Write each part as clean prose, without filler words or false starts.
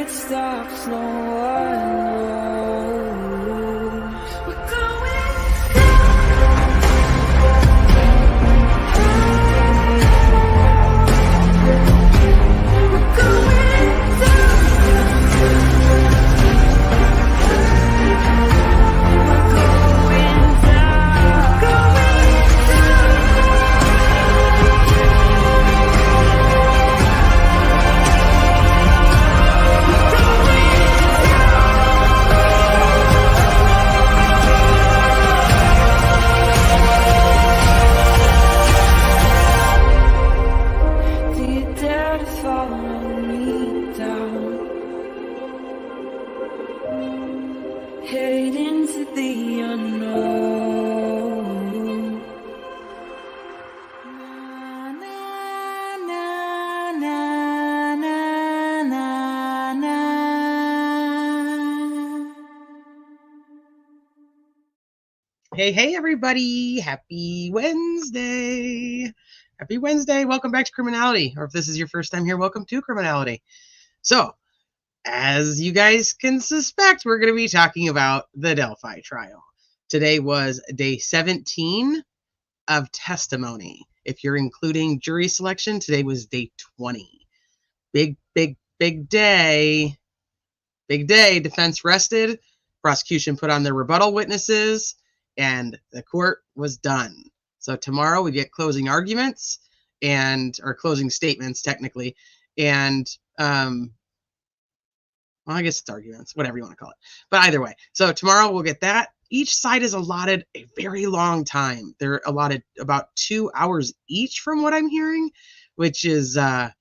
it stops, no one knows. We're going headed into the unknown. Na, na, na, na, na, na, na. Hey, everybody. Happy Wednesday. Happy Wednesday. Welcome back to Criminality. Or if this is your first time here, welcome to Criminality. So, as you guys can suspect, we're going to be talking about the Delphi trial. Today was day 17 of testimony. If you're including jury selection, today was day 20. Big day. Big day. Defense rested. Prosecution put on their rebuttal witnesses, and the court was done. So tomorrow we get closing arguments or closing statements, technically, and well, I guess it's arguments, whatever you want to call it. But either way, so tomorrow we'll get that. Each side is allotted a very long time. They're allotted about 2 hours each from what I'm hearing, which is, I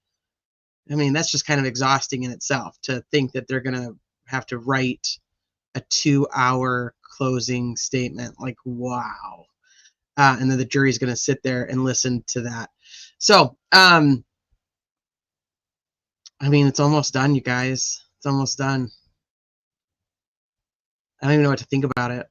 mean, that's just kind of exhausting in itself to think that they're going to have to write a 2-hour closing statement. Like, wow. And then the jury's going to sit there and listen to that. So, I mean, it's almost done, you guys. It's almost done. I don't even know what to think about it.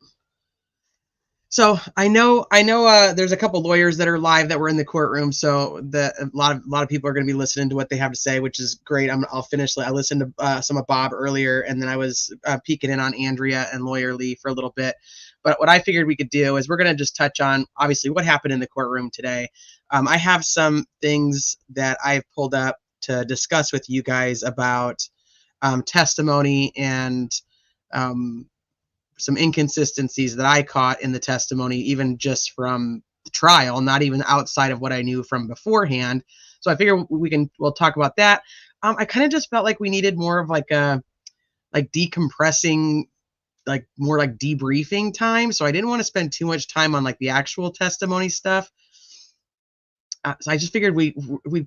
So I know there's a couple lawyers that are live that were in the courtroom. So a lot of people are going to be listening to what they have to say, which is great. I'll finish. I listened to some of Bob earlier, and then I was peeking in on Andrea and Lawyer Lee for a little bit. But what I figured we could do is we're going to just touch on, obviously, what happened in the courtroom today. I have some things that I've pulled up to discuss with you guys about testimony and some inconsistencies that I caught in the testimony, even just from the trial, not even outside of what I knew from beforehand. So I figure we'll talk about that. I kind of just felt like we needed more of like decompressing, like more like debriefing time. So I didn't want to spend too much time on like the actual testimony stuff. So I just figured we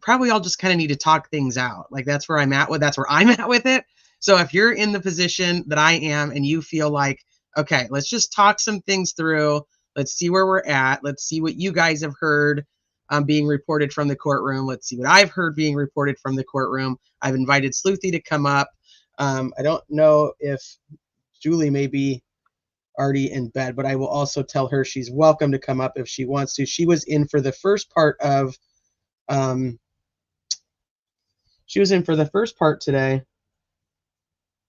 probably all just kind of need to talk things out. Like that's where I'm at with it. So if you're in the position that I am and you feel like, okay, let's just talk some things through. Let's see where we're at. Let's see what you guys have heard being reported from the courtroom. Let's see what I've heard being reported from the courtroom. I've invited Sleuthy to come up. I don't know if Julie may be already in bed, but I will also tell her she's welcome to come up if she wants to. She was in for the first part of, today.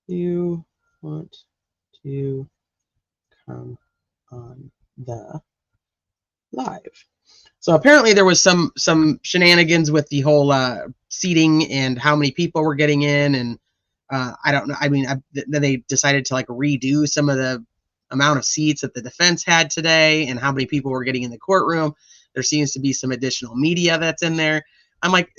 You want to come on the live. So apparently there was some shenanigans with the whole seating and how many people were getting in, and I don't know. I mean, then they decided to like redo some of the amount of seats that the defense had today and how many people were getting in the courtroom. There seems to be some additional media that's in there. I'm like,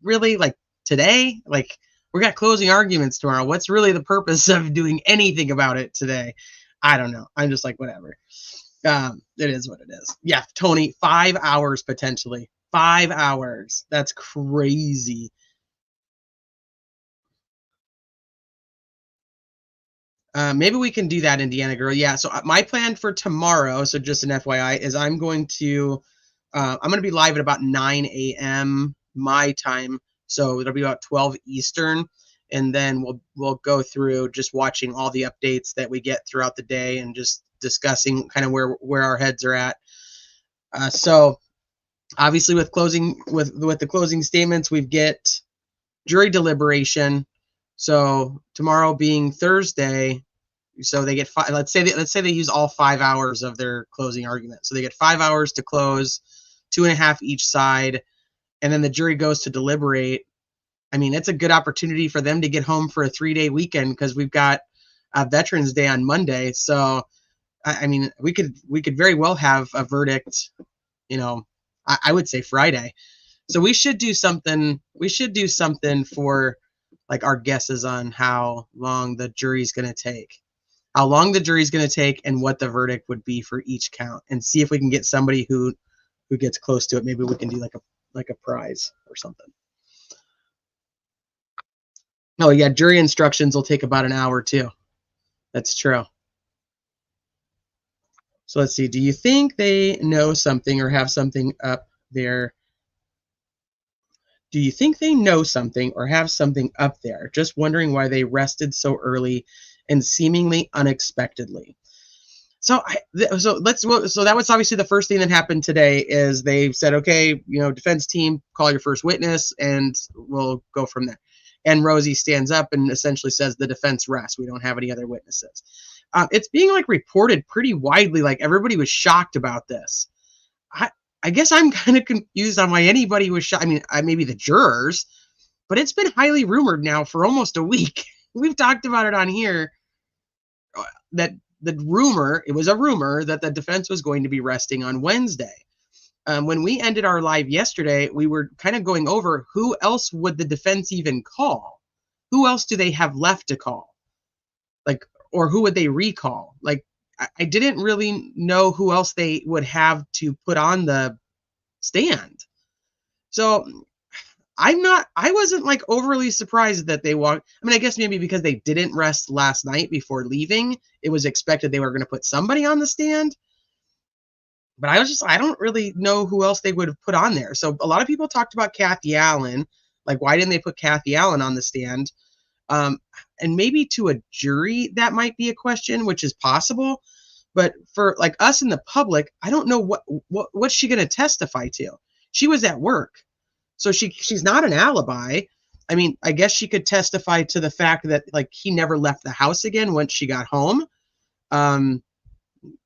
really? Like today? Like we got closing arguments tomorrow. What's really the purpose of doing anything about it today? I don't know. I'm just like, whatever. It is what it is. Yeah, Tony, 5 hours potentially. 5 hours. That's crazy. Maybe we can do that, Indiana girl. Yeah. So my plan for tomorrow, so just an FYI, is I'm going to be live at about 9 a.m. my time. So it'll be about 12 Eastern, and then we'll go through just watching all the updates that we get throughout the day and just discussing kind of where our heads are at. So obviously with the closing statements, we get jury deliberation. So tomorrow being Thursday, so they get five. Let's say they use all 5 hours of their closing argument. So they get 5 hours to close, 2.5 each side, and then the jury goes to deliberate. I mean, it's a good opportunity for them to get home for a 3-day weekend because we've got Veterans Day on Monday. So I mean, we could very well have a verdict. I would say Friday. So we should do something. We should do something for like our guesses on how long the jury's going to take, and what the verdict would be for each count, and see if we can get somebody who gets close to it. Maybe we can do like a prize or something. Oh yeah, jury instructions will take about an hour too. That's true. So let's see. Do you think they know something or have something up there? Do you think they know something or have something up there? Just wondering why they rested so early and seemingly unexpectedly. So so that was obviously the first thing that happened today is they said, okay, defense team, call your first witness, and we'll go from there. And Rosie stands up and essentially says the defense rests. We don't have any other witnesses. It's being like reported pretty widely. Like everybody was shocked about this. I guess I'm kind of confused on why anybody was shocked. I mean, maybe the jurors, but it's been highly rumored now for almost a week. We've talked about it on here that it was a rumor that the defense was going to be resting on Wednesday. When we ended our live yesterday, we were kind of going over who else would the defense even call? Who else do they have left to call? Like, or who would they recall? Like, I didn't really know who else they would have to put on the stand. So I wasn't like overly surprised that they walked. I mean, I guess maybe because they didn't rest last night before leaving, it was expected they were going to put somebody on the stand. But I don't really know who else they would have put on there. So a lot of people talked about Kathy Allen. Like, why didn't they put Kathy Allen on the stand? And maybe to a jury, that might be a question, which is possible. But for like us in the public, I don't know what's she going to testify to. She was at work. So she's not an alibi. I mean, I guess she could testify to the fact that like he never left the house again once she got home.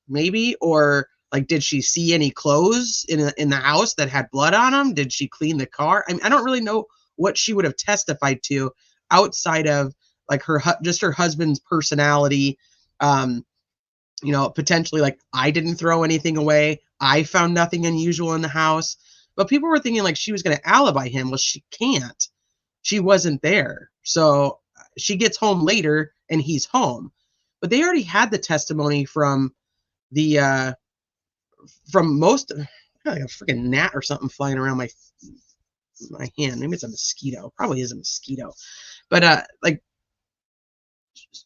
Maybe, or like, did she see any clothes in the house that had blood on them? Did she clean the car? I mean, I don't really know what she would have testified to outside of like her husband's personality. Potentially like, I didn't throw anything away. I found nothing unusual in the house. But people were thinking like she was going to alibi him. Well, she can't. She wasn't there. So she gets home later and he's home. But they already had the testimony from most, like a freaking gnat or something flying around my hand. Maybe it's a mosquito. Probably is a mosquito. But like,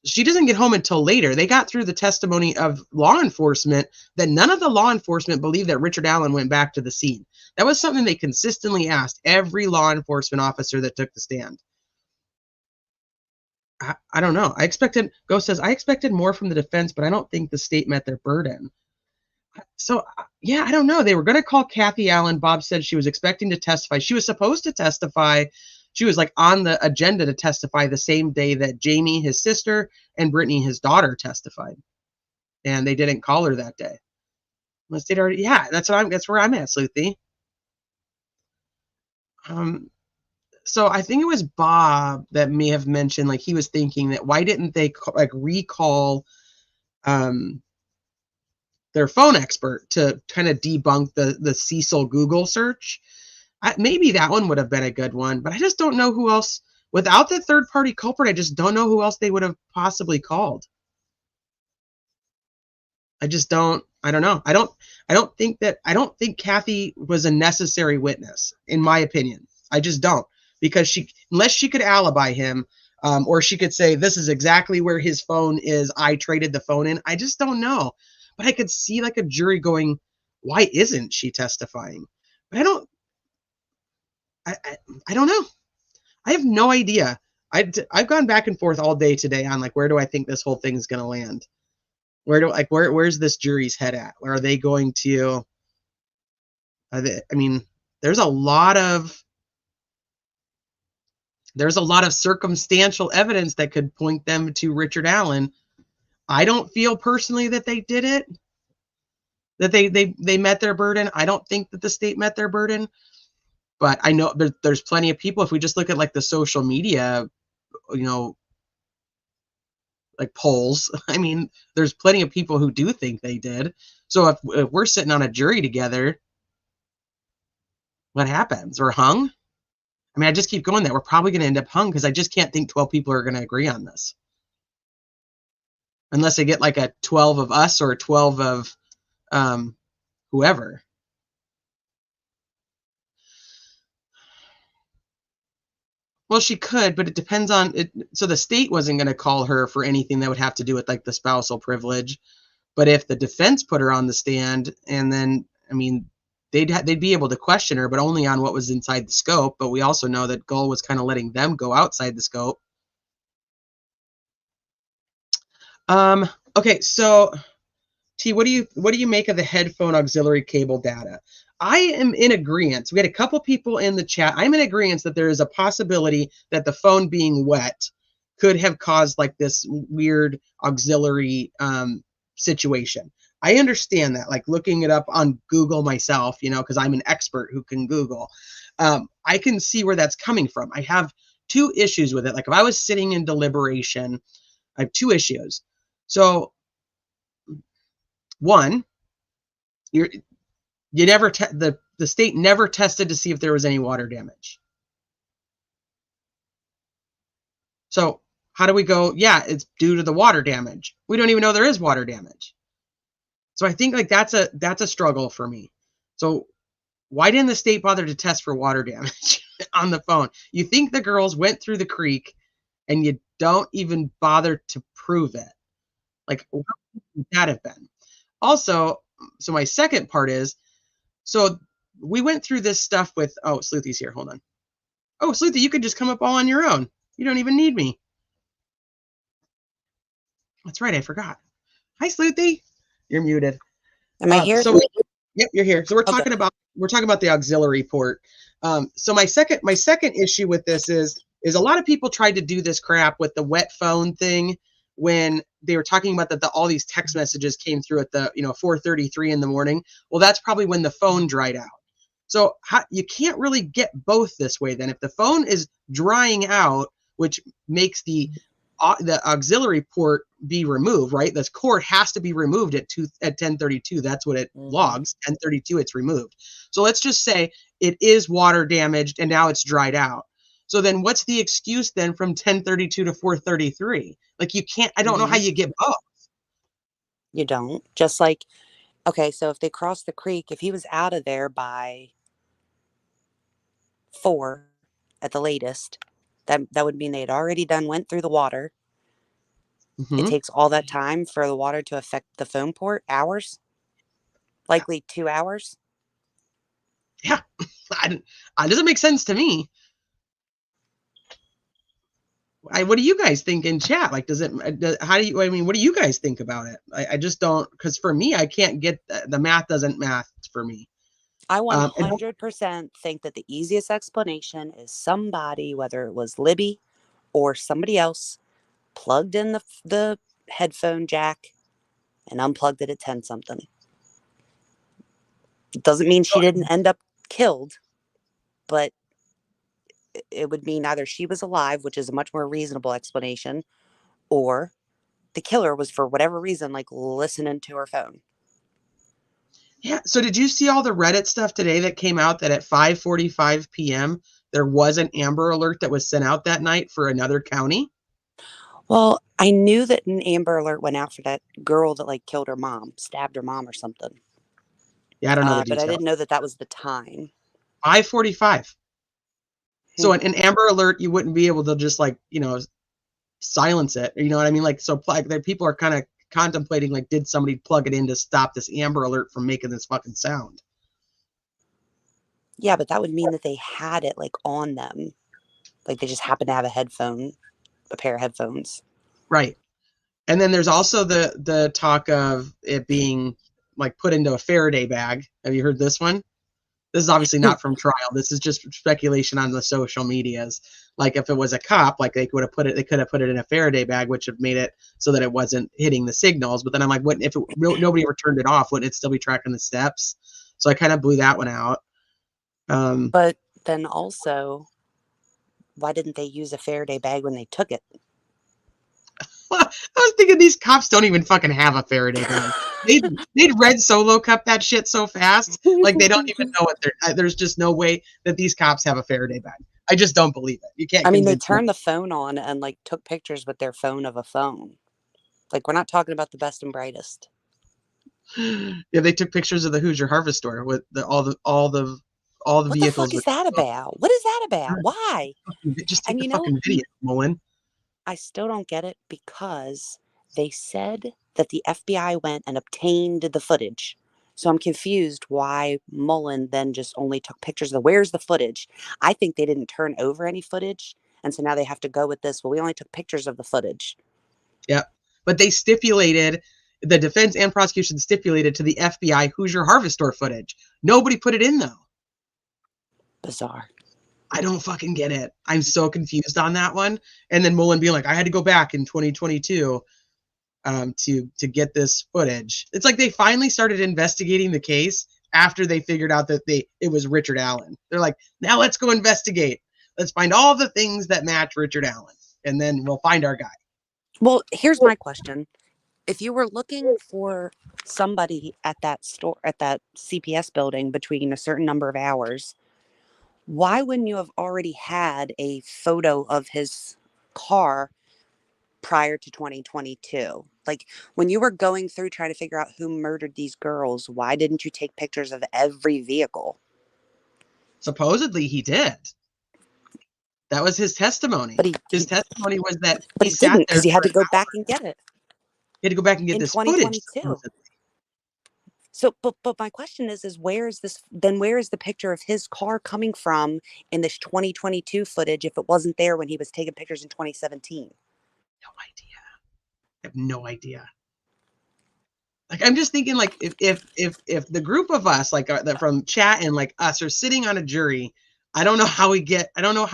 she doesn't get home until later. They got through the testimony of law enforcement that none of the law enforcement believed that Richard Allen went back to the scene. That was something they consistently asked every law enforcement officer that took the stand. I don't know. Ghost says, I expected more from the defense, but I don't think the state met their burden. So, yeah, I don't know. They were going to call Kathy Allen. Bob said she was expecting to testify. She was supposed to testify. She was like on the agenda to testify the same day that Jamie, his sister, and Brittany, his daughter, testified. And they didn't call her that day. Unless they'd already, yeah, that's where I'm at, Sleuthy. So I think it was Bob that may have mentioned, like, he was thinking that why didn't they like recall their phone expert to kind of debunk the Cecil Google search. Maybe that one would have been a good one, but I just don't know who else. Without the third-party culprit, I just don't know who else they would have possibly called. I just don't. I don't know. I don't think Kathy was a necessary witness, in my opinion. I just don't, because unless she could alibi him, or she could say this is exactly where his phone is. I traded the phone in. I just don't know. But I could see like a jury going, why isn't she testifying? But I don't know. I have no idea. I've gone back and forth all day today on like, where do I think this whole thing is going to land? Where's this jury's head at? Where are they going to? I mean, there's a lot of there's a lot of circumstantial evidence that could point them to Richard Allen. I don't feel personally that they did it, that they met their burden. I don't think that the state met their burden, but I know there's plenty of people. If we just look at like the social media, like polls, I mean, there's plenty of people who do think they did. So if we're sitting on a jury together, what happens? We're hung? I mean, I just keep going there. We're probably going to end up hung because I just can't think 12 people are going to agree on this. Unless they get like a 12 of us or a 12 of whoever. Well, she could, but it depends on it. So the state wasn't going to call her for anything that would have to do with like the spousal privilege. But if the defense put her on the stand, and then, I mean, they'd be able to question her, but only on what was inside the scope. But we also know that Gull was kind of letting them go outside the scope. Okay, so T, what do you make of the headphone auxiliary cable data? I am in agreement. We had a couple people in the chat. I'm in agreement that there is a possibility that the phone being wet could have caused like this weird auxiliary situation. I understand that, like looking it up on Google myself, because I'm an expert who can Google. I can see where that's coming from. I have two issues with it. Like if I was sitting in deliberation, I have two issues. So one, the state never tested to see if there was any water damage. So how do we go? Yeah, it's due to the water damage. We don't even know there is water damage. So I think like that's a struggle for me. So why didn't the state bother to test for water damage on the phone? You think the girls went through the creek and you don't even bother to prove it. Like, what would that have been? Also, so my second part is, so we went through this stuff with, oh, Sleuthy's here. Hold on. Oh, Sleuthy, you can just come up all on your own. You don't even need me. That's right, I forgot. Hi, Sleuthy. You're muted. Am I here? Yep, you're here. So we're talking about the auxiliary port. So my second issue with this is a lot of people tried to do this crap with the wet phone thing when they were talking about that all these text messages came through at the 4:33 in the morning. Well, that's probably when the phone dried out. So you can't really get both this way. Then if the phone is drying out, which makes the auxiliary port be removed, right? This cord has to be removed at 10:32. That's what it logs. 10:32, it's removed. So let's just say it is water damaged and now it's dried out. So then what's the excuse then from 10:32 to 4:33? Like you can't, I don't know how you get both. You don't. Just like, okay, so if they cross the creek, if he was out of there by 4 at the latest, that would mean they had already went through the water. Mm-hmm. It takes all that time for the water to affect the phone port, hours, likely 2 hours. Yeah, it doesn't make sense to me. What do you guys think in chat? Like, what do you guys think about it? I just don't, because for me, I can't get, the math doesn't math for me. I 100% think that the easiest explanation is somebody, whether it was Libby or somebody else, plugged in the headphone jack and unplugged it at 10 something. It doesn't mean she didn't end up killed, but it would mean either she was alive, which is a much more reasonable explanation, or the killer was, for whatever reason, like listening to her phone. Yeah. So did you see all the Reddit stuff today that came out that at 5:45 p.m. there was an Amber Alert that was sent out that night for another county? Well, I knew that an Amber Alert went out for that girl that like killed her mom, stabbed her mom or something. Yeah, I don't know the details. But I didn't know that was the time. 5:45. So an Amber Alert, you wouldn't be able to just like, silence it. You know what I mean? Like, so people are kind of contemplating, like, did somebody plug it in to stop this Amber Alert from making this fucking sound? Yeah, but that would mean that they had it like on them. Like they just happened to have a pair of headphones. Right. And then there's also the talk of it being like put into a Faraday bag. Have you heard this one? This is obviously not from trial. This is just speculation on the social medias. Like if it was a cop, like they could have put it in a Faraday bag, which have made it so that it wasn't hitting the signals. But then I'm like, what if nobody ever turned it off? Wouldn't it still be tracking the steps? So I kind of blew that one out. But then also, why didn't they use a Faraday bag when they took it? I was thinking these cops don't even fucking have a Faraday bag. They'd red solo cup that shit so fast, like they don't even know what they're. There's just no way that these cops have a Faraday bag. I just don't believe it. You can't. I mean, they convince me. turned the phone on and like took pictures with their phone of a phone. Like we're not talking about the best and brightest. Yeah, they took pictures of the Hoosier Harvest Store with all the What the vehicles. fuck is that about? What is that about? Why? Just take And the fucking video, Mullen. I still don't get it because they said that the FBI went and obtained the footage. So I'm confused why Mullen then just only took pictures of where's the footage. I think they didn't turn over any footage. And so now they have to go with this. Well, we only took pictures of the footage. Yeah. But they stipulated, the defense and prosecution stipulated to the FBI Hoosier Harvest Store footage. Nobody put it in, though. Bizarre. I don't fucking get it. I'm so confused on that one. And then Mullen being like, I had to go back in 2022 to get this footage. It's like they finally started investigating the case after they figured out that it was Richard Allen. They're like, now let's go investigate. Let's find all the things that match Richard Allen, and then we'll find our guy. Well, here's my question. If you were looking for somebody at that store, at that CPS building between a certain number of hours, why wouldn't you have already had a photo of his car prior to 2022? Like when you were going through trying to figure out who murdered these girls, why didn't you take pictures of every vehicle? Supposedly he did. That was his testimony. But his testimony was that he sat didn't, there because he had for to go an back hour. and get it He had to go back and get in this footage. 2022. So, but my question is where is this? Then where is the picture of his car coming from in this 2022 footage if it wasn't there when he was taking pictures in 2017? No idea. I have no idea. Like I'm just thinking, like if the group of us, like that from chat and like us, are sitting on a jury, I don't know how we get there. I don't know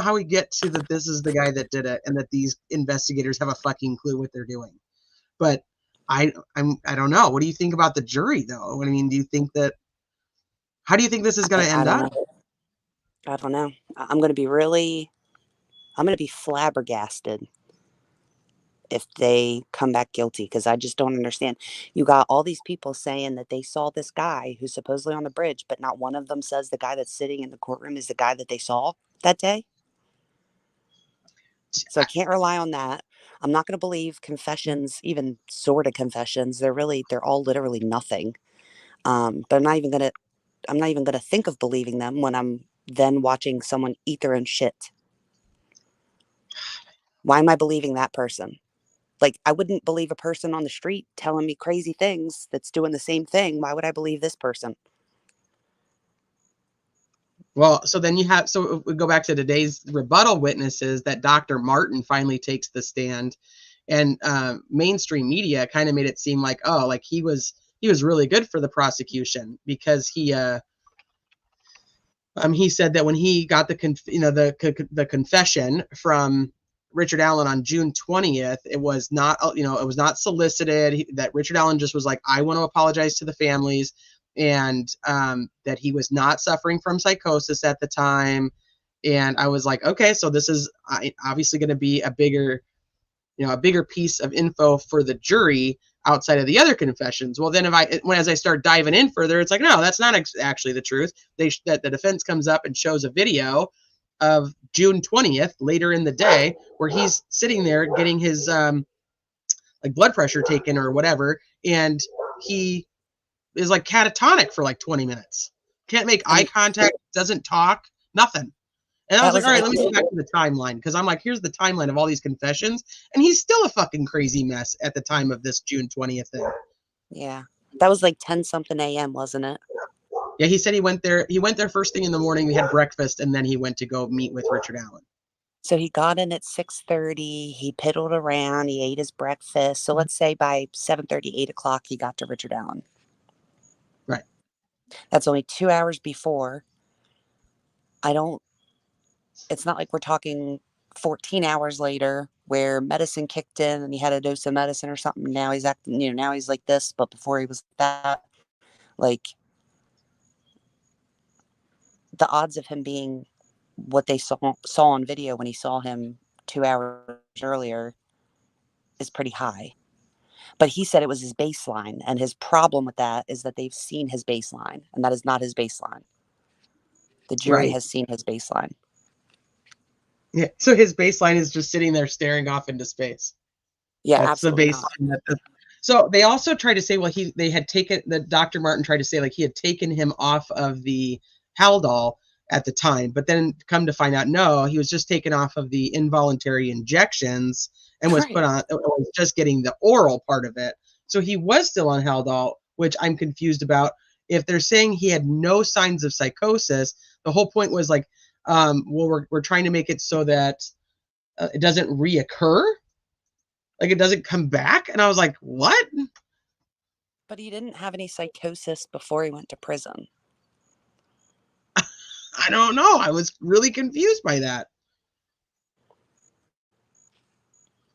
how we get to that this is the guy that did it and that these investigators have a fucking clue what they're doing. But I don't know. What do you think about the jury though? I mean, how do you think this is going to end up? I don't know. I'm going to be flabbergasted if they come back guilty, because I just don't understand. You got all these people saying that they saw this guy who's supposedly on the bridge, but not one of them says the guy that's sitting in the courtroom is the guy that they saw that day. So I can't rely on that. I'm not going to believe confessions, even sort of confessions. They're all literally nothing. But I'm not even going to think of believing them when I'm then watching someone eat their own shit. Why am I believing that person? Like, I wouldn't believe a person on the street telling me crazy things that's doing the same thing. Why would I believe this person? Well, so then we go back to today's rebuttal witnesses that Dr. Martin finally takes the stand, and mainstream media kind of made it seem like, oh, like he was really good for the prosecution because he said that when he got the confession from Richard Allen on June 20th, it was not solicited. That Richard Allen just was like, I want to apologize to the families, and that he was not suffering from psychosis at the time. And I was like, okay, so this is obviously going to be a bigger piece of info for the jury outside of the other confessions. Well, then as I start diving in further, it's like, no, that's not actually the truth. That the defense comes up and shows a video of June 20th later in the day where he's sitting there getting his like blood pressure taken or whatever, and he is like catatonic for like 20 minutes. Can't make eye contact, doesn't talk, nothing. And I was like, all right, let me go back to the timeline, because I'm like, here's the timeline of all these confessions, and he's still a fucking crazy mess at the time of this June 20th thing. Yeah. That was like 10 something a.m., wasn't it? Yeah, he said he went there first thing in the morning, we had breakfast, and then he went to go meet with Richard Allen. So he got in at 6:30, he piddled around, he ate his breakfast. So let's say by 7:30, 8 o'clock, he got to Richard Allen. Right. That's only 2 hours before. It's not like we're talking 14 hours later where medicine kicked in and he had a dose of medicine or something. Now he's acting, now he's like this, but before he was that, like, the odds of him being what they saw on video when he saw him 2 hours earlier is pretty high. But he said it was his baseline, and his problem with that is that they've seen his baseline, and that is not his baseline. The jury has seen his baseline. Yeah. So his baseline is just sitting there staring off into space. Yeah, that's absolutely the baseline. So they also tried to say, well, Dr. Martin tried to say like he had taken him off of the Haldol at the time, but then come to find out, no, he was just taken off of the involuntary injections and was put on, was just getting the oral part of it. So he was still on Haldol, which I'm confused about. If they're saying he had no signs of psychosis, the whole point was like, well, we're trying to make it so that it doesn't reoccur. Like it doesn't come back. And I was like, what? But he didn't have any psychosis before he went to prison. I don't know. I was really confused by that.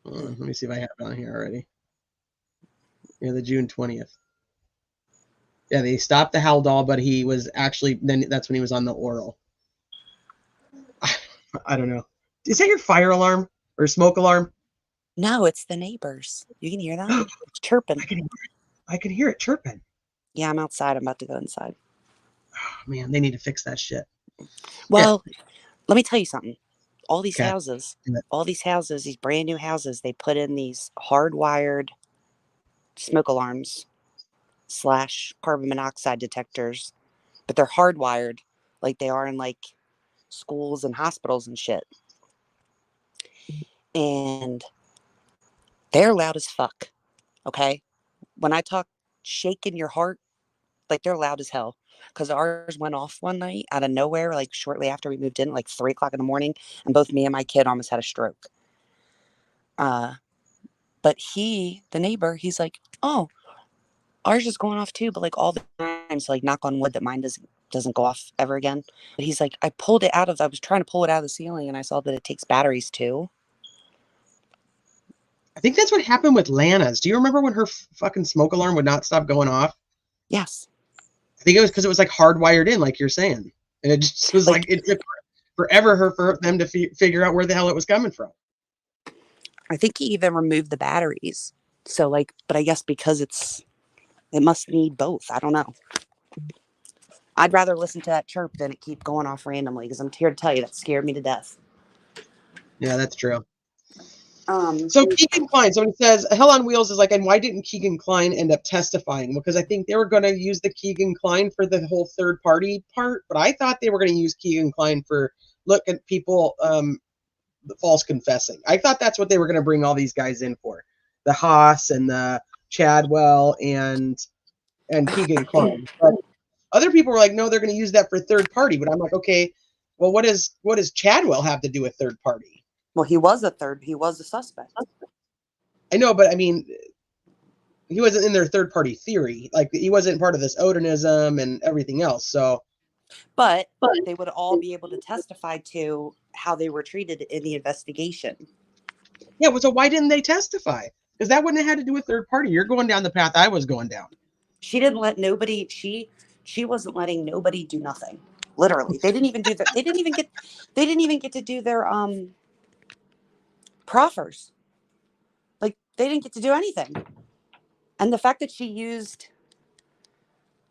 Let me see if I have it on here already. Yeah, the June 20th. Yeah, they stopped the Haldol, but he was actually, then that's when he was on the oral. I don't know. Is that your fire alarm or smoke alarm? No, it's the neighbors. You can hear that? It's chirping. I can hear it chirping. Yeah, I'm outside. I'm about to go inside. Oh, man, they need to fix that shit. Well, let me tell you something. All these Okay. houses, these brand new houses, they put in these hardwired smoke alarms / carbon monoxide detectors, but they're hardwired like they are in like schools and hospitals and shit. And they're loud as fuck. Okay. When I talk shaking your heart, like they're loud as hell. Because ours went off one night out of nowhere, like shortly after we moved in, like 3 o'clock in the morning, and both me and my kid almost had a stroke. But the neighbor, he's like, oh, ours is going off too, but like all the time. So like knock on wood that mine doesn't go off ever again. But he's like, I was trying to pull it out of the ceiling and I saw that it takes batteries too. I think that's what happened with Lana's. Do you remember when her fucking smoke alarm would not stop going off? Yes. I think it was because it was like hardwired in, like you're saying. And it just was like it took forever for them to figure out where the hell it was coming from. I think he even removed the batteries. So like, but I guess because it must need both. I don't know. I'd rather listen to that chirp than it keep going off randomly, because I'm here to tell you that scared me to death. Yeah, that's true. So Keegan Kline, so it says Hell on Wheels is like, and why didn't Keegan Kline end up testifying? Because I think they were going to use the Keegan Kline for the whole third party part, but I thought they were going to use Keegan Kline for look at people false confessing. I thought that's what they were going to bring all these guys in for, the Haas and the Chadwell and Keegan Kline. But other people were like, no, they're going to use that for third party. But I'm like, okay, well, what does Chadwell have to do with third party? Well, he was a suspect. I know, but I mean, he wasn't in their third party theory. Like he wasn't part of this Odinism and everything else. So, but they would all be able to testify to how they were treated in the investigation. Yeah. So why didn't they testify? Because that wouldn't have had to do with third party. You're going down the path I was going down. She didn't let nobody. She wasn't letting nobody do nothing. Literally, they didn't even do that. They didn't even get to do their proffers. Like they didn't get to do anything. And the fact that she used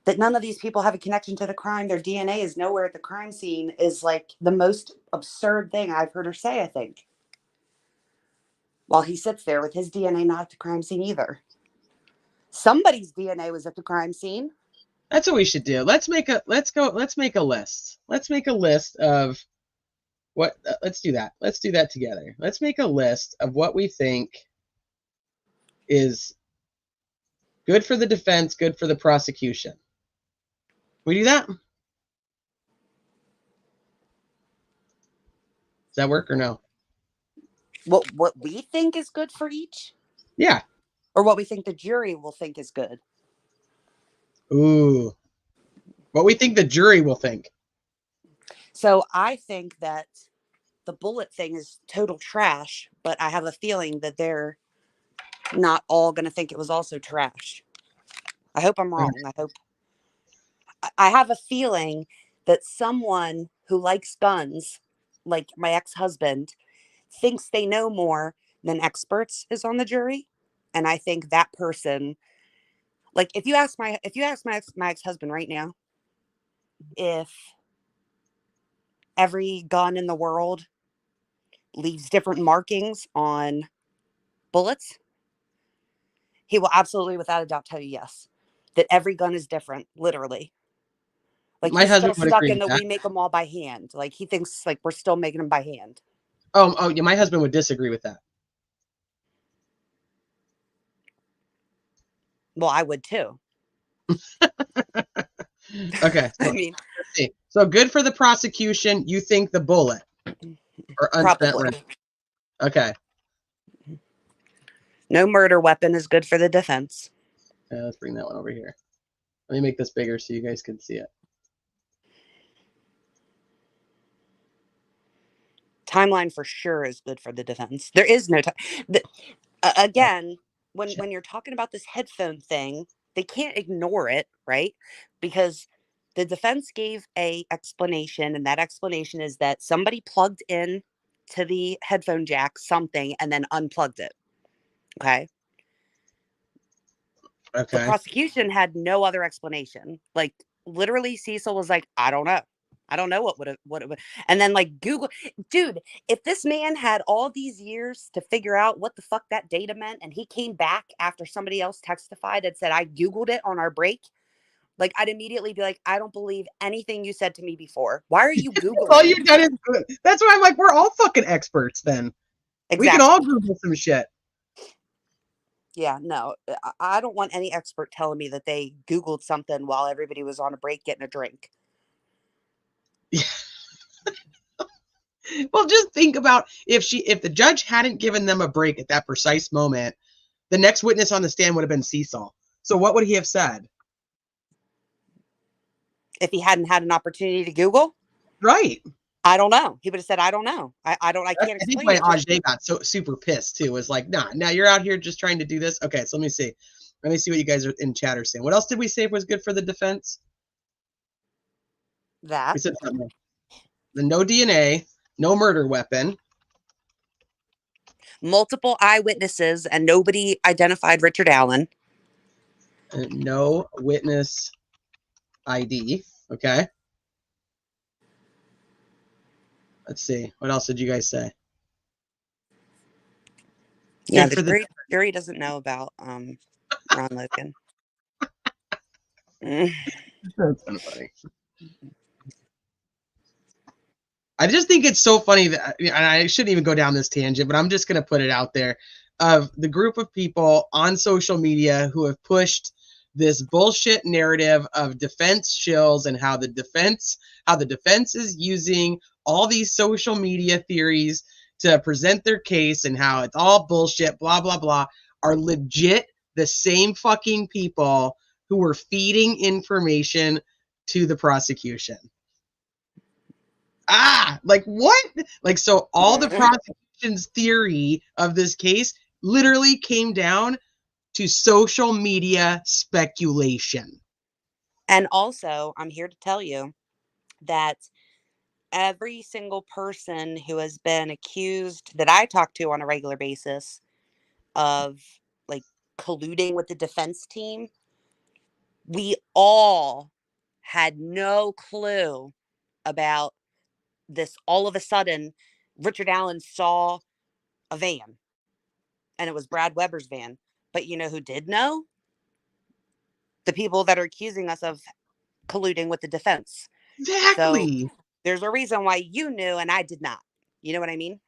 that none of these people have a connection to the crime, their DNA is nowhere at the crime scene, is like the most absurd thing I've heard her say, I think. While he sits there with his DNA not at the crime scene either. Somebody's DNA was at the crime scene. That's what we should do. Let's make a list. Let's make a list of what let's do that. Let's do that together. Let's make a list of what we think is good for the defense, good for the prosecution. We do that? Does that work or no? What we think is good for each? Yeah. Or what we think the jury will think is good? Ooh. What we think the jury will think. So I think that the bullet thing is total trash, but I have a feeling that they're not all going to think it was also trash. I hope I'm wrong. I have a feeling that someone who likes guns, like my ex-husband, thinks they know more than experts is on the jury. And I think that person, like if you ask my ex-husband right now if every gun in the world leaves different markings on bullets, he will absolutely without a doubt tell you yes. That every gun is different, literally. Like My he's still husband would stuck agree in with the that. we make them all by hand. Like he thinks like we're still making them by hand. Oh, yeah, my husband would disagree with that. Well, I would too. Okay, so I mean, let's see. So good for the prosecution. You think the bullet or unspent probably. round? Okay. No murder weapon is good for the defense. Let's bring that one over here. Let me make this bigger so you guys can see it. Timeline for sure is good for the defense. There is no time. Again, when you're talking about this headphone thing, they can't ignore it, right? Because the defense gave a explanation, and that explanation is that somebody plugged in to the headphone jack something and then unplugged it. Okay. The Okay. prosecution had no other explanation. Like literally, Cecil was like, I don't know. I don't know what it would. And then like Google, dude, if this man had all these years to figure out what the fuck that data meant, and he came back after somebody else testified and said, I Googled it on our break, like I'd immediately be like, I don't believe anything you said to me before. Why are you Googling All it? you've done is good. That's why I'm like, we're all fucking experts then. Exactly. We can all Google some shit. Yeah, no, I don't want any expert telling me that they Googled something while everybody was on a break getting a drink. Well, just think about if the judge hadn't given them a break at that precise moment, the next witness on the stand would have been Cecil. So what would he have said? If he hadn't had an opportunity to Google, Right. I don't know. He would have said, I don't know. I can't I think explain why it. Ajay got so super pissed too was like, nah, now you're out here just trying to do this. Okay, so let me see. Let me see what you guys are in chat are saying. What else did we say was good for the defense? That We said something. The no DNA, no murder weapon. multiple eyewitnesses and nobody identified Richard Allen. No witness ID. Okay. Let's see. What else did you guys say? Yeah, Good for the jury doesn't know about Ron Logan. That's kind of funny. I just think it's so funny that, and I shouldn't even go down this tangent, but I'm just going to put it out there, of the group of people on social media who have pushed this bullshit narrative of defense shills and how the defense is using all these social media theories to present their case and how it's all bullshit, blah, blah, blah, are legit the same fucking people who were feeding information to the prosecution. Like what? Like, so all the prosecution's theory of this case literally came down to social media speculation. And also, I'm here to tell you that every single person who has been accused that I talk to on a regular basis of like colluding with the defense team, we all had no clue about this. All of a sudden, Richard Allen saw a van and it was Brad Weber's van. But you know who did know? The people that are accusing us of colluding with the defense. Exactly. So there's a reason why you knew and I did not. You know what I mean?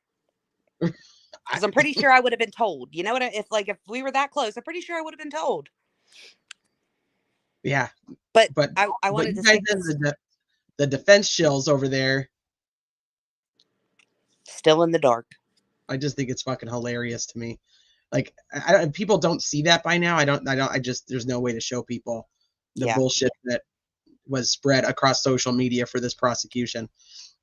Because I'm pretty sure I would have been told. You know what? If we were that close, I'm pretty sure I would have been told. Yeah. But But I wanted you to guys say the defense shills over there. Still in the dark. I just think it's fucking hilarious to me. Like, people don't see that by now. I just, there's no way to show people the bullshit that was spread across social media for this prosecution.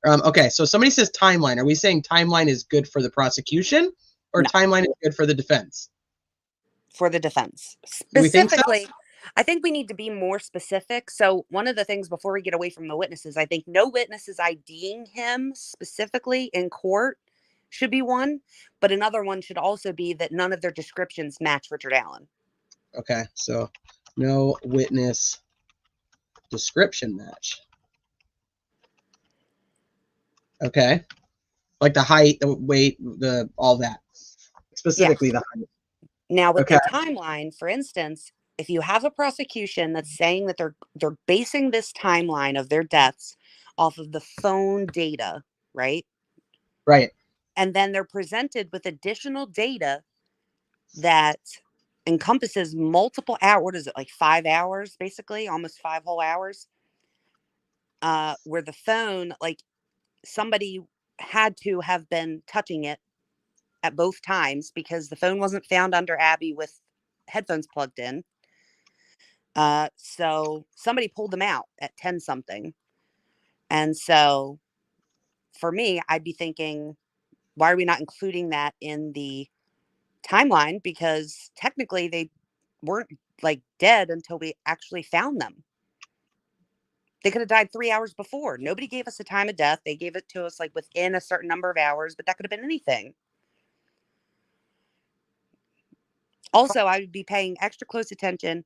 Okay, so somebody says timeline. Are we saying timeline is good for the prosecution or No. timeline is good for the defense? For the defense. Do we think so? Specifically, I think we need to be more specific. So one of the things before we get away from the witnesses, I think no witnesses IDing him specifically in court should be one, but another one should also be that none of their descriptions match Richard Allen. Okay, so no witness description match. Okay, like the height, the weight, the all that. Specifically the height. Now with Okay. the timeline, for instance, if you have a prosecution that's saying that they're basing this timeline of their deaths off of the phone data, right? Right. And then they're presented with additional data that encompasses multiple hours. What is it, like 5 hours, basically, almost 5 whole hours? Where the phone, like somebody had to have been touching it at both times because the phone wasn't found under Abby with headphones plugged in. So somebody pulled them out at 10 something. And so for me, I'd be thinking, why are we not including that in the timeline? Because technically they weren't like dead until we actually found them. They could have died 3 hours before. Nobody gave us a time of death. They gave it to us like within a certain number of hours, but that could have been anything. Also, I would be paying extra close attention.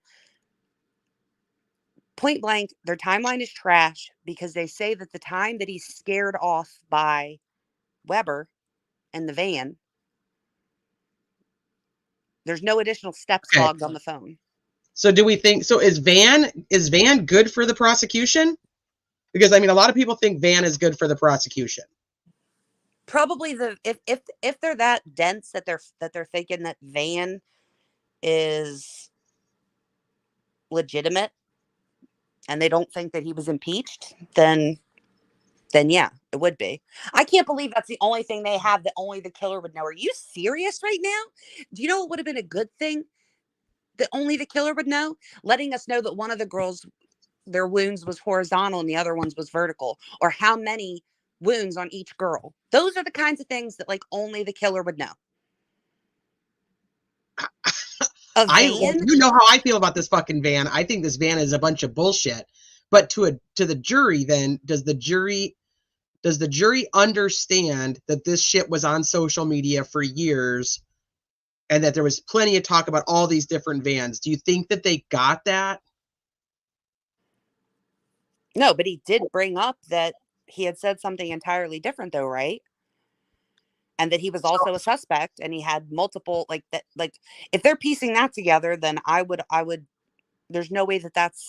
Point blank, their timeline is trash because they say that the time that he's scared off by Weber and the van, there's no additional steps logged on the phone. So do we think, so is Van good for the prosecution? Because I mean, a lot of people think Van is good for the prosecution. Probably if they're that dense that they're thinking that Van is legitimate and they don't think that he was impeached, then yeah, it would be. I can't believe that's the only thing they have that only the killer would know. Are you serious right now? Do you know what would have been a good thing that only the killer would know? Letting us know that one of the girls, their wounds was horizontal and the other one's was vertical, or how many wounds on each girl. Those are the kinds of things that like only the killer would know. You know how I feel about this fucking Van. I think this Van is a bunch of bullshit. But to the jury, then does the jury understand that this shit was on social media for years and that there was plenty of talk about all these different Vans? Do you think that they got that? No, but he did bring up that he had said something entirely different though, right? And that he was also a suspect and he had multiple like that. Like if they're piecing that together, then I would, there's no way that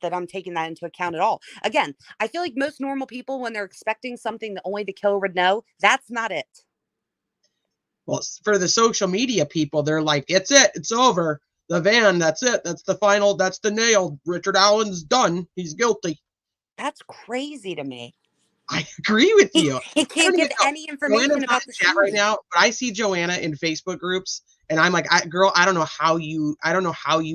I'm taking that into account at all. Again, I feel like most normal people, when they're expecting something that only the killer would know, that's not it. Well, for the social media people, they're like, it's it. It's over. The Van, that's it. That's the final. That's the nail. Richard Allen's done. He's guilty. That's crazy to me. I agree with you. He can't give any information about the chat right now, but I see Joanna in Facebook groups, and I'm like, girl, I don't know how you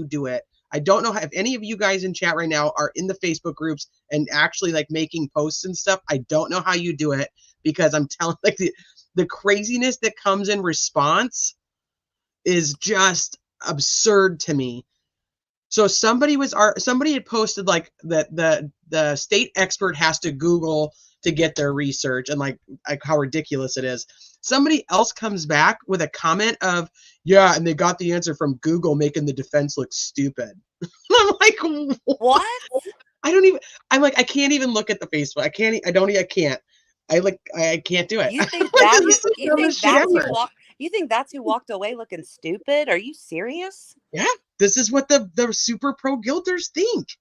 do it. I don't know if any of you guys in chat right now are in the Facebook groups and actually like making posts and stuff. I don't know how you do it because I'm telling like the craziness that comes in response is just absurd to me. So somebody had posted like that the state expert has to Google to get their research and like how ridiculous it is. Somebody else comes back with a comment of, yeah, and they got the answer from Google, making the defense look stupid. I'm like, what? I'm like, I can't even look at the Facebook. I can't do it. You think that's who walked away looking stupid? Are you serious? Yeah, this is what the super pro guilters think.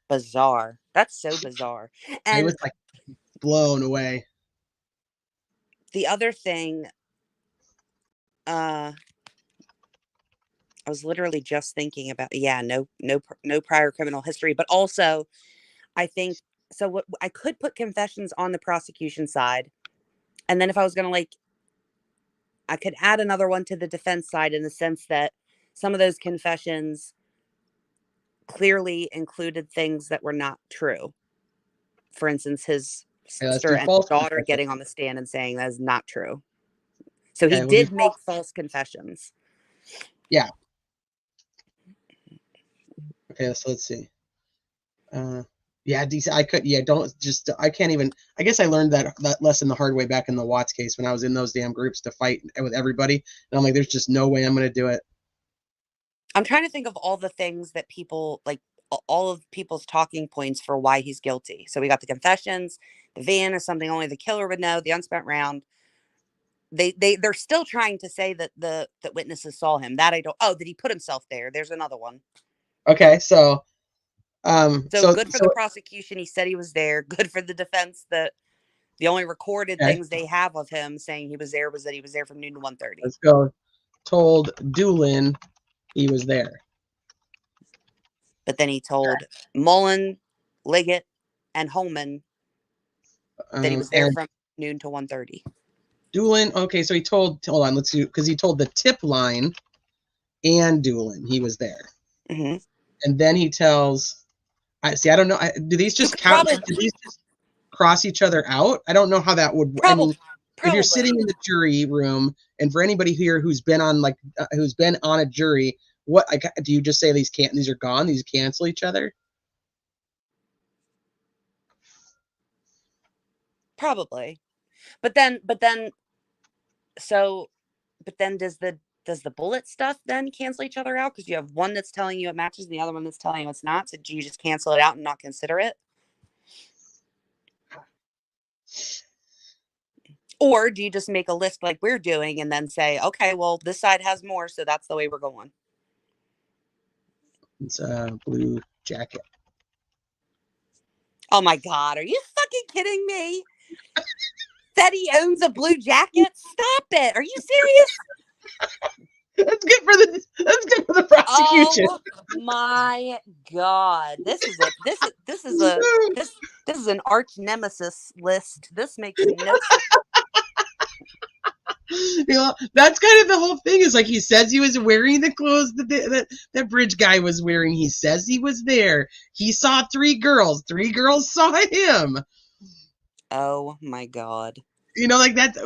Bizarre. That's so bizarre. And I was like blown away. The other thing, I was literally just thinking about, no prior criminal history, but also I think, so what I could put confessions on the prosecution side. And then if I was going to I could add another one to the defense side in the sense that some of those confessions clearly included things that were not true. For instance, his Okay, let's sister do and false daughter confession. getting on the stand and saying that is not true. So he Okay, we'll do did make false confessions. Yeah. Okay, so let's see. Yeah, decent. I could. Yeah, don't just. I can't even. I guess I learned that lesson the hard way back in the Watts case when I was in those damn groups to fight with everybody, and I'm like, there's just no way I'm going to do it. I'm trying to think of all the things that people like, all of people's talking points for why he's guilty. So we got the confessions, the van is something only the killer would know, the unspent round. They're still trying to say that that witnesses saw him. That I don't. Oh, that he put himself there. There's another one. Okay, so So good for the prosecution. He said he was there. Good for the defense that the only recorded okay, things they have of him saying he was there was that he was there from noon to 1:30. let's go. Told Doolin he was there. But then he told Mullen, Liggett, and Holman that he was there from noon to 1:30. Doolin. Okay, so he told. Hold on, let's see, because he told the tip line and Doolin he was there, Mm-hmm. and then he tells. I see. I don't know. Do these just count? Do these just cross each other out? I don't know how that would. I mean, if you're sitting in the jury room, and for anybody here who's been on who's been on a jury, what do you just say these can't? These are gone. These cancel each other. Probably, but then does the bullet stuff then cancel each other out? Because you have one that's telling you it matches and the other one that's telling you it's not. So do you just cancel it out and not consider it? Or do you just make a list like we're doing and then say, okay, well, this side has more, so that's the way we're going? It's a blue jacket. Oh my God, are you fucking kidding me? That he owns a blue jacket? Stop it. Are you serious? That's good for the prosecution. Oh my God. This is an arch nemesis list. This makes no sense. You know, that's kind of the whole thing. Is like he says he was wearing the clothes that bridge guy was wearing. He says he was there. He saw 3 girls. 3 girls saw him. Oh my God. You know, like that's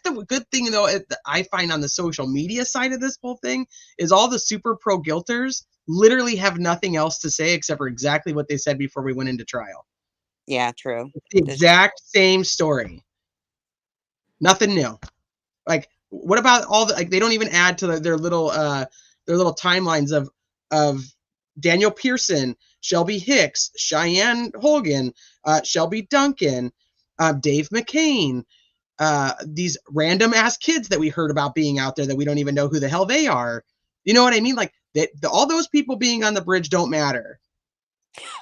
the good thing though. I find on the social media side of this whole thing is all the super pro guilters literally have nothing else to say except for exactly what they said before we went into trial. Yeah, true. It's the exact same story. Nothing new. Like, what about all the they don't even add to their little timelines of Daniel Pearson, Shelby Hicks, Cheyenne Hogan, Shelby Duncan, Dave McCain, these random ass kids that we heard about being out there that we don't even know who the hell they are. You know what I mean? Like all those people being on the bridge don't matter.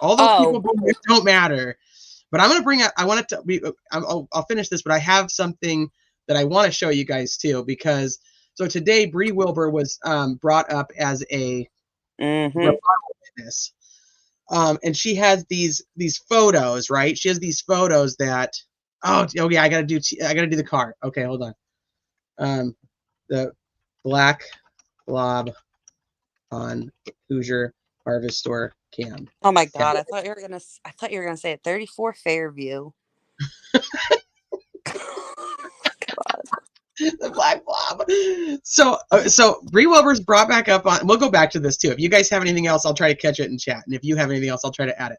All those people being there don't matter. But I'm gonna bring up. I wanted to. I'll finish this, but I have something that I want to show you guys too, because so today Bree Wilbur was brought up as a rebuttal witness, and she has these photos, right? She has these photos that yeah, I gotta do the car. Okay, hold on. The black blob on Hoosier Harvest Store cam. Oh my God! I thought you were gonna say it. 34 Fairview. The black blob. So Bree Wilbur's brought back up on. We'll go back to this too. If you guys have anything else, I'll try to catch it in chat, and if you have anything else, I'll try to add it.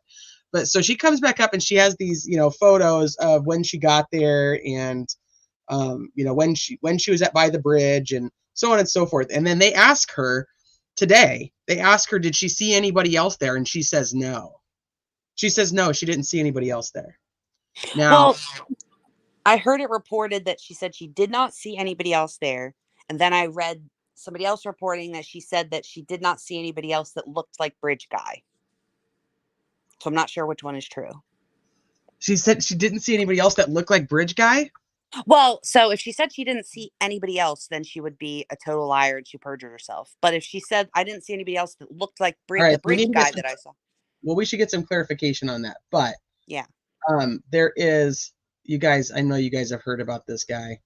But so she comes back up and she has these, photos of when she got there and, when she was by the bridge and so on and so forth. And then they ask her today. They ask her, did she see anybody else there? And she says no. She says no. She didn't see anybody else there. Now. Well, I heard it reported that she said she did not see anybody else there. And then I read somebody else reporting that she said that she did not see anybody else that looked like Bridge Guy. So I'm not sure which one is true. She said she didn't see anybody else that looked like Bridge Guy? Well, so if she said she didn't see anybody else, then she would be a total liar and she perjured herself. But if she said, I didn't see anybody else that looked like the Bridge Guy that I saw. Well, we should get some clarification on that. But yeah, there is, you guys, I know you guys have heard about this guy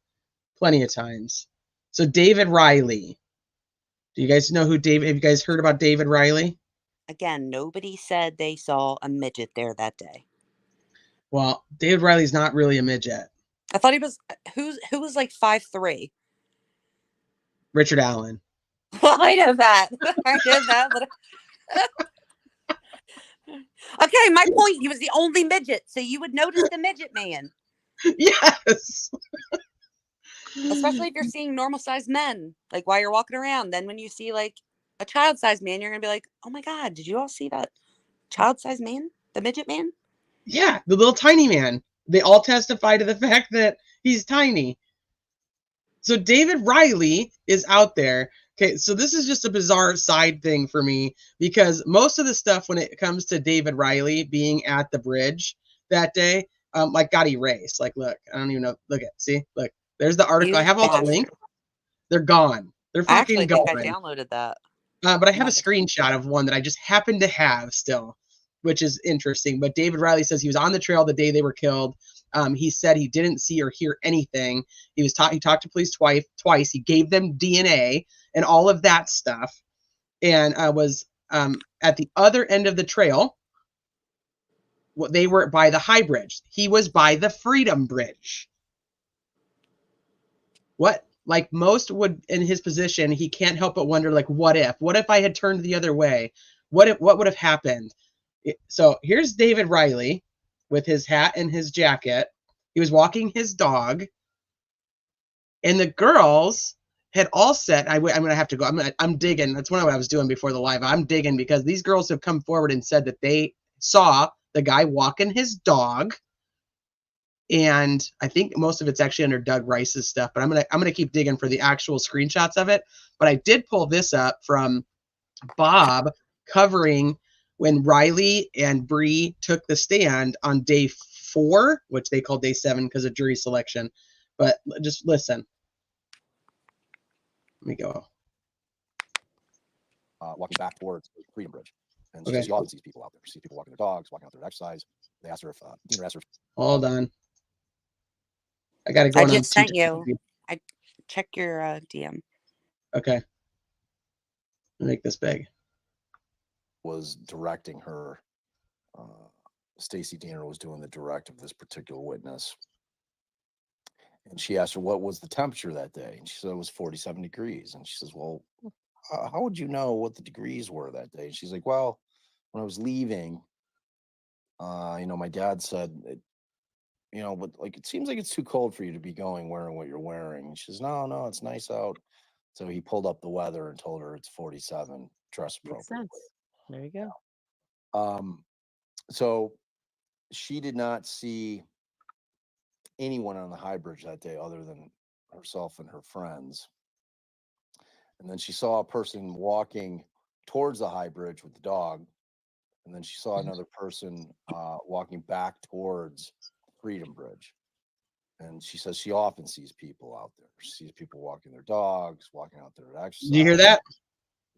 plenty of times. So David Riley. Do you guys know who David? Have you guys heard about David Riley? Again, nobody said they saw a midget there that day. Well, David Riley's not really a midget. I thought he was. Who was like 5'3"? Richard Allen. Well, I know that. I know that, but okay. My point. He was the only midget, so you would notice the midget man, Yes. especially if you're seeing normal-sized men, like while you're walking around. Then when you see like a child-sized man, you're gonna be like, "Oh my God, did you all see that child-sized man, the midget man?" Yeah, the little tiny man. They all testify to the fact that he's tiny. So David Riley is out there. Okay, so this is just a bizarre side thing for me because most of the stuff when it comes to David Riley being at the bridge that day, like got erased. Like, look, I don't even know. Look at, see, look, there's the article. I You have all the bastard. links. They're gone. They're I actually fucking think I gone. downloaded that. But I have a screenshot of one that I just happen to have still, which is interesting. But David Riley says he was on the trail the day they were killed. He said he didn't see or hear anything. He talked to police twice. He gave them DNA and all of that stuff, and was at the other end of the trail. They were by the High Bridge. He was by the Freedom Bridge. What? Like most would in his position, he can't help but wonder, like, what if I had turned the other way? What would have happened? So here's David Riley with his hat and his jacket. He was walking his dog, and the girls had all said, I'm going to have to go. I'm digging. That's what I was doing before the live. I'm digging because these girls have come forward and said that they saw the guy walking his dog. And I think most of it's actually under Doug Rice's stuff, but I'm gonna keep digging for the actual screenshots of it. But I did pull this up from Bob covering when Riley and Bree took the stand on day 4, which they call day 7 because of jury selection. But just listen. Let me go. Walking back towards Freedom Bridge, and she Okay. says she often sees people out there. She sees people walking their dogs, walking out there to exercise. They asked her if Dean asked her. Hold on. I got to go I on. just sent you. I check your DM. Okay. Let me make this big. Was directing her. Stacy Diener was doing the direct of this particular witness, and she asked her what was the temperature that day, and she said it was 47 degrees. And she says, "Well, how would you know what the degrees were that day?" And she's like, "Well, when I was leaving, my dad said, but like it seems like it's too cold for you to be going wearing what you're wearing." And she says, "No, it's nice out." So he pulled up the weather and told her it's 47. Dress appropriately. There you go. So she did not see anyone on the High Bridge that day other than herself and her friends. And then she saw a person walking towards the High Bridge with the dog. And then she saw another person walking back towards Freedom Bridge. And she says she often sees people out there. She sees people walking their dogs, walking out there to exercise. Did you hear that?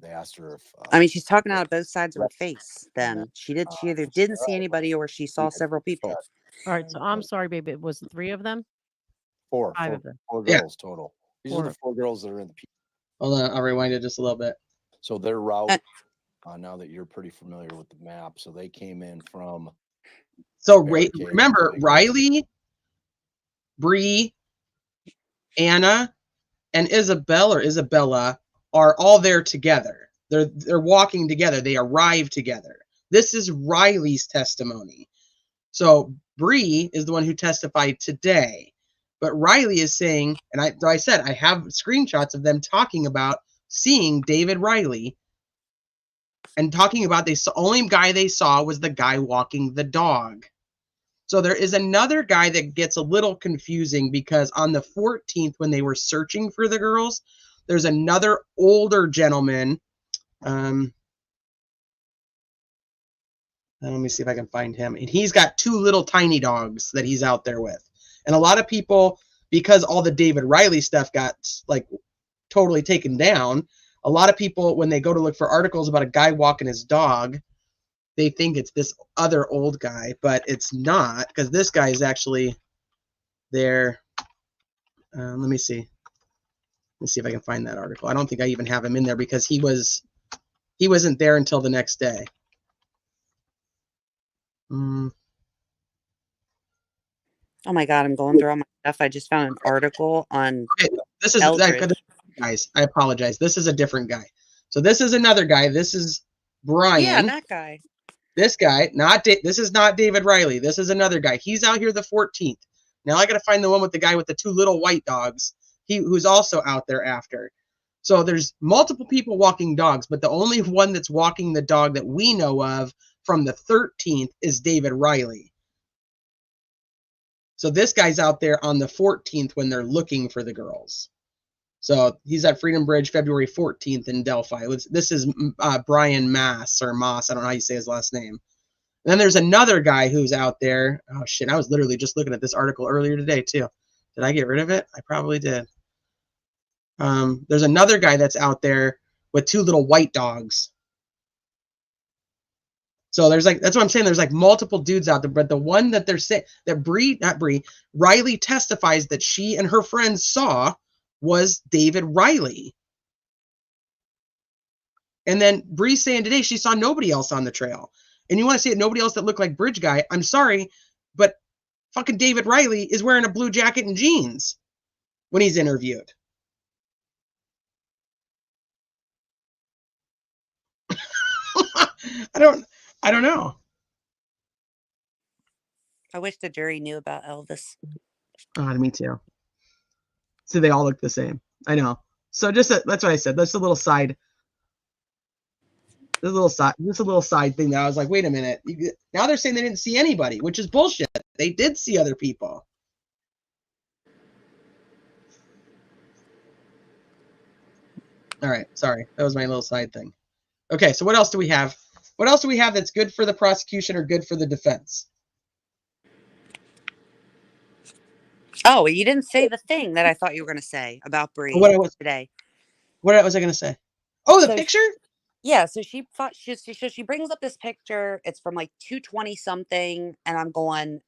They asked her if... I mean, she's talking out of both sides of her face. Then she either didn't see anybody or she saw several people. All right, so I'm sorry, baby. It was 3 of them? Four of them. Four girls total. These are Four. the 4 girls that are in the... Hold on. I'll rewind it just a little bit. So their route, now that you're pretty familiar with the map, so they came in from... So remember, Riley, Bree, Anna, and Isabella are all there together. They're walking together. They arrive together. This is Riley's testimony. So Bree is the one who testified today, but Riley is saying, and I said I have screenshots of them talking about seeing David Riley, and talking about the only guy they saw was the guy walking the dog. So there is another guy that gets a little confusing because on the 14th, when they were searching for the girls, there's another older gentleman. Let me see if I can find him. And he's got 2 little tiny dogs that he's out there with. And a lot of people, because all the David Riley stuff got like totally taken down, a lot of people, when they go to look for articles about a guy walking his dog, they think it's this other old guy, but it's not, because this guy is actually there. Let me see. Let me see if I can find that article. I don't think I even have him in there because he wasn't there until the next day. Mm. Oh my God, I'm going through all my stuff. I just found an article on Okay, this is Eldridge. guys. I apologize. This is a different guy. So this is another guy. This is Brian. Yeah, that guy. This guy, this is not David Riley. This is another guy. He's out here the 14th. Now I got to find the one with the guy with the 2 little white dogs. Who's also out there after. So there's multiple people walking dogs, but the only one that's walking the dog that we know of from the 13th is David Riley. So this guy's out there on the 14th when they're looking for the girls. So he's at Freedom Bridge February 14th in Delphi. This is Brian Mass or Moss. I don't know how you say his last name. And then there's another guy who's out there. Oh, shit. I was literally just looking at this article earlier today, too. Did I get rid of it? I probably did. There's another guy that's out there with 2 little white dogs. So there's that's what I'm saying. There's multiple dudes out there, but the one that they're saying that Riley testifies that she and her friends saw was David Riley. And then Bree's saying today she saw nobody else on the trail. And you want to say nobody else that looked like Bridge Guy? I'm sorry, but fucking David Riley is wearing a blue jacket and jeans when he's interviewed. I don't know. I wish the jury knew about Elvis. Oh, me too. So they all look the same. I know. So that's what I said. That's a little side. This a little side thing that I was like, wait a minute. Now they're saying they didn't see anybody, which is bullshit. They did see other people. All right. Sorry. That was my little side thing. Okay. So what else do we have? What else do we have that's good for the prosecution or good for the defense? Oh, you didn't say the thing that I thought you were going to say about Bree today. What was I going to say? Oh, the picture? Yeah, so she brings up this picture. It's from 220 something, and I'm going,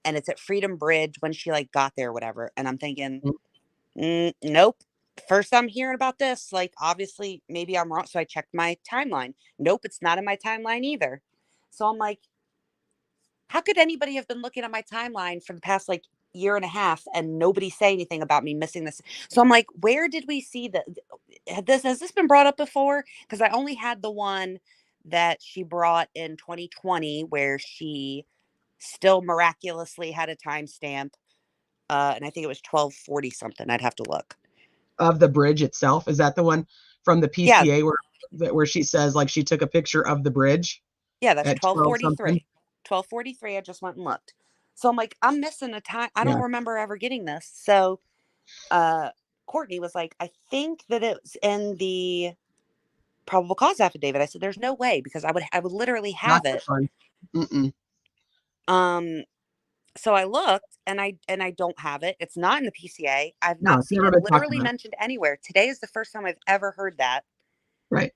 and it's at Freedom Bridge when she got there, or whatever. And I'm thinking, nope. First I'm hearing about this. Obviously, maybe I'm wrong. So I checked my timeline. Nope, it's not in my timeline either. So I'm like, how could anybody have been looking at my timeline for the past year and a half and nobody say anything about me missing this? So I'm like, where did we see that? Has this been brought up before? Because I only had the one that she brought in 2020 where she still miraculously had a timestamp. And I think it was 1240 something. I'd have to look. Of the bridge itself? Is that the one from the PCA where she says she took a picture of the bridge? Yeah, that's 1243. 1243. I just went and looked. So I'm like, I'm missing a time. I don't remember ever getting this. So Courtney was like, I think that it's in the probable cause affidavit. I said, there's no way, because I would literally have it. So I looked and I don't have it. It's not in the PCA. I've not seen it literally mentioned anywhere. Today is the first time I've ever heard that. Right.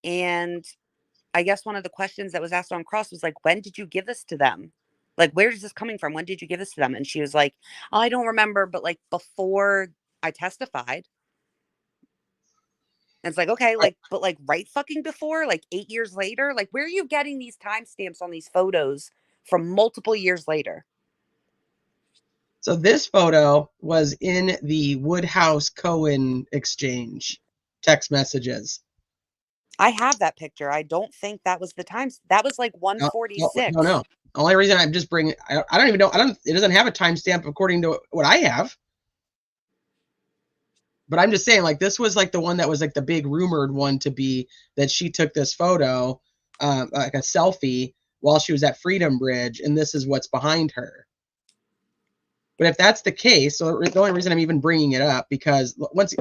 And I guess one of the questions that was asked on cross was when did you give this to them? Where is this coming from? When did you give this to them? And she was like, oh, I don't remember, but before I testified. And it's okay, but right fucking before, 8 years later, where are you getting these timestamps on these photos from multiple years later? So this photo was in the Woodhouse-Cohen exchange text messages. I have that picture. I don't think that was the time. That was 146. No. The only reason I'm just bringing, I don't even know. It doesn't have a timestamp according to what I have. But I'm just saying, this was the one that was the big rumored one to be that she took this photo, a selfie while she was at Freedom Bridge, and this is what's behind her. But if that's the case, so the only reason I'm even bringing it up, because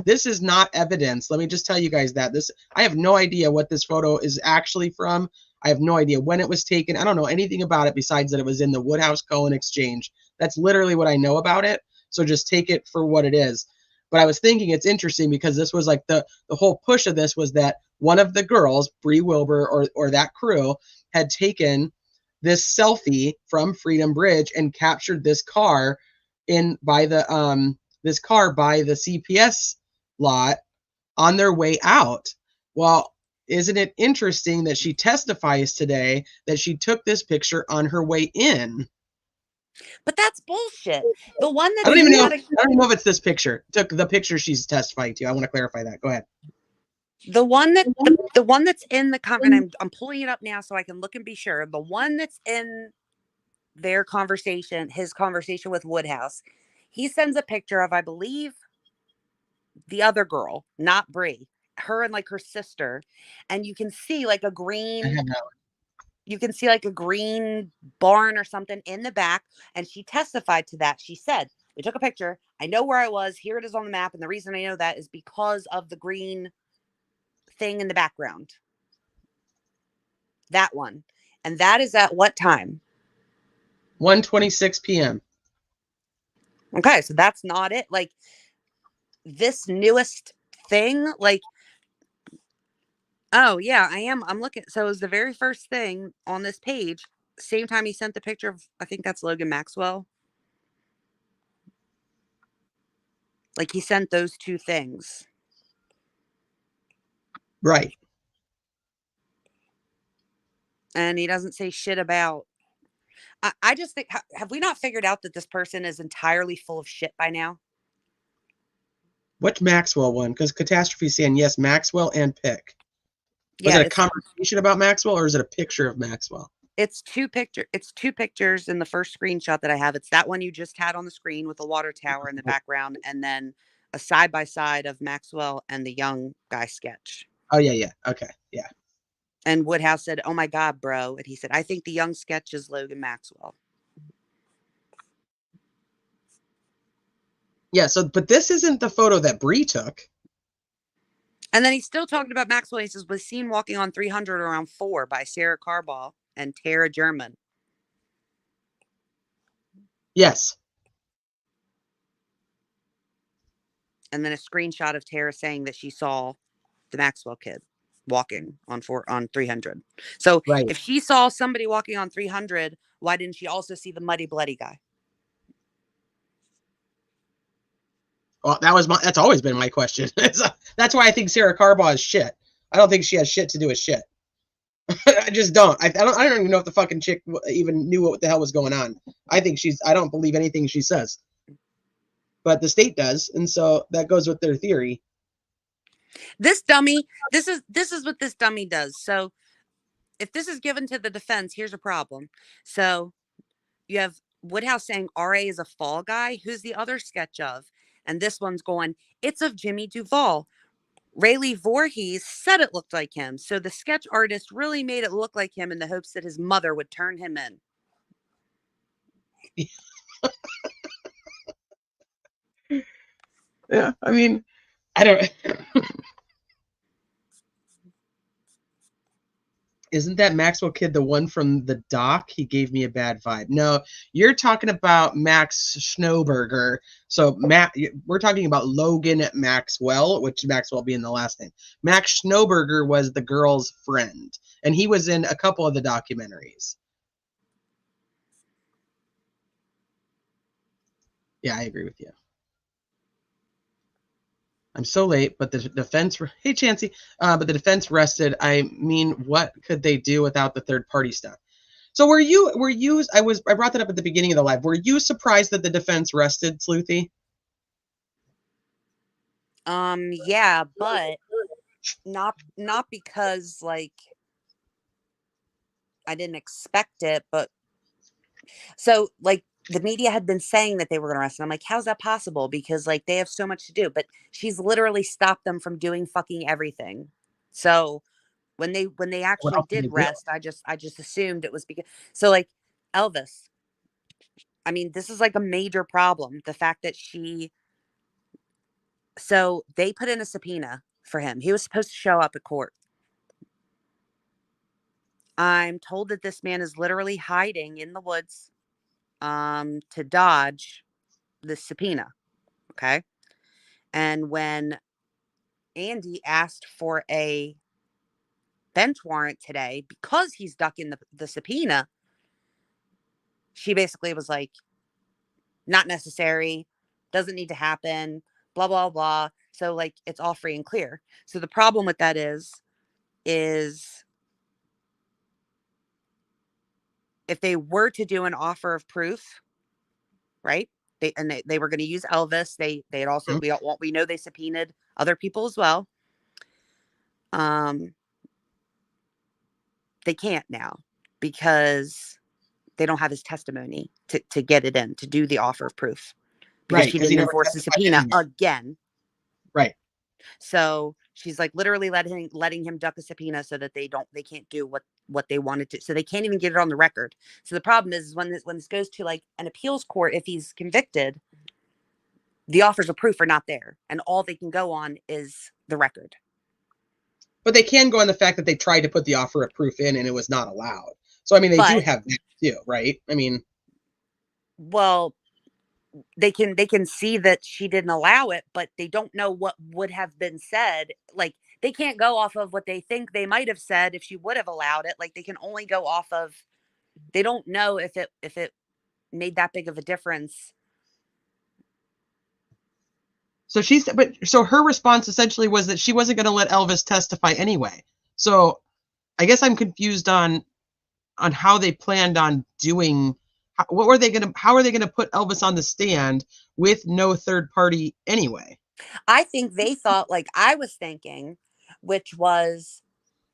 this is not evidence. Let me just tell you guys that I have no idea what this photo is actually from. I have no idea when it was taken. I don't know anything about it besides that it was in the Woodhouse-Cohen exchange. That's literally what I know about it. So just take it for what it is. But I was thinking it's interesting because this was the whole push of this was that one of the girls, Bree Wilbur or that crew, had taken this selfie from Freedom Bridge and captured this car by the CPS lot on their way out. Well, isn't it interesting that she testifies today that she took this picture on her way in? But that's bullshit. The one I that's don't even know. got I don't even know if it's this picture. Took the picture she's testifying to. I want to clarify that. Go ahead. the one that the one that's in the comment. I'm pulling it up now so I can look and be sure. The one that's in their conversation, his conversation with Woodhouse, he sends a picture of, I believe, the other girl, not Bree, her and like her sister, and you can see like a I green. have that. You can see like a green barn or something in the back. And she testified to that. She said, we took a picture. I know where I was. Here it is on the map. And the reason I know that is because of the green thing in the background. That one. And that is at what time? 1:26 p.m. Okay, so that's not it. Like this newest thing, like, oh yeah, I'm looking. So it was the very first thing on this page. Same time he sent the picture of, I think that's Logan Maxwell. Like he sent those two things. Right. And he doesn't say shit about. I just think, have we not figured out that this person is entirely full of shit by now? Which Maxwell one? Because Catastrophe's saying yes, Maxwell and Pick. Was Yeah, it a conversation about Maxwell or is it a picture of Maxwell? it's two pictures in the first screenshot that I have. It's that one you just had on the screen with the water tower in the background, and then a side by side of Maxwell and the young guy sketch. Oh yeah. Okay, yeah. And Woodhouse said, "Oh my God, bro!" And he said, "I think the young sketch is Logan Maxwell." Yeah. So, but this isn't the photo that Bree took. And then he's still talking about Maxwell. He says, was seen walking on 300 around 4 by Sarah Carball and Tara German. Yes. And then a screenshot of Tara saying that she saw the Maxwell kid walking on 300. So Right. if she saw somebody walking on 300, why didn't she also see the muddy, bloody guy? Well, that's always been my question. That's why I think Sarah Carball is shit. I don't think she has shit to do with shit. I just don't. I don't even know if the fucking chick even knew what the hell was going on. I don't believe anything she says. But the state does, and so that goes with their theory. This dummy, this is what this dummy does. So if this is given to the defense, here's a problem. So you have Woodhouse saying RA is a fall guy. Who's the other sketch of? And this one's going, it's of Jimmy Duvall. Rayleigh Voorhees said it looked like him. So the sketch artist really made it look like him in the hopes that his mother would turn him in. Yeah, I mean, I don't. Isn't that Maxwell kid the one from the doc? He gave me a bad vibe. No, you're talking about Max Schnoberger. So we're talking about Logan Maxwell, which Maxwell being the last name. Max Schnoberger was the girl's friend, and he was in a couple of the documentaries. Yeah, I agree with you. I'm so late, but the defense. Hey, Chancey. But the defense rested. I mean, what could they do without the third party stuff? So were you? I brought that up at the beginning of the live. Were you surprised that the defense rested, Sleuthy? Yeah, but not because like I didn't expect it, but so like the media had been saying that they were going to arrest him. I'm like, how's that possible? Because like they have so much to do, but she's literally stopped them from doing fucking everything. So when they actually did rest, I just assumed it was because so like Elvis. I mean, this is like a major problem. The fact that so they put in a subpoena for him. He was supposed to show up at court. I'm told that this man is literally hiding in the woods to dodge the subpoena. Okay. And when Andy asked for a bench warrant today because he's ducking the subpoena, she basically was like, not necessary, doesn't need to happen, blah, blah, blah. So, like, it's all free and clear. So, the problem with that is is if they were to do an offer of proof, right? They were going to use Elvis. They had also we know they subpoenaed other people as well. They can't now because they don't have his testimony to get it in, to do the offer of proof, because she didn't enforce the subpoena again. Right. So she's like literally letting him duck a subpoena so that they can't do what they wanted to. So they can't even get it on the record. So the problem is when this goes to like an appeals court, if he's convicted, the offers of proof are not there, and all they can go on is the record. But they can go on the fact that they tried to put the offer of proof in and it was not allowed. So I mean, they do have that too, right? I mean, well, they can see that she didn't allow it, but they don't know what would have been said. Like, they can't go off of what they think they might have said if she would have allowed it. Like, they can only go off of, they don't know if it made that big of a difference. So her response essentially was that she wasn't going to let Elvis testify anyway. So I guess I'm confused on how they planned on doing. How are they going to put Elvis on the stand with no third party anyway? I think they thought like I was thinking, which was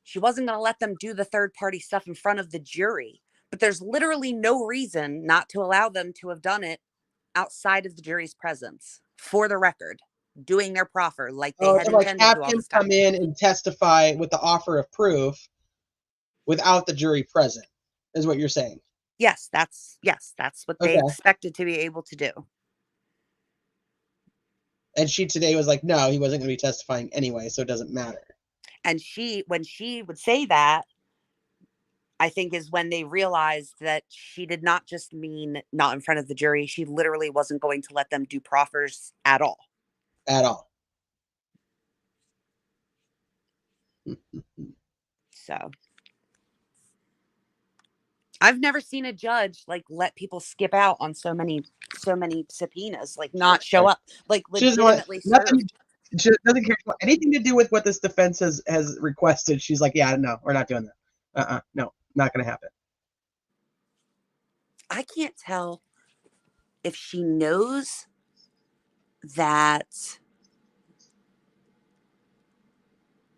she wasn't going to let them do the third party stuff in front of the jury. But there's literally no reason not to allow them to have done it outside of the jury's presence, for the record, doing their proffer like they had intended have to all him this time. come in and testify with the offer of proof without the jury present, is what you're saying. Yes, that's what they expected to be able to do. And she today was like, no, he wasn't going to be testifying anyway, so it doesn't matter. And when she would say that, I think is when they realized that she did not just mean not in front of the jury. She literally wasn't going to let them do proffers at all. At all. So I've never seen a judge like let people skip out on so many subpoenas, like not show up, like legitimately serve. She doesn't care about anything to do with what this defense has requested. She's like, yeah, no, we're not doing that. No, not going to happen. I can't tell if she knows that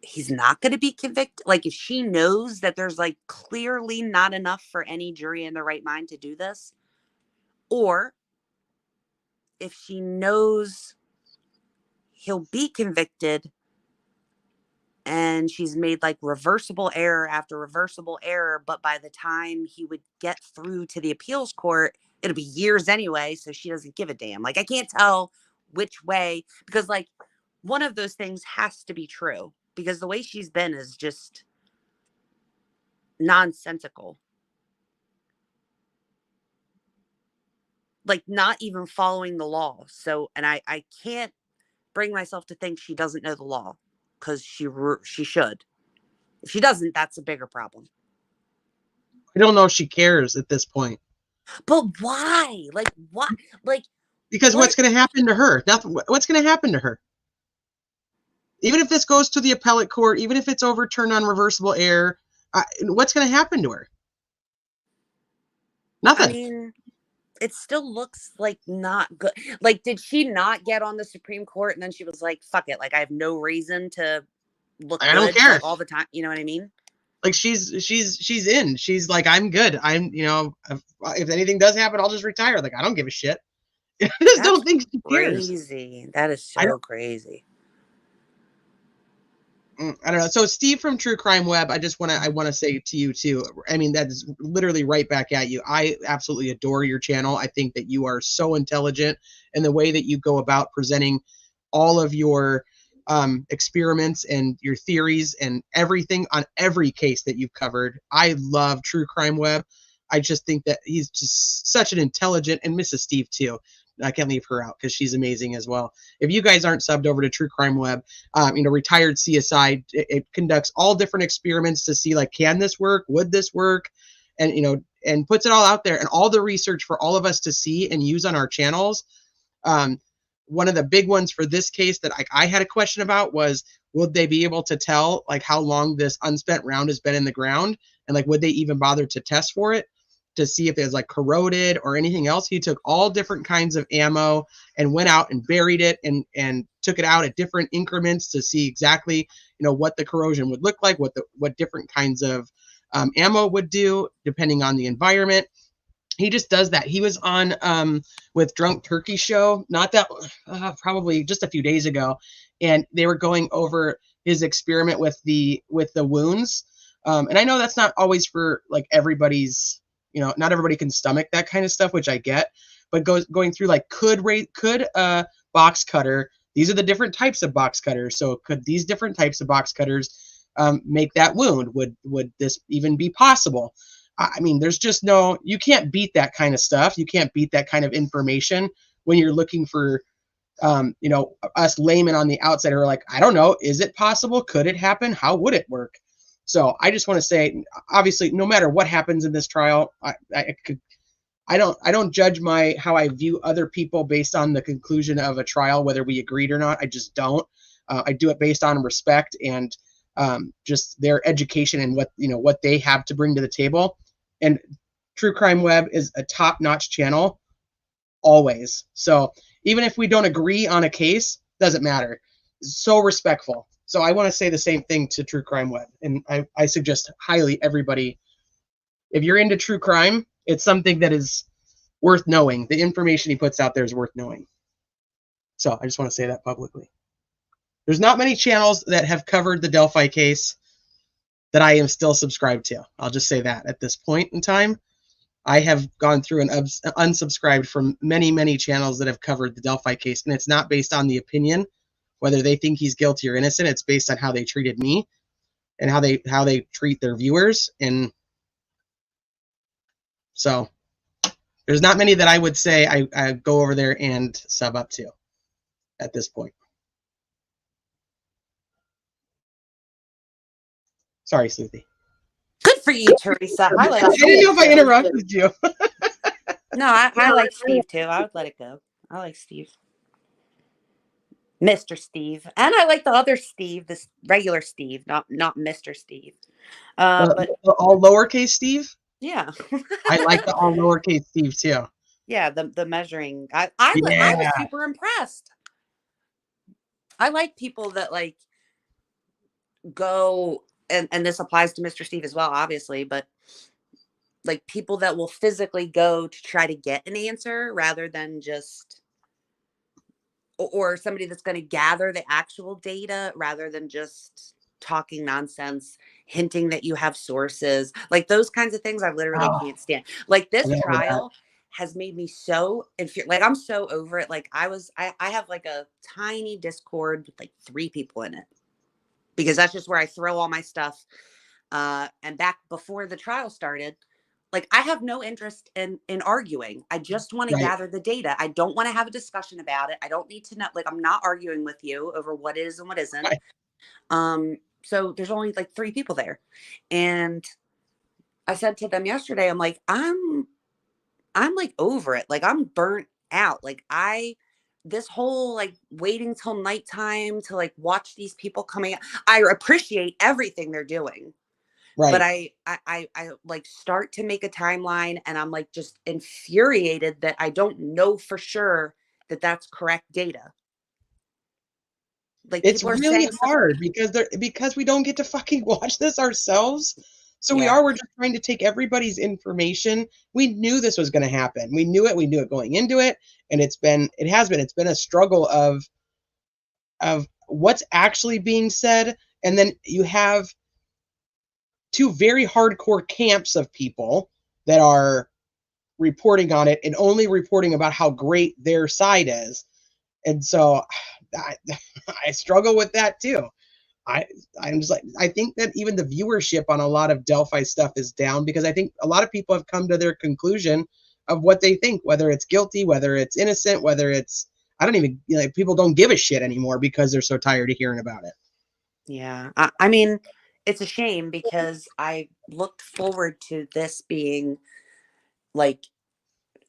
he's not going to be convicted. Like, if she knows that there's like clearly not enough for any jury in their right mind to do this, or if she knows he'll be convicted and she's made like reversible error after reversible error, but by the time he would get through to the appeals court, it'll be years anyway, so she doesn't give a damn. Like, I can't tell which way, because like one of those things has to be true, because the way she's been is just nonsensical. Like, not even following the law. So, and I can't bring myself to think she doesn't know the law, because she should. If she doesn't, that's a bigger problem. I don't know if she cares at this point. But why? Like, what? Like, because what's going to happen to her? Nothing. What's going to happen to her? Even if this goes to the appellate court, even if it's overturned on reversible error, what's going to happen to her? Nothing. I mean, it still looks like not good. Like, did she not get on the Supreme Court and then she was like, fuck it, like I have no reason to look I don't care, like, all the time, you know what I mean? Like, she's in. She's like, I'm good. I'm, if anything does happen, I'll just retire. Like, I don't give a shit. I just don't think she cares. Crazy. That is so crazy. I don't know. So Steve from True Crime Web, I want to say to you too. I mean, that is literally right back at you. I absolutely adore your channel. I think that you are so intelligent in the way that you go about presenting all of your experiments and your theories and everything on every case that you've covered. I love True Crime Web. I just think that he's just such an intelligent, and Mrs. Steve too. I can't leave her out because she's amazing as well. If you guys aren't subbed over to True Crime Web, retired CSI, it conducts all different experiments to see, like, can this work? Would this work? And, and puts it all out there, and all the research for all of us to see and use on our channels. one of the big ones for this case that I had a question about was, would they be able to tell like how long this unspent round has been in the ground, and like would they even bother to test for it to see if it was like corroded or anything else? He took all different kinds of ammo and went out and buried it and took it out at different increments to see exactly, what the corrosion would look like, what different kinds of ammo would do depending on the environment. He just does that. He was on with Drunk Turkey Show, not that probably just a few days ago, and they were going over his experiment with the wounds. And I know that's not always for like everybody's, not everybody can stomach that kind of stuff, which I get. But going through like could a box cutter, these are the different types of box cutters. So could these different types of box cutters make that wound? Would this even be possible? I mean, there's just you can't beat that kind of stuff. You can't beat that kind of information when you're looking for, us laymen on the outside are like, I don't know, is it possible? Could it happen? How would it work? So I just want to say, obviously, no matter what happens in this trial, I don't judge how I view other people based on the conclusion of a trial, whether we agreed or not. I just don't. I do it based on respect and just their education and what they have to bring to the table. And True Crime Web is a top-notch channel always. So even if we don't agree on a case, doesn't matter. So respectful. So I want to say the same thing to True Crime Web. And I suggest highly everybody, if you're into true crime, it's something that is worth knowing. The information he puts out there is worth knowing. So I just want to say that publicly. There's not many channels that have covered the Delphi case that I am still subscribed to. I'll just say that at this point in time. I have gone through and unsubscribed from many, many channels that have covered the Delphi case, and it's not based on the opinion, whether they think he's guilty or innocent. It's based on how they treated me and how they treat their viewers. And so there's not many that I would say I go over there and sub up to at this point. Sorry, Sleuthy. Good for you, Teresa. I like. I didn't know if I interrupted you. No, I like Steve too. I would let it go. I like Steve. Mr. Steve. And I like the other Steve, this regular Steve, not Mr. Steve. But all lowercase Steve? Yeah. I like the all lowercase Steve too. Yeah, the measuring. I was super impressed. I like people that like go, and this applies to Mr. Steve as well, obviously, but like people that will physically go to try to get an answer rather than just, or somebody that's going to gather the actual data rather than just talking nonsense, hinting that you have sources, like those kinds of things. I literally can't stand. Like this trial has made me so like I'm so over it. Like I have like a tiny Discord with like 3 people in it because that's just where I throw all my stuff. And back before the trial started, like I have no interest in arguing. I just want to gather the data. I don't want to have a discussion about it. I don't need to know. Like I'm not arguing with you over what is and what isn't. So there's only like 3 people there, and I said to them yesterday, I'm like, I'm like over it. Like I'm burnt out. Like this whole like waiting till nighttime to like watch these people coming out. I appreciate everything they're doing. Right. But I like start to make a timeline and I'm like just infuriated that I don't know for sure that that's correct data. Like it's really hard because we don't get to fucking watch this ourselves. So we're just trying to take everybody's information. We knew this was going to happen. We knew it going into it. And it's been a struggle of what's actually being said. And then you have 2 very hardcore camps of people that are reporting on it and only reporting about how great their side is. And so I struggle with that too. I'm just like, I think that even the viewership on a lot of Delphi stuff is down because I think a lot of people have come to their conclusion of what they think, whether it's guilty, whether it's innocent, whether it's, I don't even, people don't give a shit anymore because they're so tired of hearing about it. Yeah. I mean, it's a shame because I looked forward to this being like,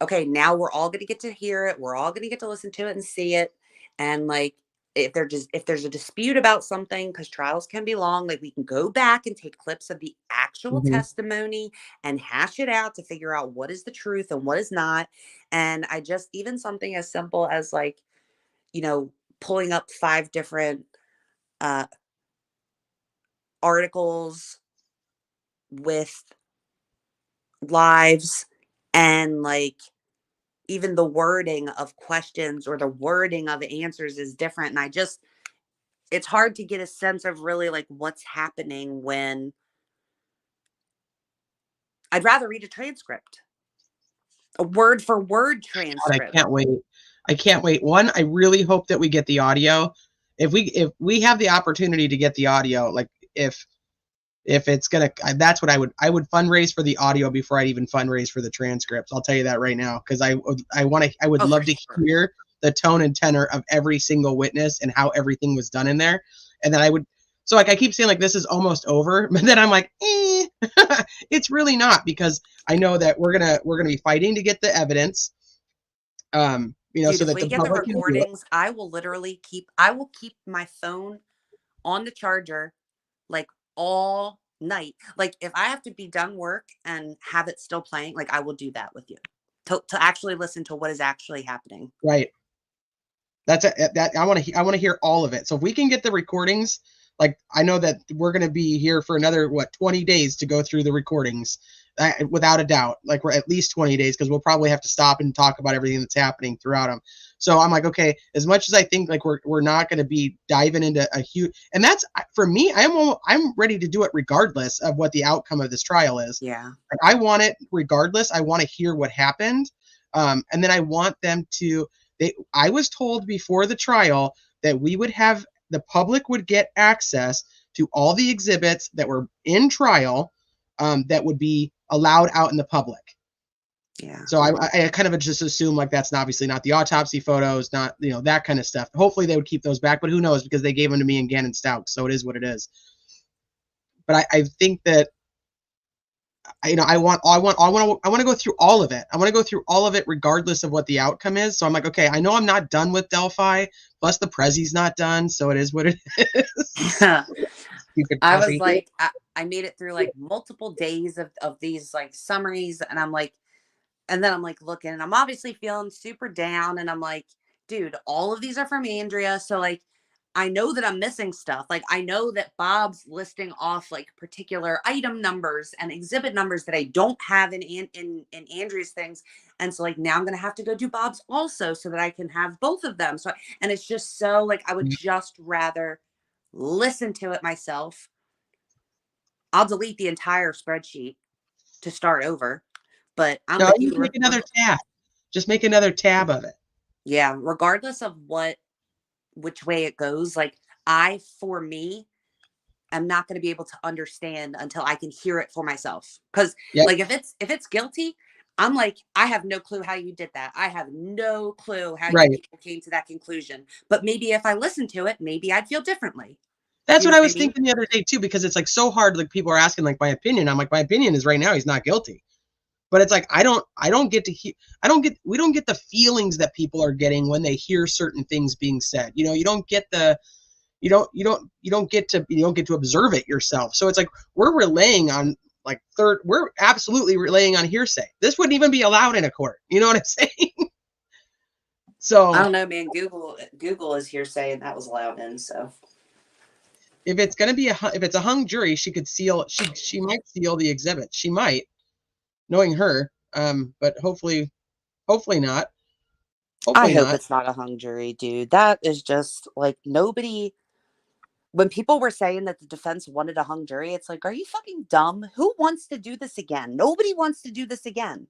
okay, now we're all going to get to hear it. We're all going to get to listen to it and see it. And like, if there's a dispute about something, because trials can be long, like we can go back and take clips of the actual testimony and hash it out to figure out what is the truth and what is not. And I just, even something as simple as like, pulling up 5 different articles with lives, and like even the wording of questions or the wording of answers is different. And it's hard to get a sense of really like what's happening when I'd rather read a transcript, a word for word God, transcript. I can't wait. I can't wait. One, I really hope that we get the audio. If we have the opportunity to get the audio, like if it's gonna, that's what I would fundraise for the audio before I'd even fundraise for the transcripts. I'll tell you that right now, because I would love to hear the tone and tenor of every single witness and how everything was done in there, and then I would. So like I keep saying like this is almost over, but then I'm like, it's really not, because I know that we're gonna be fighting to get the evidence. Dude, So if that we the get the public can do it. recordings, I will literally keep my phone on the charger like all night. Like if I have to be done work and have it still playing, like I will do that with you to actually listen to what is actually happening. Right. That I want to hear all of it. So if we can get the recordings, like I know that we're going to be here for another 20 days to go through the recordings, without a doubt. Like we're at least 20 days, because we'll probably have to stop and talk about everything that's happening throughout them. So I'm like, okay, as much as I think like we're not going to be diving into a huge, and that's for me, I'm ready to do it regardless of what the outcome of this trial is. Yeah. Like, I want it regardless. I want to hear what happened, and then I want them to. I was told before the trial that the public would get access to all the exhibits that were in trial, that would be allowed out in the public. Yeah. So I kind of just assume like that's obviously not the autopsy photos, not that kind of stuff. Hopefully they would keep those back, but who knows, because they gave them to me in Gannon Stouck, so it is what it is. But I think that I want to go through all of it. I want to go through all of it regardless of what the outcome is. So I'm like, okay, I know I'm not done with Delphi, plus the Prezzi's not done, so it is what it is. I was like, I made it through like multiple days of these like summaries, and I'm like, and then I'm like looking, and I'm obviously feeling super down, and I'm like, dude, all of these are from Andrea, so like I know that I'm missing stuff. Like I know that Bob's listing off like particular item numbers and exhibit numbers that I don't have in Andrea's things. And so like now I'm going to have to go do Bob's also so that I can have both of them. So, and it's just so like, I would just rather listen to it myself. I'll delete the entire spreadsheet to start over, but I'm no, with you you. can make another tab. Just make another tab of it. Yeah. Regardless of which way it goes, like for me, I'm not going to be able to understand until I can hear it for myself. Because like if it's guilty, I'm like, I have no clue how you did that. I have no clue how you people came to that conclusion. But maybe if I listen to it, maybe I'd feel differently. That's what I was thinking the other day too, because it's like so hard. Like people are asking like my opinion. I'm like, my opinion is right now he's not guilty. But it's like we don't get the feelings that people are getting when they hear certain things being said. You don't get to observe it yourself. So it's like we're relying on we're absolutely relying on hearsay. This wouldn't even be allowed in a court. You know what I'm saying? So I don't know, man. Google is hearsay, and that was allowed in. So if it's gonna be if it's a hung jury, she could seal. She might seal the exhibit. She might. Knowing her, but hopefully not. I hope it's not a hung jury, dude. That is just like nobody. When people were saying that the defense wanted a hung jury, it's like, are you fucking dumb? Who wants to do this again? Nobody wants to do this again.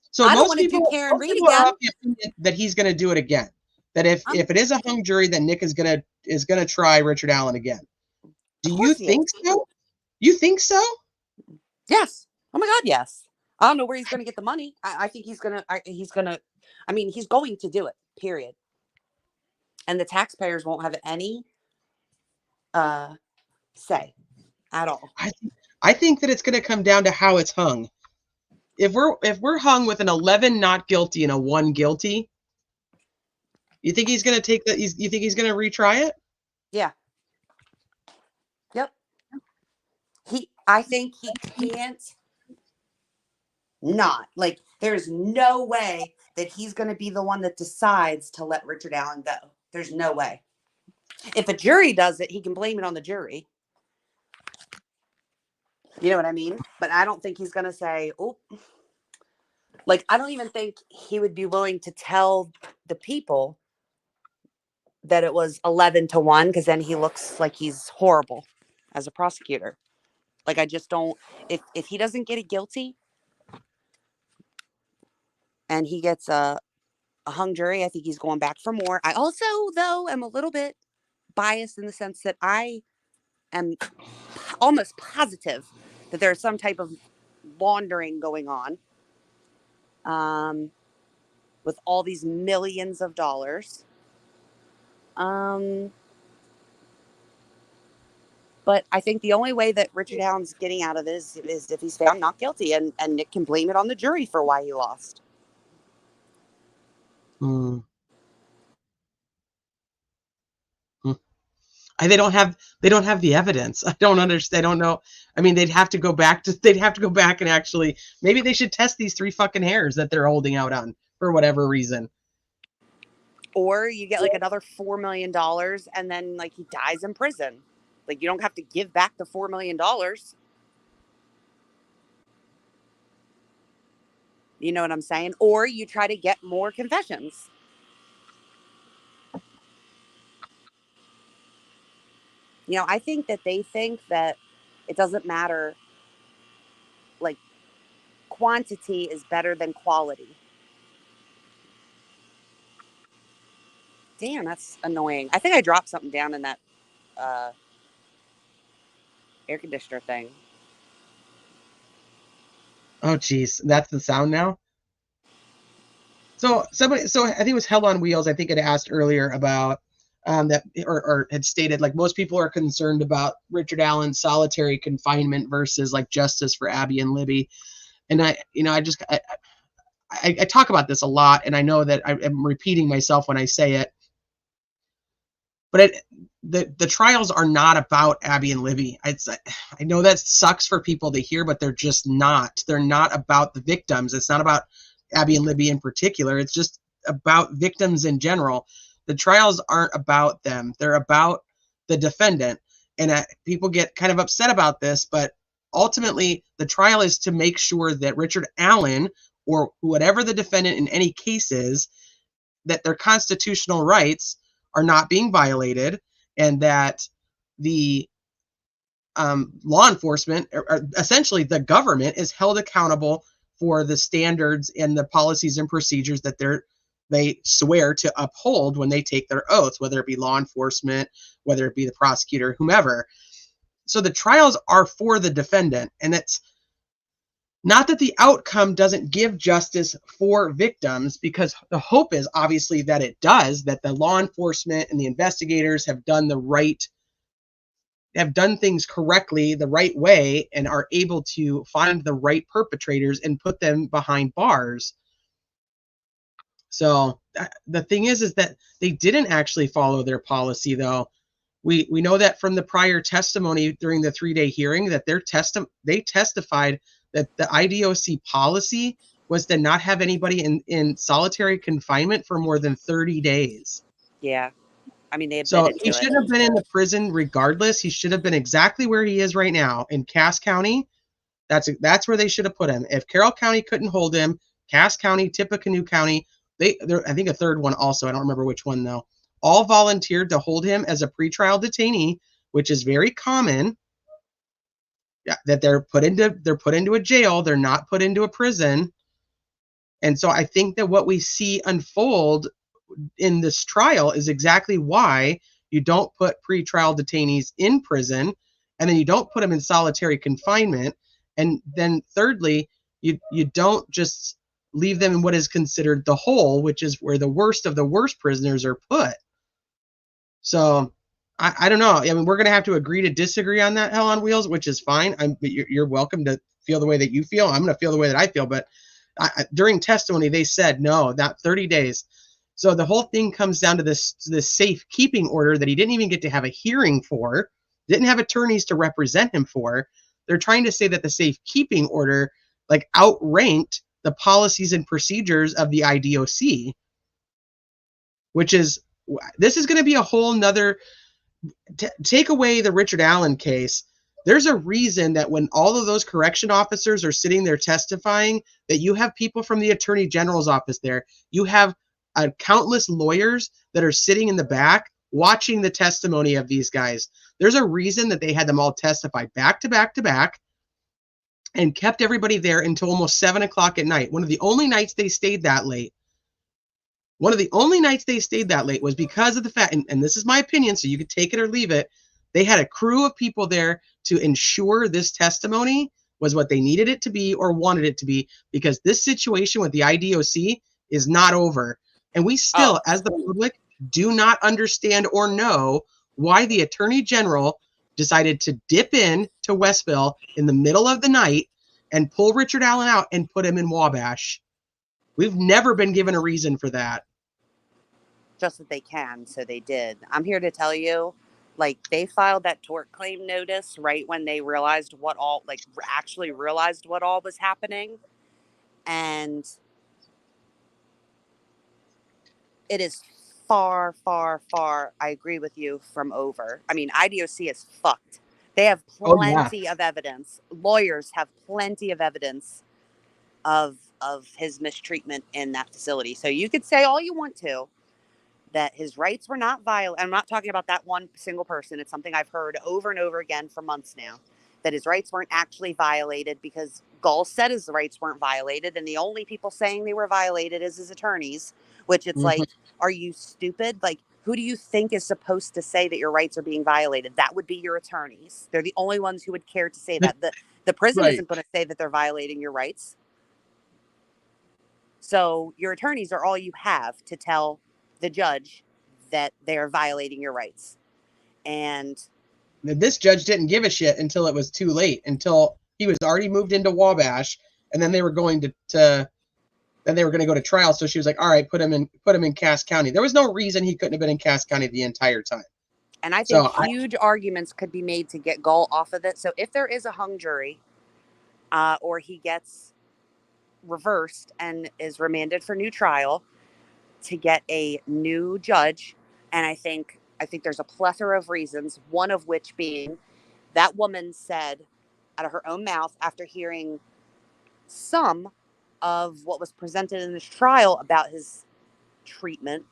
So I don't want to do Karen Reed again. Are of the opinion that he's going to do it again. That if it is a hung jury, then Nick is gonna try Richard Allen again. Do you think so? You think so? Yes. Oh my God, yes. I don't know where he's going to get the money. I think he's going to do it, period. And the taxpayers won't have any say at all. I think that it's going to come down to how it's hung. If we're hung with an 11 not guilty and a 1 guilty, You think he's going to take that? You think he's going to retry it? Yeah. Yep. I think he can't not. Like, there's no way that he's going to be the one that decides to let Richard Allen go. There's no way. If a jury does it, he can blame it on the jury. You know what I mean? But I don't think he's going to say, oh, like, I don't even think he would be willing to tell the people that it was 11-1, because then he looks like he's horrible as a prosecutor. Like, I just don't, if he doesn't get it guilty and he gets a hung jury, I think he's going back for more. I also, though, am a little bit biased in the sense that I am almost positive that there's some type of laundering going on with all these millions of dollars. But I think the only way that Richard Allen's getting out of this is if he's found not guilty, and Nick can blame it on the jury for why he lost. They don't have the evidence. I don't understand. I don't know. I mean, they'd have to go back and actually, maybe they should test these 3 fucking hairs that they're holding out on for whatever reason. Or you get like another $4 million and then like he dies in prison. Like, you don't have to give back the $4 million. You know what I'm saying? Or you try to get more confessions. You know, I think that they think that it doesn't matter. Like, quantity is better than quality. Damn, that's annoying. I think I dropped something down in that air conditioner thing. Oh, geez. That's the sound now? So I think it was Hell on Wheels, I think it asked earlier about that, or had stated, like, most people are concerned about Richard Allen's solitary confinement versus like justice for Abby and Libby. And I talk about this a lot, and I know that I'm repeating myself when I say it, but the trials are not about Abby and Libby. I know that sucks for people to hear, but they're just not. They're not about the victims. It's not about Abby and Libby in particular. It's just about victims in general. The trials aren't about them. They're about the defendant. And people get kind of upset about this, but ultimately the trial is to make sure that Richard Allen, or whatever the defendant in any case is, that their constitutional rights are not being violated, and that the law enforcement, or essentially the government, is held accountable for the standards and the policies and procedures that they swear to uphold when they take their oaths, whether it be law enforcement, whether it be the prosecutor, whomever. So the trials are for the defendant, and it's not that the outcome doesn't give justice for victims, because the hope is obviously that it does, that the law enforcement and the investigators have done things correctly, the right way, and are able to find the right perpetrators and put them behind bars. So the thing is that they didn't actually follow their policy, though. We know that from the prior testimony during the 3-day hearing, that they testified that the IDOC policy was to not have anybody in solitary confinement for more than 30 days. Yeah. I mean, they admitted So to he shouldn't have been in the prison regardless. He should have been exactly where he is right now in Cass County. That's where they should have put him. If Carroll County couldn't hold him, Cass County, Tippecanoe County, I think a third one also, I don't remember which one though, all volunteered to hold him as a pretrial detainee, which is very common. Yeah, that they're put into a jail. They're not put into a prison. And so I think that what we see unfold in this trial is exactly why you don't put pretrial detainees in prison, and then you don't put them in solitary confinement. And then thirdly, you don't just leave them in what is considered the hole, which is where the worst of the worst prisoners are put. So I don't know. I mean, we're going to have to agree to disagree on that, Hell on Wheels, which is fine. You're welcome to feel the way that you feel. I'm going to feel the way that I feel. But during testimony, they said, no, not 30 days. So the whole thing comes down to this safekeeping order that he didn't even get to have a hearing for, didn't have attorneys to represent him for. They're trying to say that the safekeeping order like outranked the policies and procedures of the IDOC, which is, this is going to be a whole nother, take away the Richard Allen case. There's a reason that when all of those correction officers are sitting there testifying, that you have people from the Attorney General's office there. You have countless lawyers that are sitting in the back watching the testimony of these guys. There's a reason that they had them all testify back to back to back and kept everybody there until almost 7 o'clock at night. One of the only nights they stayed that late. One of the only nights they stayed that late was because of the fact, and this is my opinion, so you could take it or leave it, they had a crew of people there to ensure this testimony was what they needed it to be or wanted it to be, because this situation with the IDOC is not over. And we still, as the public, do not understand or know why the Attorney General decided to dip in to Westville in the middle of the night and pull Richard Allen out and put him in Wabash. We've never been given a reason for that. Just that they can, so they did. I'm here to tell you, like, they filed that tort claim notice right when they realized what all, like, actually realized what all was happening. And it is far, far, far, I agree with you, from over. I mean, IDOC is fucked. They have plenty of evidence. Lawyers have plenty of evidence of his mistreatment in that facility. So you could say all you want to, that his rights were not violated. I'm not talking about that one single person. It's something I've heard over and over again for months now, that his rights weren't actually violated, because Gull said his rights weren't violated. And the only people saying they were violated is his attorneys, which it's like, are you stupid? Like, who do you think is supposed to say that your rights are being violated? That would be your attorneys. They're the only ones who would care to say that. The prison isn't going to say that they're violating your rights. So your attorneys are all you have to tell the judge that they're violating your rights. And this judge didn't give a shit until it was too late, until he was already moved into Wabash, and then they were going to then they were going to go to trial. So she was like, all right, put him in Cass County. There was no reason he couldn't have been in Cass County the entire time. And I think huge arguments could be made to get Gull off of it. So if there is a hung jury, or he gets reversed and is remanded for new trial, to get a new judge. And I think there's a plethora of reasons, one of which being that woman said out of her own mouth, after hearing some of what was presented in this trial about his treatment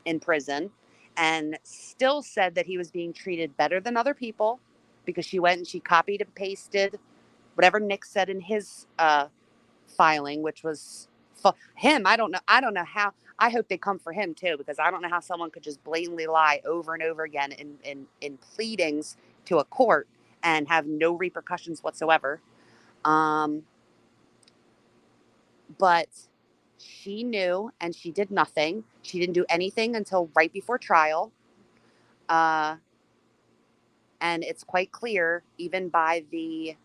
in prison, and still said that he was being treated better than other people, because she went and she copied and pasted whatever Nick said in his filing, which was him. I don't know how. I hope they come for him too, because I don't know how someone could just blatantly lie over and over again in pleadings to a court and have no repercussions whatsoever. But she knew, and she did nothing. She didn't do anything until right before trial. And it's quite clear, even by the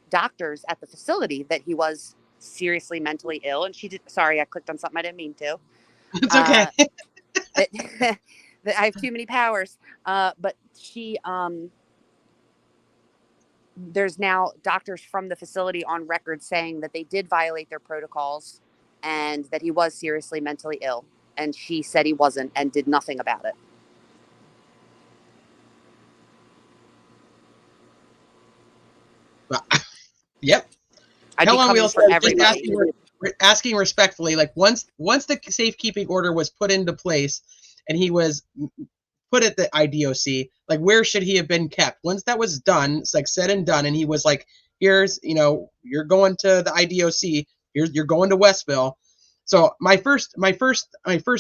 doctors at the facility, that he was seriously mentally ill. And she did. Sorry, I clicked on something I didn't mean to. It's okay. That I have too many powers. But she, there's now doctors from the facility on record saying that they did violate their protocols and that he was seriously mentally ill. And she said he wasn't and did nothing about it. Yep. I'd be coming for everybody. Asking respectfully, like once the safekeeping order was put into place and he was put at the IDOC, like where should he have been kept? Once that was done, it's like said and done, and he was like, here's, you're going to the IDOC, you're going to Westville. So my first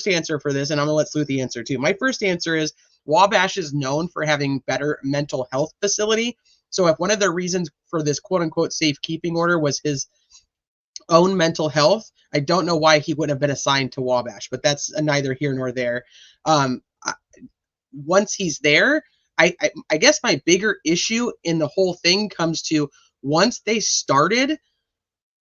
answer for this, and I'm gonna let Sleuthie answer too. My first answer is Wabash is known for having better mental health facility. So if one of the reasons for this quote unquote safekeeping order was his own mental health, I don't know why he wouldn't have been assigned to Wabash, but that's neither here nor there. Once he's there, I guess my bigger issue in the whole thing comes to once they started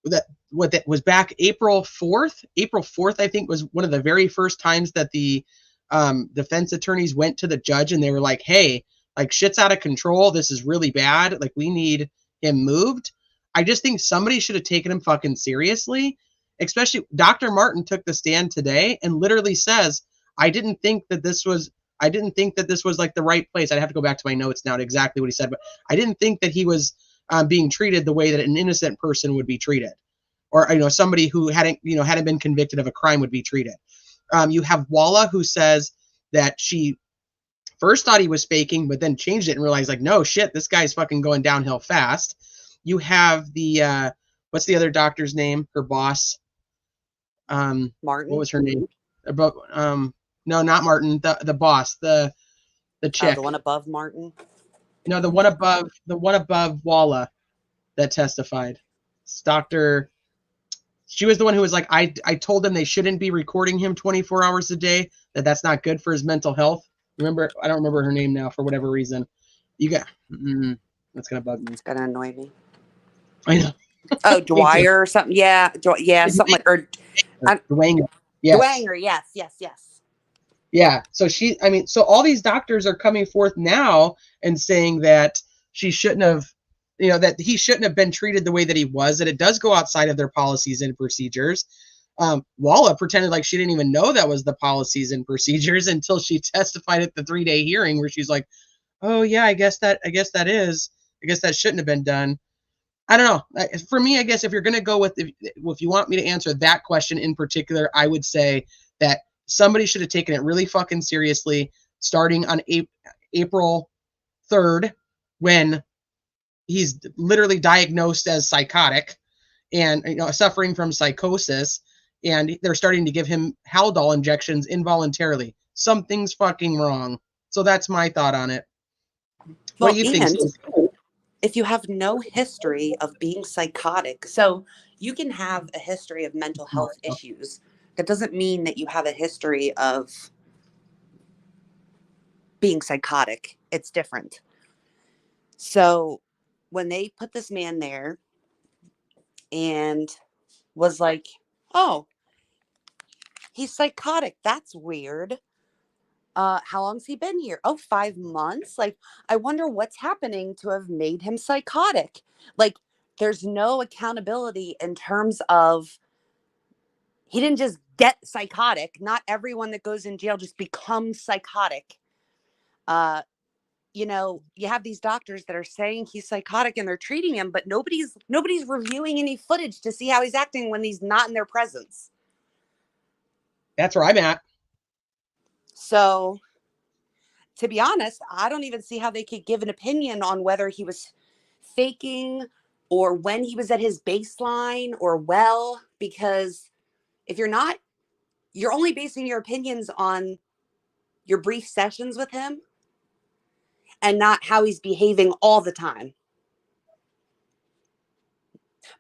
that what that was back April 4th. April 4th, I think, was one of the very first times that the defense attorneys went to the judge and they were like, hey, like shit's out of control. This is really bad. Like we need him moved. I just think somebody should have taken him fucking seriously. Especially Dr. Martin took the stand today and literally says, I didn't think that this was like the right place. I'd have to go back to my notes now to exactly what he said, but I didn't think that he was being treated the way that an innocent person would be treated, or somebody who hadn't been convicted of a crime would be treated. You have Walla, who says that she first thought he was faking, but then changed it and realized, like, no shit, this guy's fucking going downhill fast. You have the what's the other doctor's name? Her boss. Martin. What was her name? No, not Martin. The boss. The chick. The one above Martin. No, the one above Walla that testified. It's Dr. She was the one who was like, I told them they shouldn't be recording him 24 hours a day, that's not good for his mental health. Remember, I don't remember her name now for whatever reason. You got, that's going to bug me. It's going to annoy me. I know. Oh, Dwyer or something. Yeah. Yeah. Something like, or Dwanger. Yes. Dwanger. Yes. Yeah. So so all these doctors are coming forth now and saying that she shouldn't have, that he shouldn't have been treated the way that he was, that it does go outside of their policies and procedures. Walla pretended like she didn't even know that was the policies and procedures until she testified at the 3-day hearing where she's like, oh yeah, I guess that shouldn't have been done. I don't know. For me, I guess if you're going to go with, if you want me to answer that question in particular, I would say that somebody should have taken it really fucking seriously starting on April 3rd when he's literally diagnosed as psychotic and suffering from psychosis, and they're starting to give him Haldol injections involuntarily. Something's fucking wrong. So that's my thought on it. What do you think, Stacey? If you have no history of being psychotic, so you can have a history of mental health issues. That doesn't mean that you have a history of being psychotic. It's different. So when they put this man there and was like, oh, he's psychotic. That's weird. How long's he been here? Oh, 5 months. Like, I wonder what's happening to have made him psychotic. Like, there's no accountability in terms of he didn't just get psychotic. Not everyone that goes in jail just becomes psychotic. You have these doctors that are saying he's psychotic and they're treating him, but nobody's reviewing any footage to see how he's acting when he's not in their presence. That's where I'm at. So, to be honest, I don't even see how they could give an opinion on whether he was faking or when he was at his baseline or because if you're not, you're only basing your opinions on your brief sessions with him and not how he's behaving all the time.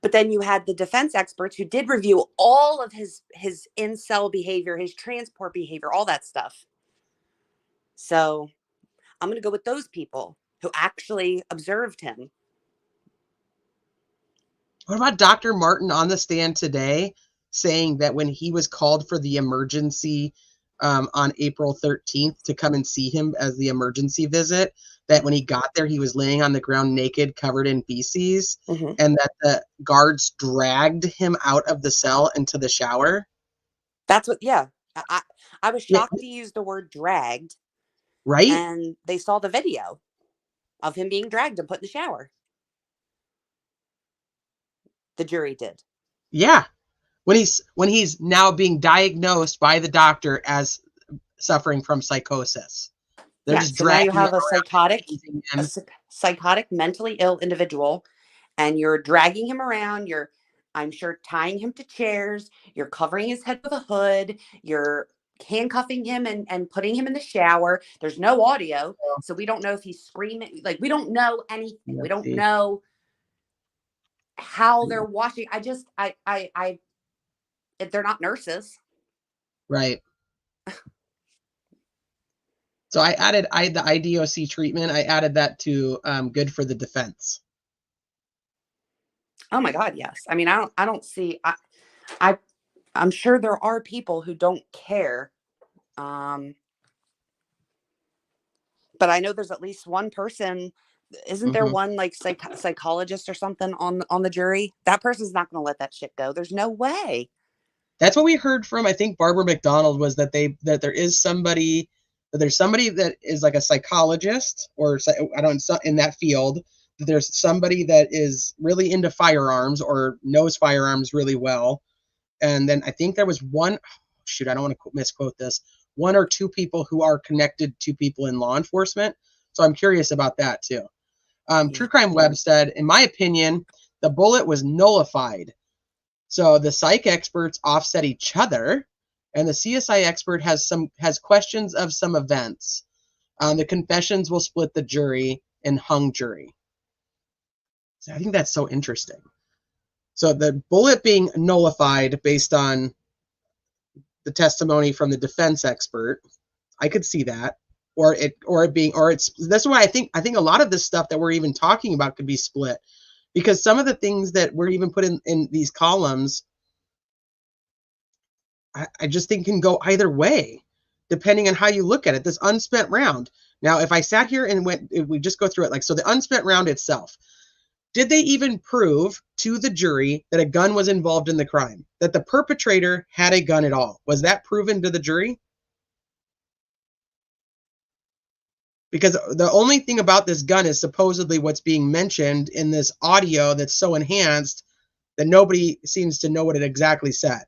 But then you had the defense experts who did review all of his in-cell behavior, his transport behavior, all that stuff. So I'm going to go with those people who actually observed him. What about Dr. Martin on the stand today saying that when he was called for the emergency on April 13th to come and see him as the emergency visit, that when he got there, he was laying on the ground naked, covered in feces, and that the guards dragged him out of the cell into the shower? That's what, yeah. I was shocked he used the word dragged. Right? And they saw the video of him being dragged and put in the shower. The jury did. Yeah. When he's now being diagnosed by the doctor as suffering from psychosis. They're just so now you have a psychotic, mentally ill individual, and you're dragging him around. You're, I'm sure, tying him to chairs. You're covering his head with a hood. You're handcuffing him and putting him in the shower. There's no audio, so we don't know if he's screaming. Like, we don't know anything. We don't know how they're washing. If they're not nurses. Right. So I added the IDOC treatment. I added that to good for the defense. Oh my God, yes. I mean, I don't see. I'm sure there are people who don't care. But I know there's at least one person. Isn't there one like psychologist or something on the jury? That person's not going to let that shit go. There's no way. That's what we heard from, I think, Barbara McDonald, was that there's somebody that is like a psychologist, or I don't in that field, that there's somebody that is really into firearms or knows firearms really well. And then I think there was one, shoot, I don't want to misquote this, one or two people who are connected to people in law enforcement. So I'm curious about that too. True Crime Web said, in my opinion, the bullet was nullified. So the psych experts offset each other, and the CSI expert has questions of some events. The confessions will split the jury and hung jury. So I think that's so interesting. So the bullet being nullified based on the testimony from the defense expert, I could see that, that's why I think a lot of this stuff that we're even talking about could be split, because some of the things that were even put in these columns, I just think can go either way, depending on how you look at it. This unspent round. Now, if I sat here and if we just go through it, like, so the unspent round itself, did they even prove to the jury that a gun was involved in the crime? That the perpetrator had a gun at all? Was that proven to the jury? Because the only thing about this gun is supposedly what's being mentioned in this audio that's so enhanced that nobody seems to know what it exactly said.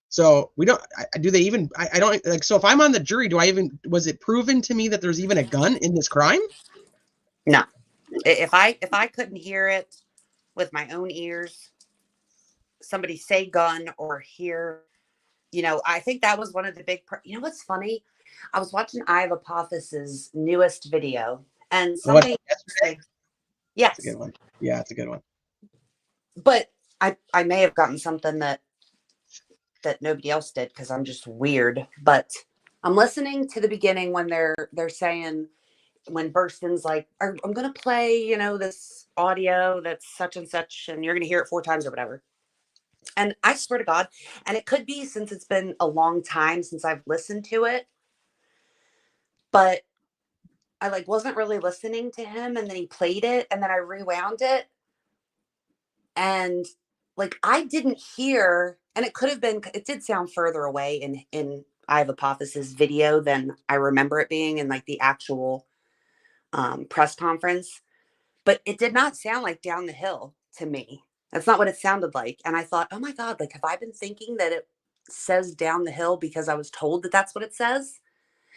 So we don't, do they even, I don't, like, so if I'm on the jury, was it proven to me that there's even a gun in this crime? No. If I couldn't hear it with my own ears, somebody say gun or hear, I think that was one of the big, what's funny? I was watching Ivapothis' newest video, and somebody, yes, it's a good one. Yeah, it's a good one. But I may have gotten something that nobody else did because I'm just weird. But I'm listening to the beginning when they're saying, when Burston's like, I'm going to play, this audio that's such and such, and you're going to hear it 4 times or whatever. And I swear to God, and it could be since it's been a long time since I've listened to it, but I wasn't really listening to him, and then he played it, and then I rewound it, and I didn't hear, and it could have been, it did sound further away in Ivapothis' video than I remember it being in the actual press conference, but it did not sound like Down the Hill to me. That's not what it sounded like. And I thought, oh my God, have I been thinking that it says Down the Hill because I was told that that's what it says?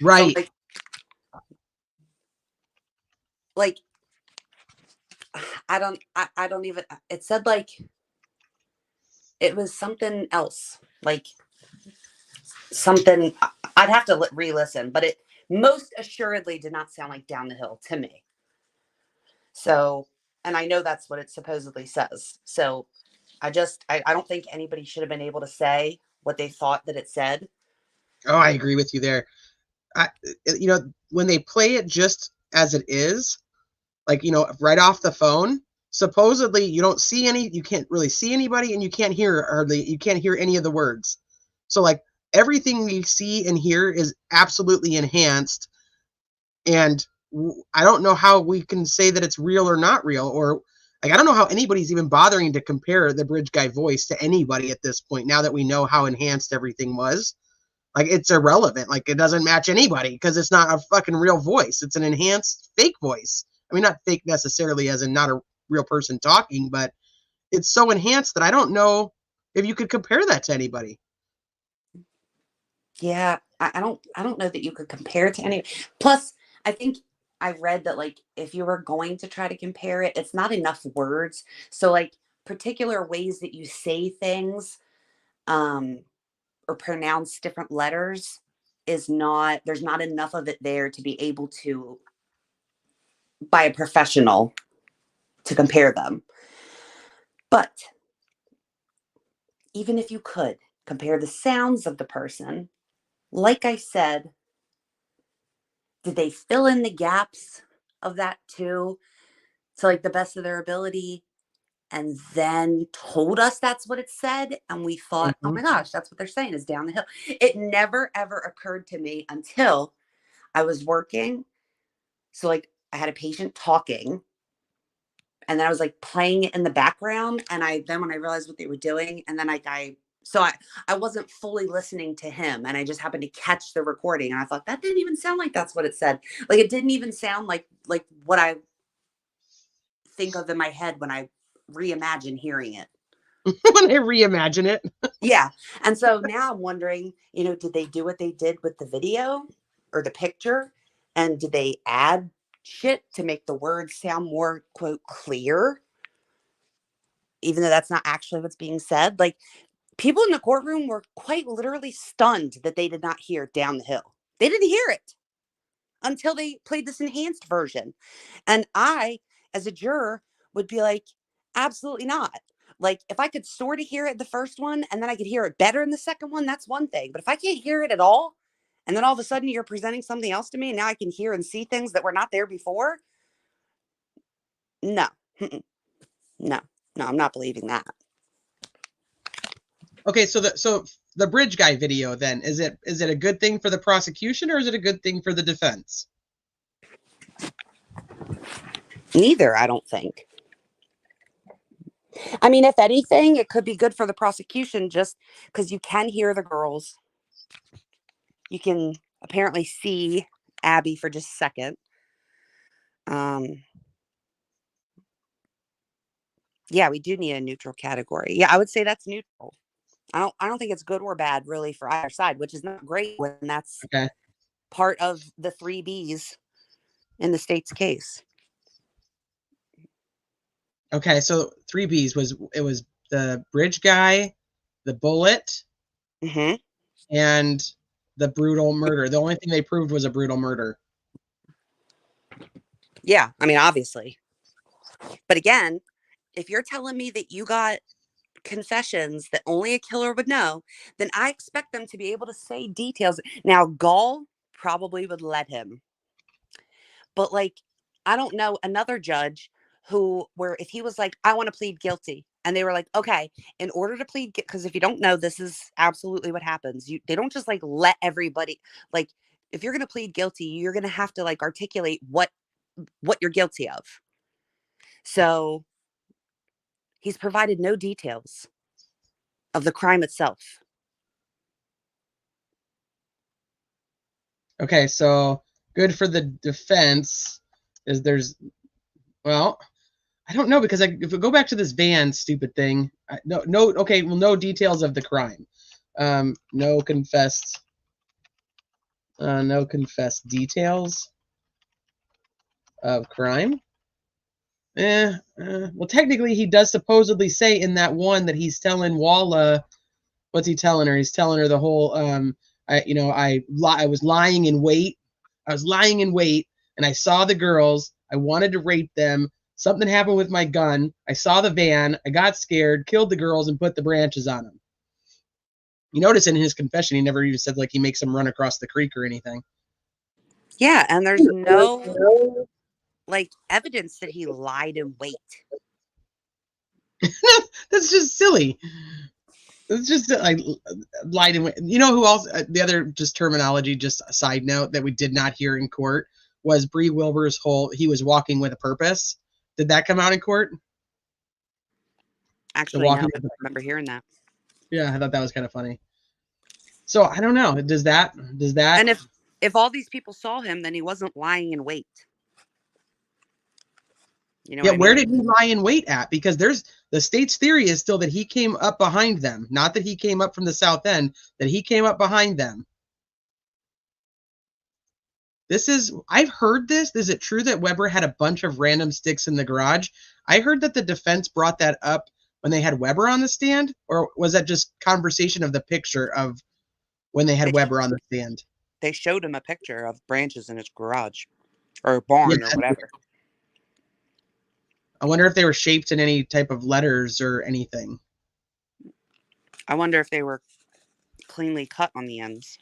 Right. So I don't even, it said it was something else, something, I'd have to re-listen, but it most assuredly did not sound like Down the Hill to me. So, and I know that's what it supposedly says. So I don't think anybody should have been able to say what they thought that it said. Oh, I agree with you there. When they play it just as it is, right off the phone, supposedly you can't really see anybody, and you can't hear any of the words. So everything we see and hear is absolutely enhanced, and I don't know how we can say that it's real or not real, or I don't know how anybody's even bothering to compare the bridge guy voice to anybody at this point, now that we know how enhanced everything was. It's irrelevant. It doesn't match anybody because it's not a fucking real voice. It's an enhanced fake voice. I mean, not fake necessarily as in not a real person talking, but it's so enhanced that I don't know if you could compare that to anybody. Yeah, I don't know that you could compare it to any. Plus, I think I read that if you were going to try to compare it, it's not enough words. So particular ways that you say things, or pronounce different letters there's not enough of it there to be able to, by a professional, to compare them. But even if you could compare the sounds of the person, like I said, did they fill in the gaps of that too? to like the best of their ability, and then told us that's what it said. And we thought, oh my gosh, that's what they're saying is down the hill. It never, ever occurred to me until I was working. So like I had a patient talking, and then I was like playing it in the background. And then when I realized what they were doing, and then I wasn't fully listening to him, and I just happened to catch the recording, and I thought that didn't even sound like that's what it said. Like it didn't even sound like what I think of in my head when I reimagine hearing it. When I reimagine it. Yeah. And so now I'm wondering, did they do what they did with the video or the picture? And did they add shit to make the words sound more, quote, clear? Even though that's not actually what's being said. Like, people in the courtroom were quite literally stunned that they did not hear down the hill. They didn't hear it until they played this enhanced version. And I, as a juror, would be like, absolutely not. Like, if I could sort of hear it the first one and then I could hear it better in the second one, that's one thing. But if I can't hear it at all, and then all of a sudden you're presenting something else to me, and now I can hear and see things that were not there before, no. No, I'm not believing that. Okay, so the bridge guy video then, is it a good thing for the prosecution or is it a good thing for the defense? Neither, I don't think. I mean, if anything, it could be good for the prosecution just because you can hear the girls. You can apparently see Abby for just a second. Yeah, we do need a neutral category. Yeah, I would say that's neutral. I don't think it's good or bad really for either side, which is not great when that's okay. Part of the 3 Bs in the state's case. Okay, so 3 Bs was the bridge guy, the bullet, and the brutal murder. The only thing they proved was a brutal murder. Yeah, I mean, obviously. But again, if you're telling me that you got confessions that only a killer would know, then I expect them to be able to say details. Now, Gall probably would let him. But like, I don't know another judge where if he was like, I want to plead guilty, and they were like, okay, in order to plead, because if you don't know, this is absolutely what happens. They don't just like let everybody, like, if you're going to plead guilty, you're going to have to like articulate what you're guilty of. So he's provided no details of the crime itself. Okay, so good for the defense is well, I don't know, because if we go back to this van stupid thing, no details of the crime. No confessed details of crime. Well, technically he does supposedly say in that one that he's telling Walla, what's he telling her? He's telling her the whole I was lying in wait. I was lying in wait and I saw the girls. I wanted to rape them. Something happened with my gun. I saw the van. I got scared, killed the girls, and put the branches on them. You notice in his confession, he never even said like he makes them run across the creek or anything. Yeah, and there's no like evidence that he lied in wait. That's just silly. It's just like lied in wait. You know who else? The other just terminology, just a side note that we did not hear in court was Bree Wilbur's whole "he was walking with a purpose." Did that come out in court? Actually, no, I don't remember hearing that. Yeah, I thought that was kind of funny. So I don't know. Does that? And if all these people saw him, then he wasn't lying in wait. You know? Yeah, where did he lie in wait at? Because the state's theory is still that he came up behind them, not that he came up from the south end. That he came up behind them. I've heard this. Is it true that Weber had a bunch of random sticks in the garage? I heard that the defense brought that up when they had Weber on the stand, or was that just conversation of the picture of when they had Weber on the stand? They showed him a picture of branches in his garage or barn or whatever. I wonder if they were shaped in any type of letters or anything. I wonder if they were cleanly cut on the ends.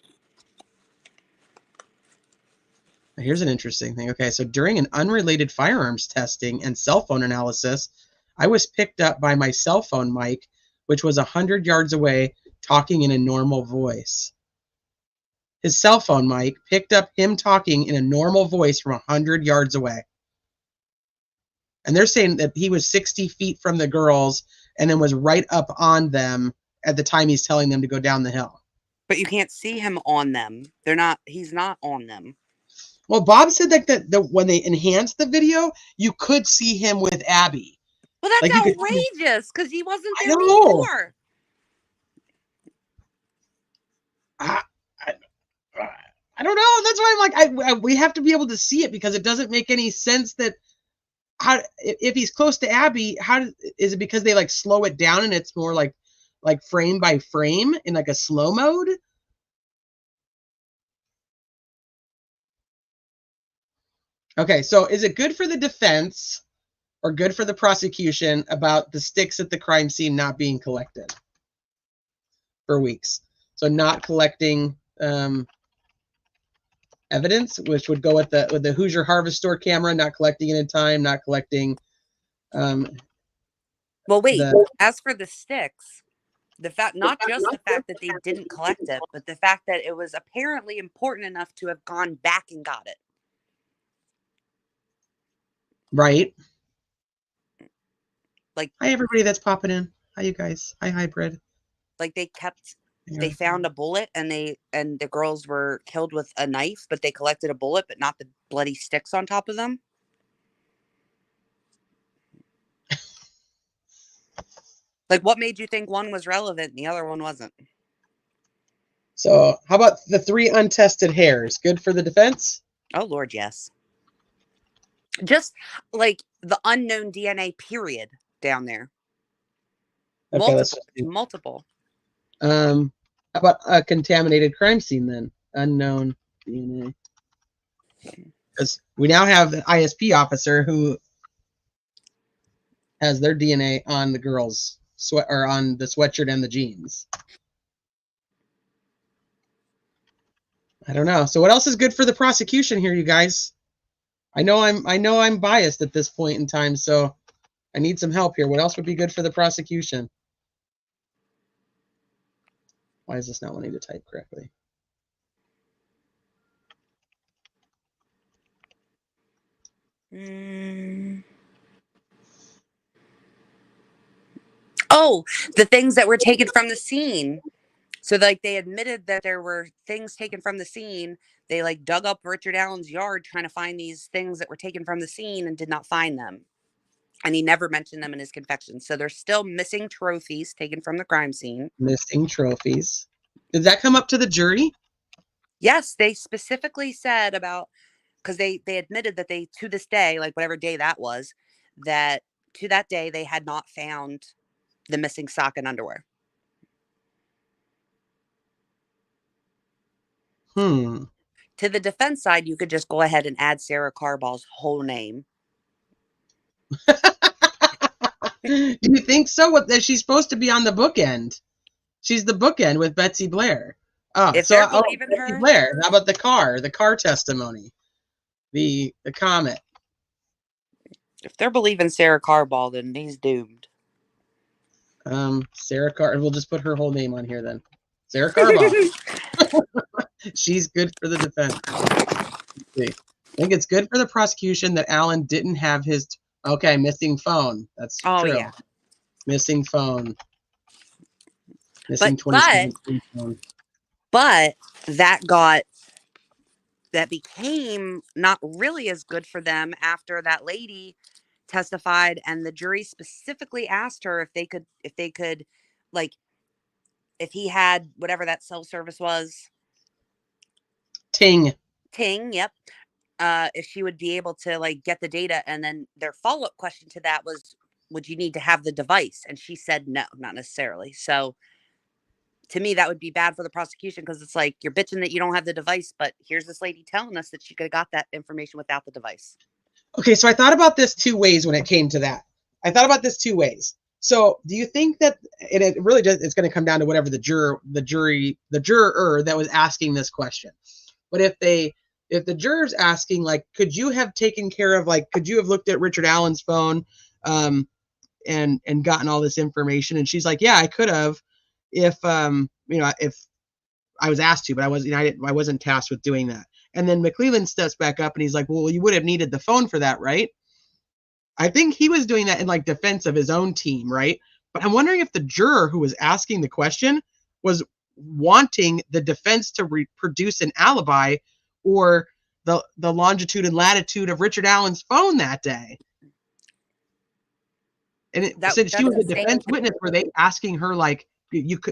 Here's an interesting thing. Okay, so during an unrelated firearms testing and cell phone analysis, I was picked up by my cell phone mic, which was 100 yards away, talking in a normal voice. His cell phone mic picked up him talking in a normal voice from 100 yards away. And they're saying that he was 60 feet from the girls and then was right up on them at the time he's telling them to go down the hill. But you can't see him on them. He's not on them. Well, Bob said that when they enhanced the video, you could see him with Abby. Well, that's like outrageous because he wasn't there know. before. I don't know. That's why I'm like, we have to be able to see it because it doesn't make any sense that if he's close to Abby, is it because they like slow it down and it's more like frame by frame in like a slow mode? Okay, so is it good for the defense or good for the prosecution about the sticks at the crime scene not being collected for weeks? So not collecting evidence, which would go with the Hoosier Harvest Store camera, not collecting it in time, not collecting. Well, wait. As for the sticks, not just the fact that they didn't collect it, but the fact that it was apparently important enough to have gone back and got it. Right. Like, hi everybody that's popping in. Hi you guys. Hi hybrid. Like they found a bullet and the girls were killed with a knife, but they collected a bullet, but not the bloody sticks on top of them. Like, what made you think one was relevant and the other one wasn't? So how about the 3 untested hairs? Good for the defense? Oh, Lord, yes. Just like the unknown DNA period down there. Okay, multiple. How about a contaminated crime scene then? Unknown DNA. Because we now have an ISP officer who has their DNA on the girls' sweat or on the sweatshirt and the jeans. I don't know. So what else is good for the prosecution here, you guys? I know I'm biased at this point in time, so I need some help here. What else would be good for the prosecution? Why is this not wanting to type correctly? Oh, the things that were taken from the scene. So like they admitted that there were things taken from the scene. They like dug up Richard Allen's yard trying to find these things that were taken from the scene and did not find them. And he never mentioned them in his confession. So there's still missing trophies taken from the crime scene. Missing trophies. Did that come up to the jury? Yes, they specifically said about, because they admitted that they, to this day, like whatever day that was, that to that day they had not found the missing sock and underwear. To the defense side, you could just go ahead and add Sarah Carball's whole name. Do you think so? That she's supposed to be on the bookend? She's the bookend with Betsy Blair. Oh, if they're believing her, Blair. How about the car testimony, the comment? If they're believing Sarah Carball, then he's doomed. Sarah We'll just put her whole name on here then. Sarah Carball. She's good for the defense. I think it's good for the prosecution that Allen didn't have his. Okay, missing phone. That's true. Yeah. Missing phone. Missing 2017 phone. But that became not really as good for them after that lady testified, and the jury specifically asked her if they could, like, if he had whatever that cell service was. Ting, yep. If she would be able to like get the data, and then their follow-up question to that was, would you need to have the device? And she said no, not necessarily. So to me, that would be bad for the prosecution, because it's like, you're bitching that you don't have the device, but here's this lady telling us that she could have got that information without the device. Okay, so I thought about this 2 ways when it came to that. So do you think that it really does, it's going to come down to whatever the juror that was asking this question. But if if the juror's asking, like, could you have taken care of, like, could you have looked at Richard Allen's phone and gotten all this information? And she's like, yeah, I could have if, if I was asked to, but I wasn't tasked with doing that. And then McClellan steps back up and he's like, well, you would have needed the phone for that, right? I think he was doing that in like defense of his own team, right? But I'm wondering if the juror who was asking the question was wanting the defense to reproduce an alibi or the longitude and latitude of Richard Allen's phone that day. And since she was a defense witness, were they asking her like,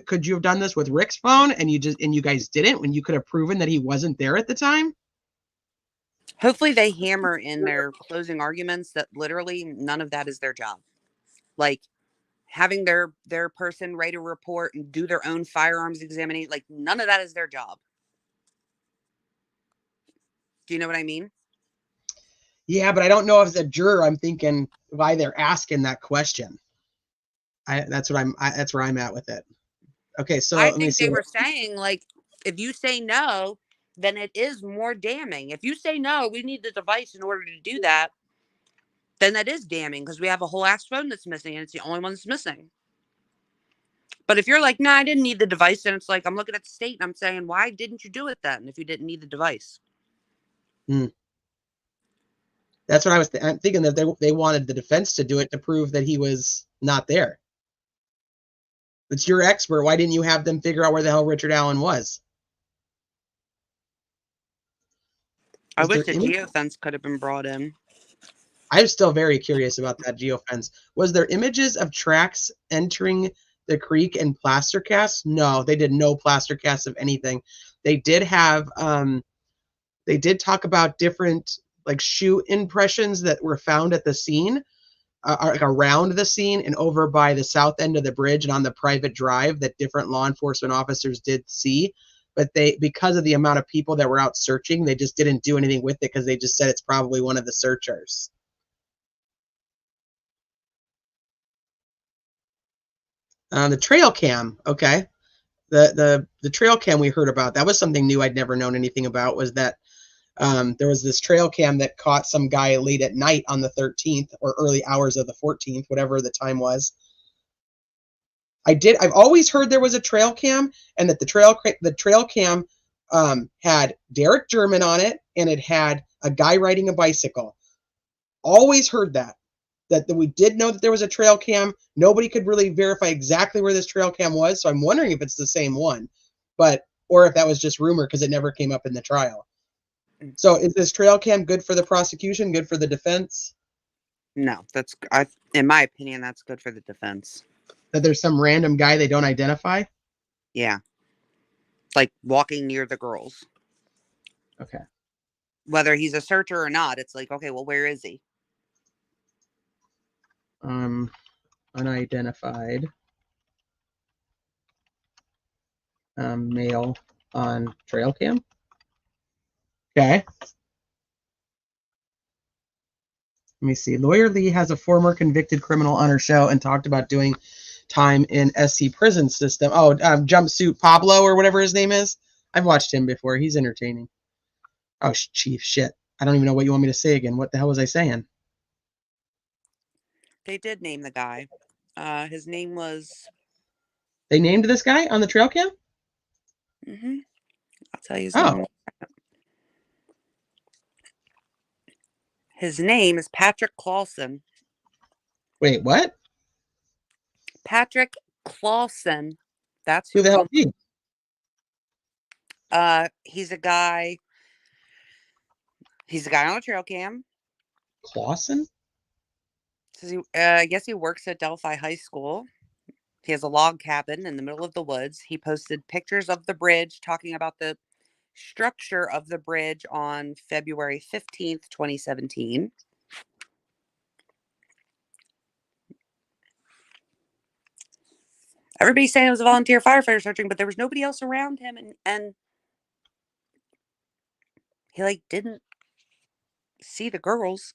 could you have done this with Rick's phone and you guys didn't, when you could have proven that he wasn't there at the time? Hopefully they hammer in their closing arguments that literally none of that is their job. Like having their person write a report and do their own firearms examination, like none of that is their job. Do you know what I mean? Yeah, but I don't know if as a juror I'm thinking why they're asking that question. That's where I'm at with it. Okay, so I think they were saying, like, if you say no, then it is more damning. If you say no, we need the device in order to do that, then that is damning because we have a whole ass phone that's missing and it's the only one that's missing. But if you're like, nah, I didn't need the device, then it's like, I'm looking at the state and I'm saying, why didn't you do it then if you didn't need the device? That's what I was I'm thinking, that they wanted the defense to do it to prove that he was not there. It's your expert. Why didn't you have them figure out where the hell Richard Allen was? I wish the geofence could have been brought in. I'm still very curious about that geofence. Was there images of tracks entering the creek and plaster casts? No, they did no plaster casts of anything. They did have, they did talk about different like shoe impressions that were found at the scene, like around the scene and over by the south end of the bridge and on the private drive that different law enforcement officers did see. But because of the amount of people that were out searching, they just didn't do anything with it because they just said it's probably one of the searchers. The trail cam, okay. The trail cam we heard about, that was something new I'd never known anything about, was that there was this trail cam that caught some guy late at night on the 13th or early hours of the 14th, whatever the time was. I've always heard there was a trail cam and that the trail cam had Derek German on it and it had a guy riding a bicycle. Always heard that we did know that there was a trail cam. Nobody could really verify exactly where this trail cam was. So I'm wondering if it's the same one, or if that was just rumor because it never came up in the trial. So is this trail cam good for the prosecution, good for the defense? No, in my opinion, that's good for the defense. That there's some random guy they don't identify? Yeah. Like walking near the girls. Okay. Whether he's a searcher or not, it's like, okay, well, where is he? Unidentified male on trail cam. Okay. Let me see. Lawyer Lee has a former convicted criminal on her show and talked about doing time in SC prison system. Oh, Jumpsuit Pablo or whatever his name is. I've watched him before. He's entertaining. Oh, chief, shit. I don't even know what you want me to say again. What the hell was I saying? They did name the guy. His name was... They named this guy on the trail cam? Mm-hmm. I'll tell you his name. His name is Patrick Clausen. Wait, what? Patrick Clausen. That's who the hell is he? He's a guy. He's a guy on a trail cam. Clausen? So I guess he works at Delphi High School. He has a log cabin in the middle of the woods. He posted pictures of the bridge, talking about the structure of the bridge on February 15th, 2017. Everybody's saying it was a volunteer firefighter searching, but there was nobody else around him, and he like didn't see the girls.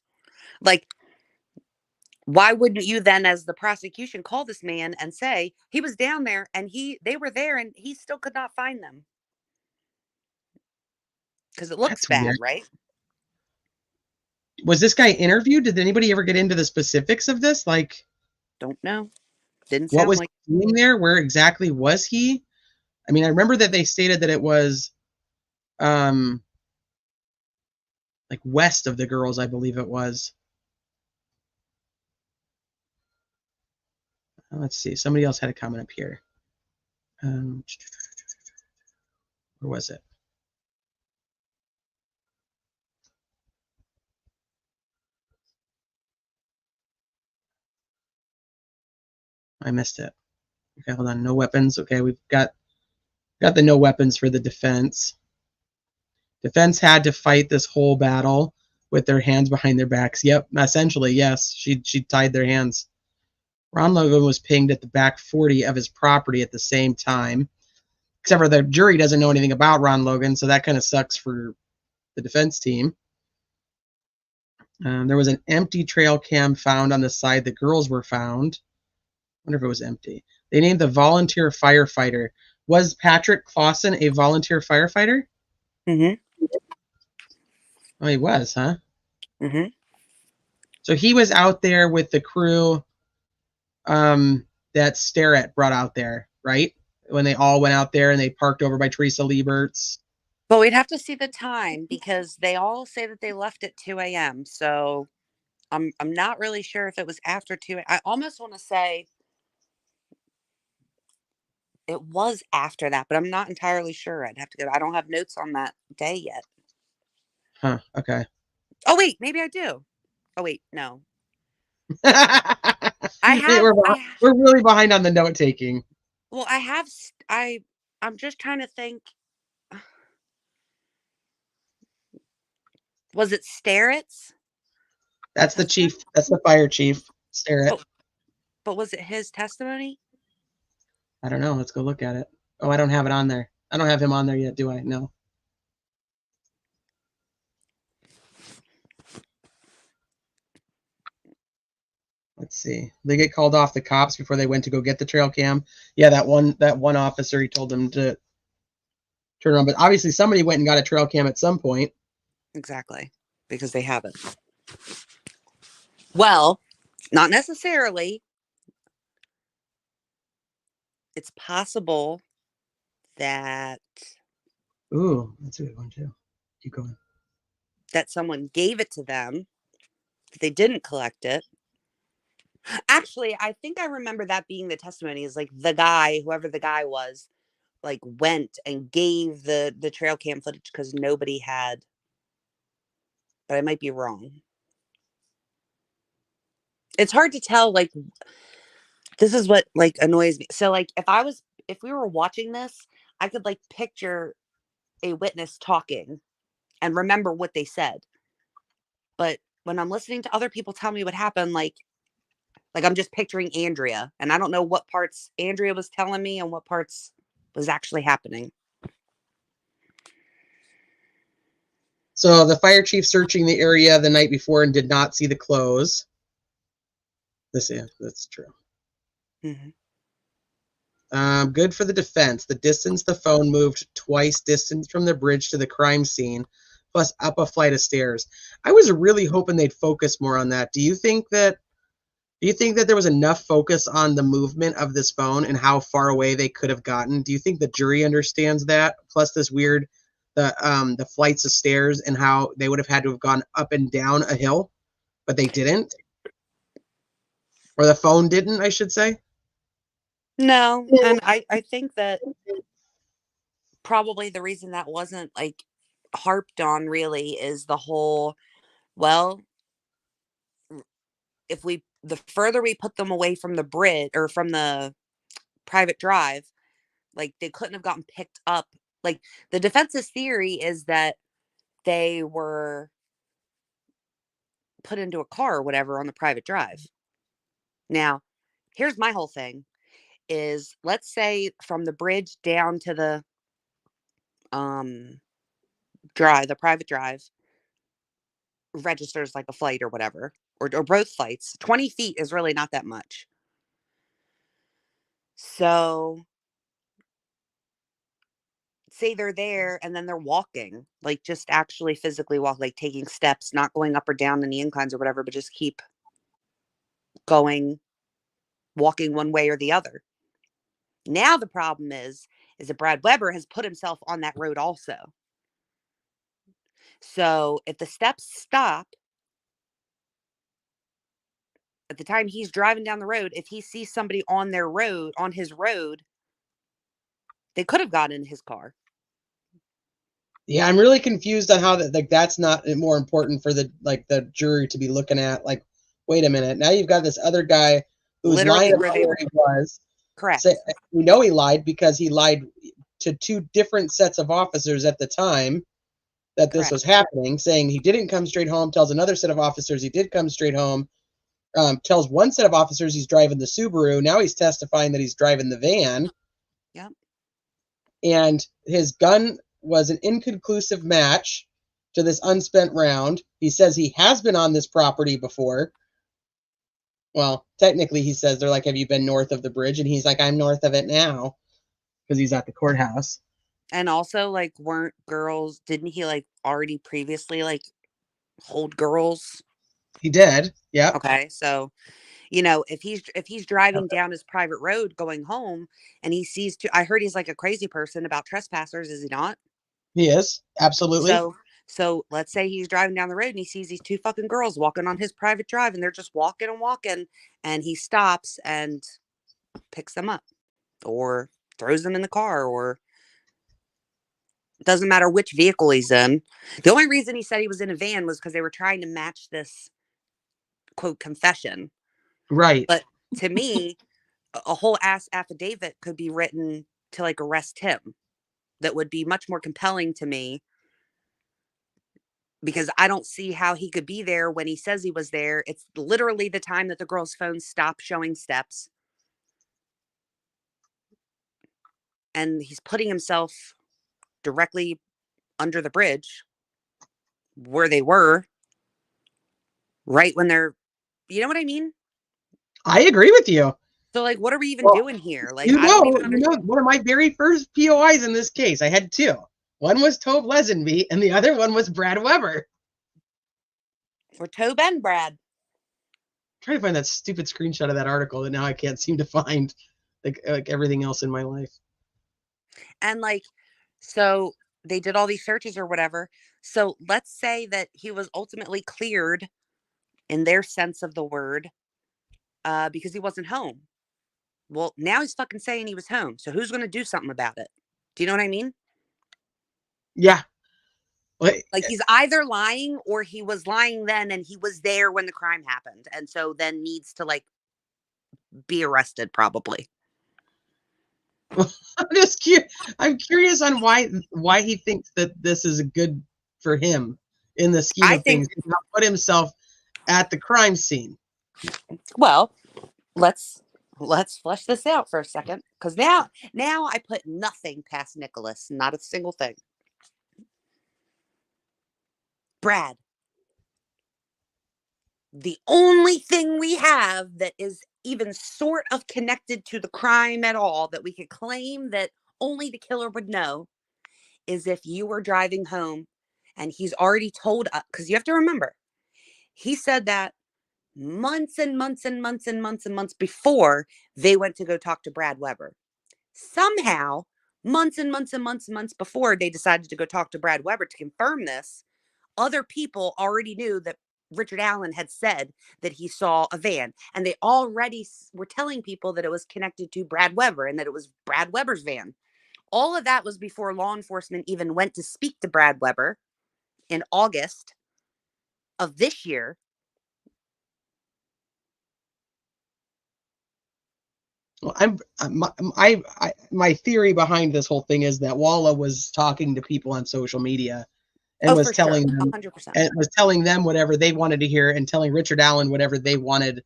Like, why wouldn't you then, as the prosecution, call this man and say he was down there and they were there and he still could not find them? Because it looks That's bad, weird. right? Was this guy interviewed? Did anybody ever get into the specifics of this? Like, Don't know. Didn't what sound was like. he doing there? Where exactly was he? I mean, I remember that they stated that it was like west of the girls, I believe it was. Let's see. Somebody else had a comment up here. Where was it? I missed it. Okay, hold on. No weapons. Okay, we've got the no weapons for the defense. Defense had to fight this whole battle with their hands behind their backs. Yep, essentially, yes. She tied their hands. Ron Logan was pinged at the back 40 of his property at the same time. Except for the jury doesn't know anything about Ron Logan, so that kind of sucks for the defense team. There was an empty trail cam found on the side the girls were found. I wonder if it was empty. They named the volunteer firefighter. Was Patrick Clausen a volunteer firefighter? Mm-hmm. Oh, he was, huh? Mm-hmm. So he was out there with the crew that Starrett brought out there, right? When they all went out there and they parked over by Teresa Liebert's. But we'd have to see the time because they all say that they left at 2 a.m. So I'm not really sure if it was after 2. I almost want to say it was after that, but I'm not entirely sure. I'd have to go. I don't have notes on that day yet. Huh, okay. Oh, wait, maybe I do. Oh, wait, no. We're really behind on the note taking. Well, I'm just trying to think. Was it Starrett's? That's the chief. That's the fire chief, Starrett. But was it his testimony? I don't know. Let's go look at it. Oh, I don't have it on there. I don't have him on there yet, do I? No. Let's see. They get called off the cops before they went to go get the trail cam. Yeah, that one officer, he told them to turn around. But obviously somebody went and got a trail cam at some point. Exactly. Because they haven't. Well, not necessarily. It's possible that Ooh, that's a good one too. Keep going. that someone gave it to them, that they didn't collect it. Actually, I think I remember that being the testimony is like the guy, whoever the guy was, like went and gave the trail cam footage because nobody had. But I might be wrong. It's hard to tell. Like, this is what like annoys me. So like if we were watching this, I could like picture a witness talking and remember what they said. But when I'm listening to other people tell me what happened, like I'm just picturing Andrea, and I don't know what parts Andrea was telling me and what parts was actually happening. So the fire chief searching the area the night before and did not see the clothes. That's true. Mm-hmm. Good for the defense. The distance the phone moved twice distance from the bridge to the crime scene, plus up a flight of stairs. I was really hoping they'd focus more on that. Do you think that there was enough focus on the movement of this phone and how far away they could have gotten? Do you think the jury understands that? Plus this weird the flights of stairs and how they would have had to have gone up and down a hill, but they didn't? Or the phone didn't, I should say. No, and I think that probably the reason that wasn't like harped on really is the whole, well, if the further we put them away from the bridge or from the private drive, like they couldn't have gotten picked up. Like the defense's theory is that they were put into a car or whatever on the private drive. Now, here's my whole thing is, let's say from the bridge down to the the private drive registers like a flight or whatever, or both flights. 20 feet is really not that much. So say they're there and then they're walking, like just actually physically walk, like taking steps, not going up or down in the inclines or whatever, but just keep going, walking one way or the other. Now the problem is that Brad Weber has put himself on that road also. So if the steps stop at the time he's driving down the road, if he sees somebody on their road, on his road, they could have gotten in his car. Yeah, I'm really confused on how that, like, that's not more important for the, like, the jury to be looking at. Like, wait a minute, now you've got this other guy who's Literally lying where about they where he was. Correct. Say, we know he lied because he lied to two different sets of officers at the time that this Correct. was happening, saying he didn't come straight home, tells another set of officers he did come straight home, tells one set of officers he's driving the Subaru. Now he's testifying that he's driving the van. Yep. And his gun was an inconclusive match to this unspent round. He says he has been on this property before. Well, technically, he says, they're like, have you been north of the bridge? And he's like, I'm north of it now, because he's at the courthouse. And also, like, didn't he, like, already previously, like, hold girls? He did. Yeah. Okay. So, you know, if he's driving down his private road going home and he sees I heard he's like a crazy person about trespassers, is he not? He is. Absolutely. So let's say he's driving down the road and he sees these two fucking girls walking on his private drive and they're just walking and walking, and he stops and picks them up or throws them in the car, or doesn't matter which vehicle he's in. The only reason he said he was in a van was because they were trying to match this quote confession. Right. But to me, a whole ass affidavit could be written to, like, arrest him. That would be much more compelling to me, because I don't see how he could be there when he says he was there. It's literally the time that the girl's phone stopped showing steps. And he's putting himself directly under the bridge where they were, right when they're, you know what I mean? I agree with you. So, like, what are we even doing here? Like, I don't even understand. one of my very first POIs in this case, I had two. One was Tove Lesenby, and the other one was Brad Weber. Or Tobe and Brad. I'm trying to find that stupid screenshot of that article that now I can't seem to find, like everything else in my life. And, like, so they did all these searches or whatever. So let's say that he was ultimately cleared in their sense of the word, because he wasn't home. Well, now he's fucking saying he was home. So who's going to do something about it? Do you know what I mean? Yeah. Like, he's either lying or he was lying then and he was there when the crime happened. And so then needs to, like, be arrested probably. I'm curious on why he thinks that this is good for him in the scheme of things. He's not put himself at the crime scene. Well, let's flesh this out for a second, because now I put nothing past Nicholas, not a single thing. Brad, the only thing we have that is even sort of connected to the crime at all, that we could claim that only the killer would know, is if you were driving home and he's already told us, because you have to remember, he said that months and months and months and months and months before they went to go talk to Brad Weber. Somehow, months and months and months and months before they decided to go talk to Brad Weber to confirm this, other people already knew that Richard Allen had said that he saw a van, and they already were telling people that it was connected to Brad Weber and that it was Brad Weber's van. All of that was before law enforcement even went to speak to Brad Weber in August of this year. Well, my theory behind this whole thing is that Walla was talking to people on social media and was telling them 100%. and was telling them whatever they wanted to hear, and telling Richard Allen whatever they wanted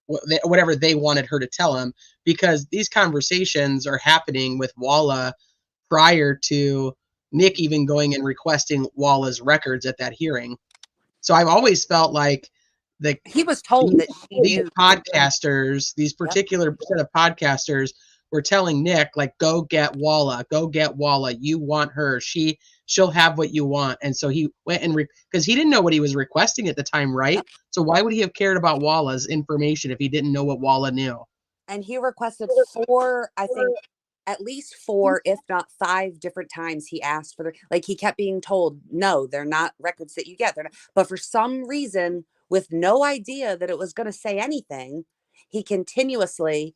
her to tell him, because these conversations are happening with Walla prior to Nick even going and requesting Walla's records at that hearing. So I've always felt like he was told that these podcasters, these particular set of podcasters, were telling Nick, like, go get Walla, you want her, she'll have what you want. And so he went and because he didn't know what he was requesting at the time, right? Yep. So why would he have cared about Walla's information if he didn't know what Walla knew? And he requested 4, I think, at least 4, if not 5 different times he asked for like, he kept being told, no, they're not records that you get. They're not. But for some reason, with no idea that it was going to say anything, he continuously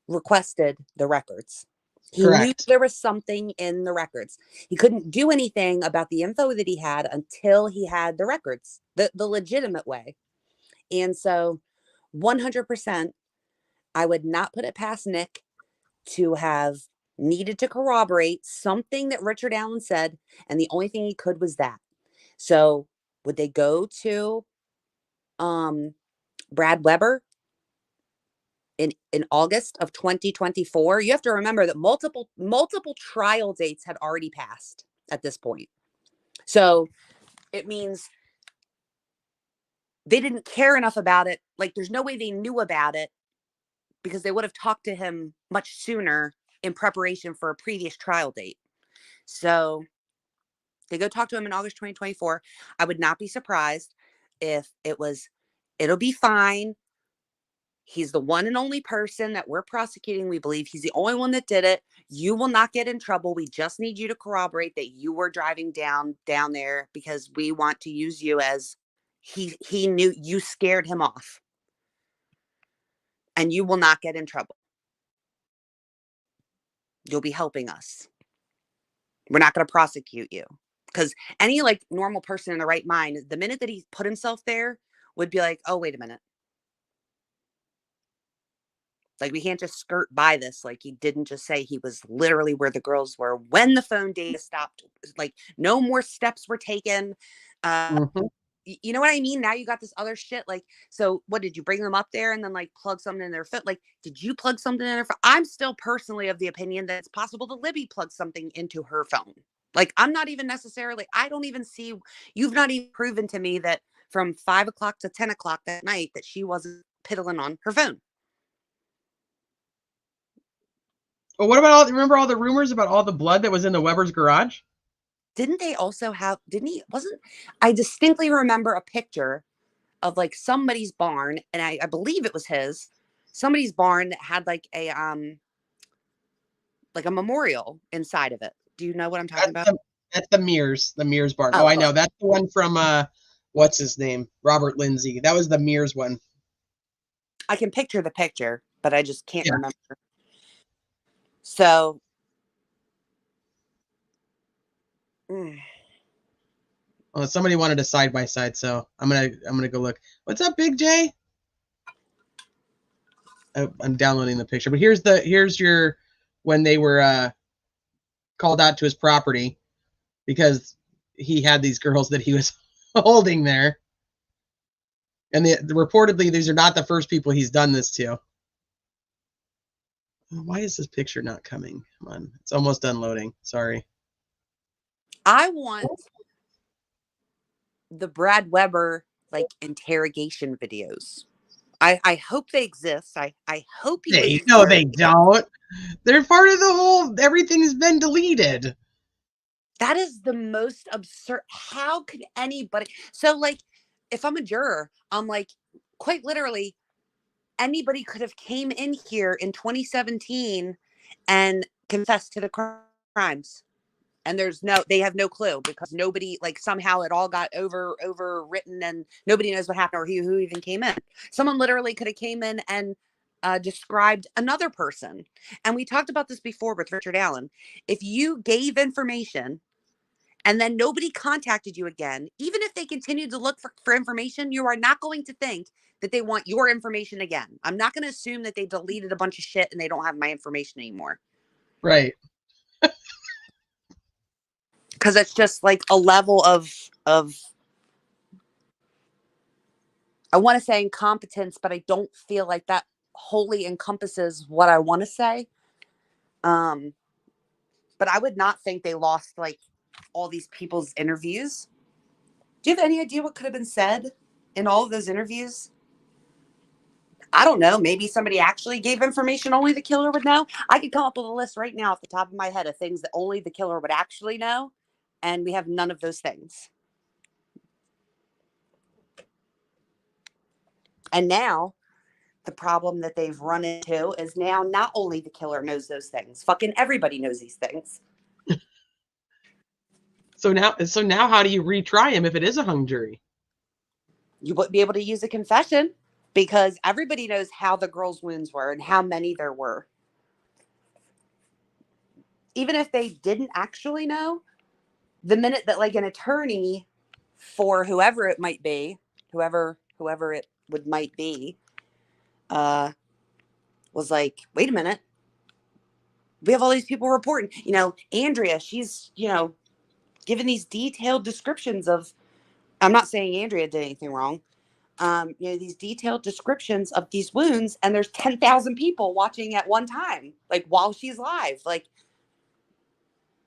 requested the records. He knew Correct. there was something in the records. He couldn't do anything about the info that he had until he had the records, the legitimate way. And so 100%, I would not put it past Nick to have needed to corroborate something that Richard Allen said. And the only thing he could was that. So would they go to Brad Weber in August of 2024? You have to remember that multiple trial dates had already passed at this point. So it means they didn't care enough about it. Like, there's no way they knew about it, because they would have talked to him much sooner in preparation for a previous trial date. So they go talk to him in August 2024. I would not be surprised if it'll be fine. He's the one and only person that we're prosecuting. We believe he's the only one that did it. You will not get in trouble. We just need you to corroborate that you were driving down there, because we want to use you as he knew you scared him off. And you will not get in trouble. You'll be helping us. We're not going to prosecute you. Because any like normal person in the right mind, the minute that he put himself there, would be like, oh, wait a minute. Like, we can't just skirt by this. Like, he didn't just say he was literally where the girls were when the phone data stopped. Like, no more steps were taken. You know what I mean? Now you got this other shit. Like, so what, did you bring them up there and then like plug something in their foot? Like, did you plug something in their phone? I'm still personally of the opinion that it's possible that Libby plugged something into her phone. Like, I'm not even necessarily, I don't even see, you've not even proven to me that from 5 o'clock to 10 o'clock that night that she wasn't piddling on her phone. Well, what about remember all the rumors about all the blood that was in the Weber's garage? Didn't they also have, I distinctly remember a picture of like somebody's barn, and I believe it was somebody's barn that had like a memorial inside of it. Do you know what I'm talking about? That's the Mears barn. Oh, I know. That's the one from what's his name? Robert Lindsay. That was the Mears one. I can picture the picture, but I just can't remember. So well, somebody wanted a side by side, so I'm gonna go look. What's up, Big J? Oh, I'm downloading the picture, but here's your when they were called out to his property because he had these girls that he was holding there, and reportedly these are not the first people he's done this to. Why is this picture not coming? Come on, it's almost done loading. Sorry. I want the Brad Weber like interrogation videos. I hope they exist. I hope they don't. They're part of the whole. Everything's been deleted. That is the most absurd. How could anybody? So like, if I'm a juror, I'm like, quite literally, anybody could have came in here in 2017 and confessed to the crimes. And they have no clue, because nobody, like, somehow it all got overwritten and nobody knows what happened or who even came in. Someone literally could have came in and described another person. And we talked about this before with Richard Allen. If you gave information and then nobody contacted you again, even if they continued to look for information, you are not going to think that they want your information again. I'm not going to assume that they deleted a bunch of shit and they don't have my information anymore. Right. Because it's just like a level of I want to say incompetence, but I don't feel like that wholly encompasses what I want to say. But I would not think they lost like all these people's interviews. Do you have any idea what could have been said in all of those interviews? I don't know. Maybe somebody actually gave information only the killer would know. I could come up with a list right now off the top of my head of things that only the killer would actually know. And we have none of those things. And now the problem that they've run into is now not only the killer knows those things, fucking everybody knows these things. So now how do you retry him if it is a hung jury? You wouldn't be able to use a confession because everybody knows how the girl's wounds were and how many there were. Even if they didn't actually know, the minute that like an attorney for whoever it might be, whoever it might be, was like, wait a minute, we have all these people reporting, Andrea, she's, given these detailed descriptions of, I'm not saying Andrea did anything wrong. These detailed descriptions of these wounds, and there's 10,000 people watching at one time, like while she's live, like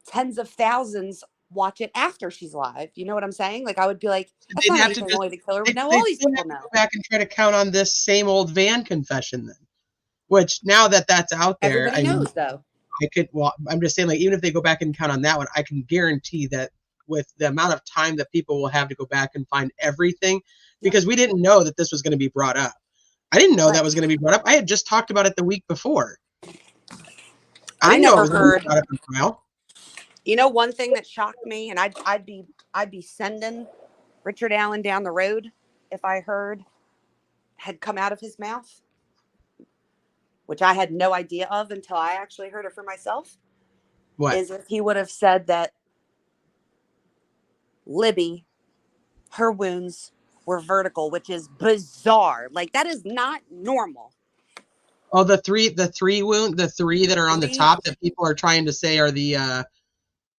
tens of thousands watch it after she's live. You know what I'm saying? Like I would be like, that's not anything only the killer would know. All these people know. Go back and try to count on this same old van confession then, which now that that's out there, everybody knows though. I'm just saying, like, even if they go back and count on that one, I can guarantee that with the amount of time that people will have to go back and find everything, because we didn't know that this was going to be brought up. I didn't know that was going to be brought up. I had just talked about it the week before. I never heard. One thing that shocked me, and I'd be sending Richard Allen down the road if I heard had come out of his mouth, which I had no idea of until I actually heard it for myself. What? Is if he would have said that Libby, her wounds were vertical, which is bizarre. Like that is not normal. Oh, the three that are on the top that people are trying to say are the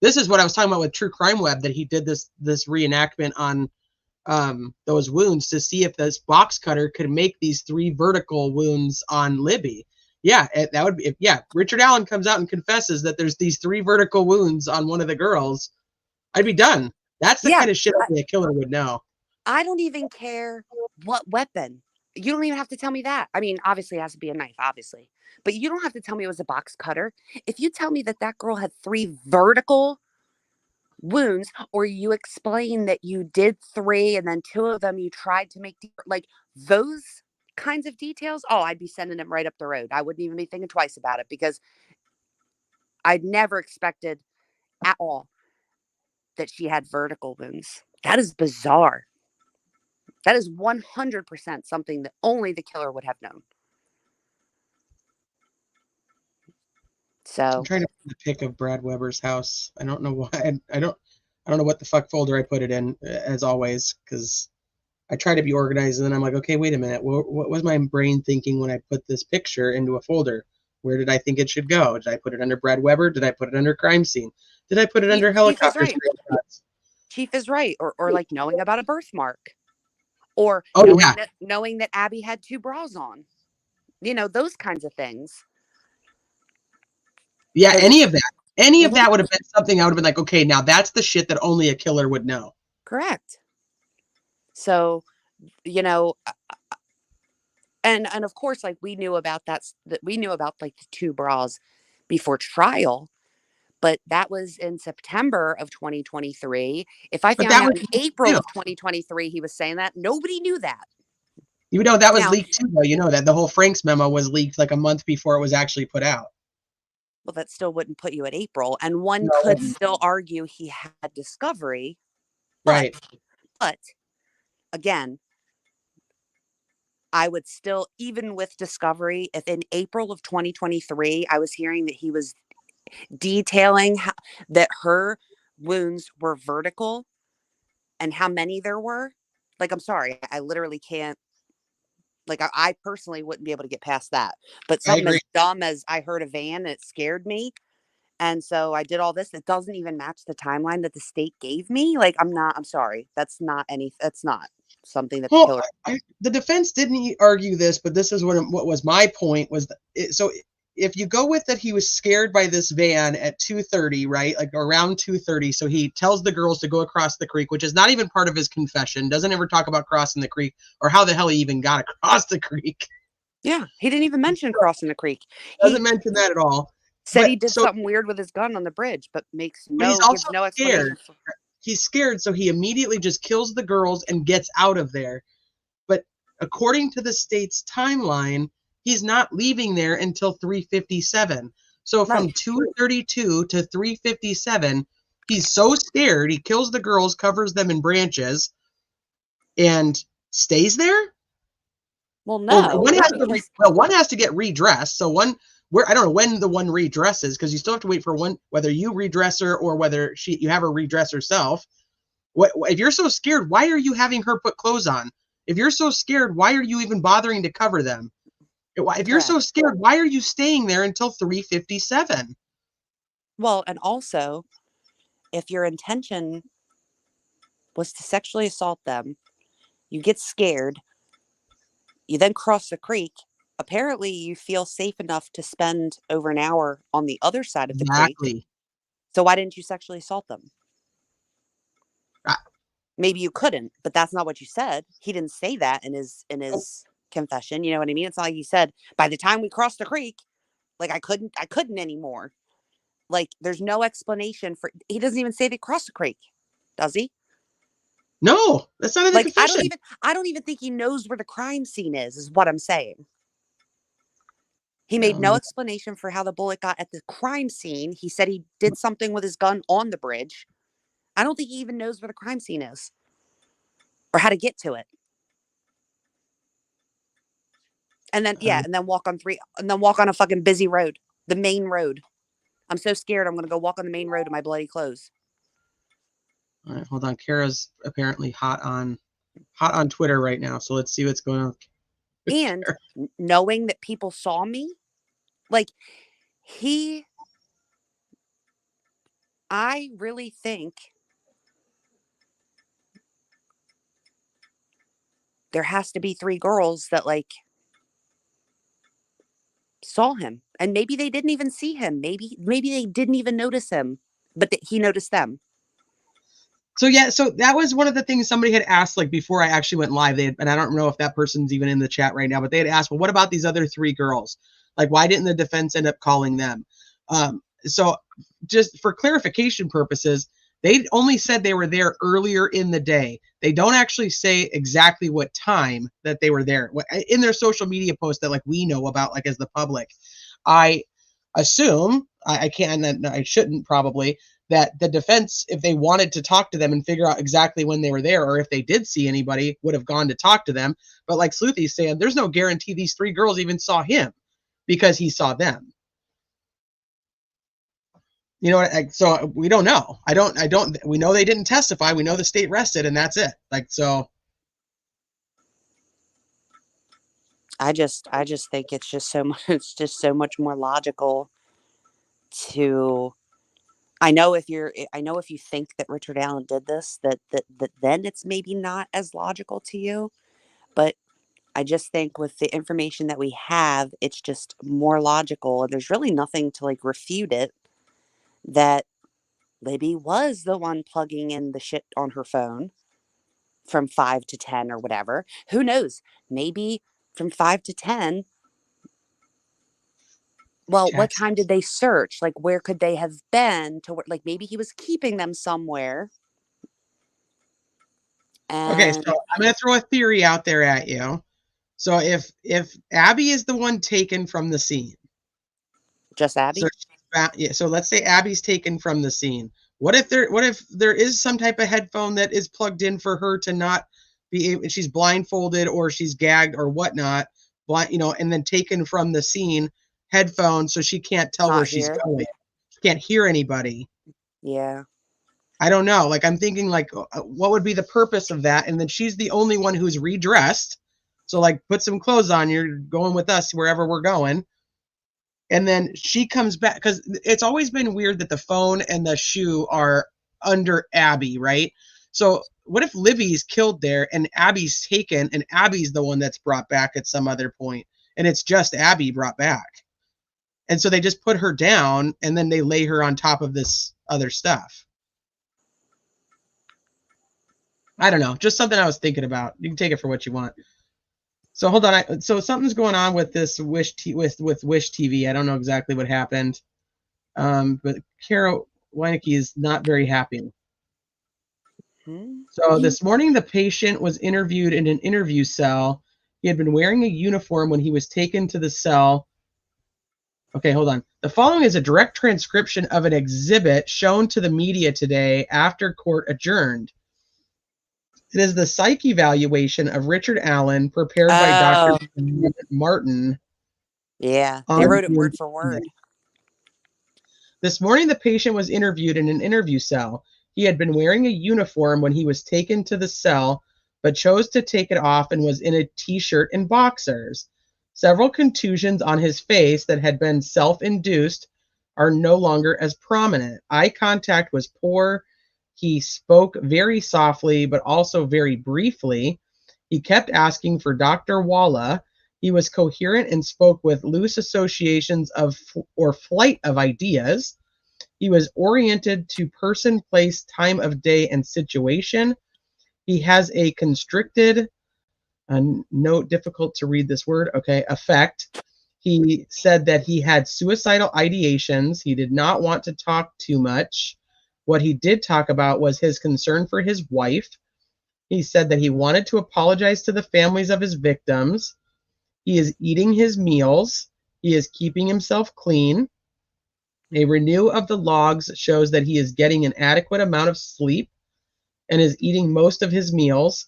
this is what I was talking about with True Crime Web, that he did this reenactment on those wounds to see if this box cutter could make these 3 vertical wounds on Libby. Yeah, that would be, Richard Allen comes out and confesses that there's these 3 vertical wounds on one of the girls, I'd be done. That's the kind of shit only a killer would know. I don't even care what weapon. You don't even have to tell me that. I mean, obviously it has to be a knife, obviously. But you don't have to tell me it was a box cutter. If you tell me that girl had 3 vertical wounds, or you explain that you did 3 and then 2 of them you tried to make like those kinds of details, I'd be sending them right up the road. I wouldn't even be thinking twice about it, because I'd never expected at all that she had vertical wounds. That is bizarre. That is 100% something that only the killer would have known. So I'm trying to find the pic of Brad Weber's house. I don't know why. I don't know what the fuck folder I put it in, as always, because I try to be organized, and then I'm like, okay, wait a minute. What was my brain thinking when I put this picture into a folder? Where did I think it should go? Did I put it under Brad Weber? Did I put it under crime scene? Did I put it under helicopter? Chief is right. Or like knowing about a birthmark. Or knowing that Abby had 2 bras on. Those kinds of things. Yeah, any of that. Any of that would have been something I would have been like, okay, now that's the shit that only a killer would know. Correct. So, and of course, like we knew about that we knew about like the 2 bras before trial, but that was in September of 2023. If I found out in April of 2023 he was saying that, nobody knew that. You know that was leaked too, though. That the whole Franks memo was leaked like a month before it was actually put out. Well, that still wouldn't put you at April, and one could still argue he had discovery. Right. But again, I would still, even with discovery, if in April of 2023, I was hearing that he was detailing that her wounds were vertical and how many there were. Like, I'm sorry, I literally can't. Like, I personally wouldn't be able to get past that. But something as dumb as I heard a van and it scared me. And so I did all this. It doesn't even match the timeline that the state gave me. Like, I'm sorry. That's not something that the killer. The defense didn't argue this, but this is what was my point was. So if you go with that, he was scared by this van at 2:30, right? Like around 2:30. So he tells the girls to go across the creek, which is not even part of his confession. Doesn't ever talk about crossing the creek or how the hell he even got across the creek. Yeah, he didn't even mention crossing the creek. Doesn't mention that at all. Said But he did so something weird with his gun on the bridge, but gives also no explanation. scared. He's scared, so he immediately just kills the girls and gets out of there. But according to the state's timeline, he's not leaving there until 3:57. So from Right. 2:32 to 3:57, he's so scared, he kills the girls, covers them in branches, and stays there. Well, no, one because has to get redressed. So I don't know when the one redresses, because you still have to wait for one, whether you redress her or whether you have her redress herself. If you're so scared, why are you having her put clothes on? If you're so scared, why are you even bothering to cover them? If you're so scared, why are you staying there until 3:57? Well, and also, if your intention was to sexually assault them, you get scared, you then cross the creek. Apparently, you feel safe enough to spend over an hour on the other side of the creek. Exactly. So why didn't you sexually assault them? I- Maybe you couldn't, but that's not what you said. He didn't say that in his confession. You know what I mean? It's not like he said, by the time we crossed the creek, like I couldn't anymore. Like there's no explanation for. He doesn't even say they crossed the creek, does he? No, that's not in the Like confession. I don't even think he knows where the crime scene is what I'm saying. He made no explanation for how the bullet got at the crime scene. He said he did something with his gun on the bridge. I don't think he even knows where the crime scene is or how to get to it. And then and then walk on a fucking busy road, the main road. I'm so scared I'm going to go walk on the main road in my bloody clothes. All right, hold on. Kara's apparently hot on Twitter right now, so let's see what's going on. And knowing that people saw me, like I really think there has to be 3 girls that like saw him, and maybe they didn't even see him. Maybe they didn't even notice him, but he noticed them. So yeah, so that was one of the things somebody had asked, like before I actually went live. And I don't know if that person's even in the chat right now, but they had asked, well, what about these other 3 girls? Like, why didn't the defense end up calling them? So just for clarification purposes, they only said they were there earlier in the day. They don't actually say exactly what time that they were there in their social media post that like we know about, like as the public. I assume I can, and I shouldn't probably, that the defense, if they wanted to talk to them and figure out exactly when they were there, or if they did see anybody, would have gone to talk to them. But like Sleuthy's saying, there's no guarantee these 3 girls even saw him because he saw them. You know what? So we don't know. We know they didn't testify. We know the state rested, and that's it. Like, so. I just think it's just so much more logical to. I know if you think that Richard Allen did this, that then it's maybe not as logical to you, but I just think with the information that we have, it's just more logical, and there's really nothing to like refute it that Libby was the one plugging in the shit on her phone from 5 to 10 or whatever. Who knows? Maybe from 5 to 10. Well, what time did they search? Like, where could they have been to work? Like, maybe he was keeping them somewhere. Okay, so I'm going to throw a theory out there at you. So if Abby is the one taken from the scene. Just Abby? So let's say Abby's taken from the scene. What if there is some type of headphone that is plugged in for her to not be able, she's blindfolded or she's gagged or whatnot, and then taken from the scene, headphones, so she can't tell where she's going. She can't hear anybody. Yeah. I don't know. Like, I'm thinking, like, what would be the purpose of that? And then she's the only one who's redressed. So, like, put some clothes on. You're going with us wherever we're going. And then she comes back, because it's always been weird that the phone and the shoe are under Abby, right? So what if Libby's killed there and Abby's taken and Abby's the one that's brought back at some other point, and it's just Abby brought back? And so they just put her down and then they lay her on top of this other stuff. I don't know. Just something I was thinking about. You can take it for what you want. So hold on. So something's going on with this Wish with Wish TV. I don't know exactly what happened. But Kara Weinecke is not very happy. So this morning, the patient was interviewed in an interview cell. He had been wearing a uniform when he was taken to the cell. Okay, hold on. The following is a direct transcription of an exhibit shown to the media today after court adjourned. It is the psych evaluation of Richard Allen prepared by Dr. Martin. Yeah, they wrote it word for word. This morning, the patient was interviewed in an interview cell. He had been wearing a uniform when he was taken to the cell, but chose to take it off and was in a t-shirt and boxers. Several contusions on his face that had been self-induced are no longer as prominent. Eye contact was poor. He spoke very softly, but also very briefly. He kept asking for Dr. Walla. He was coherent and spoke with loose associations of or flight of ideas. He was oriented to person, place, time of day, and situation. He has a constricted, note, difficult to read this word, okay, affect. He said that he had suicidal ideations. He did not want to talk too much. What he did talk about was his concern for his wife. He said that he wanted to apologize to the families of his victims. He is eating his meals. He is keeping himself clean. A review of the logs shows that he is getting an adequate amount of sleep and is eating most of his meals.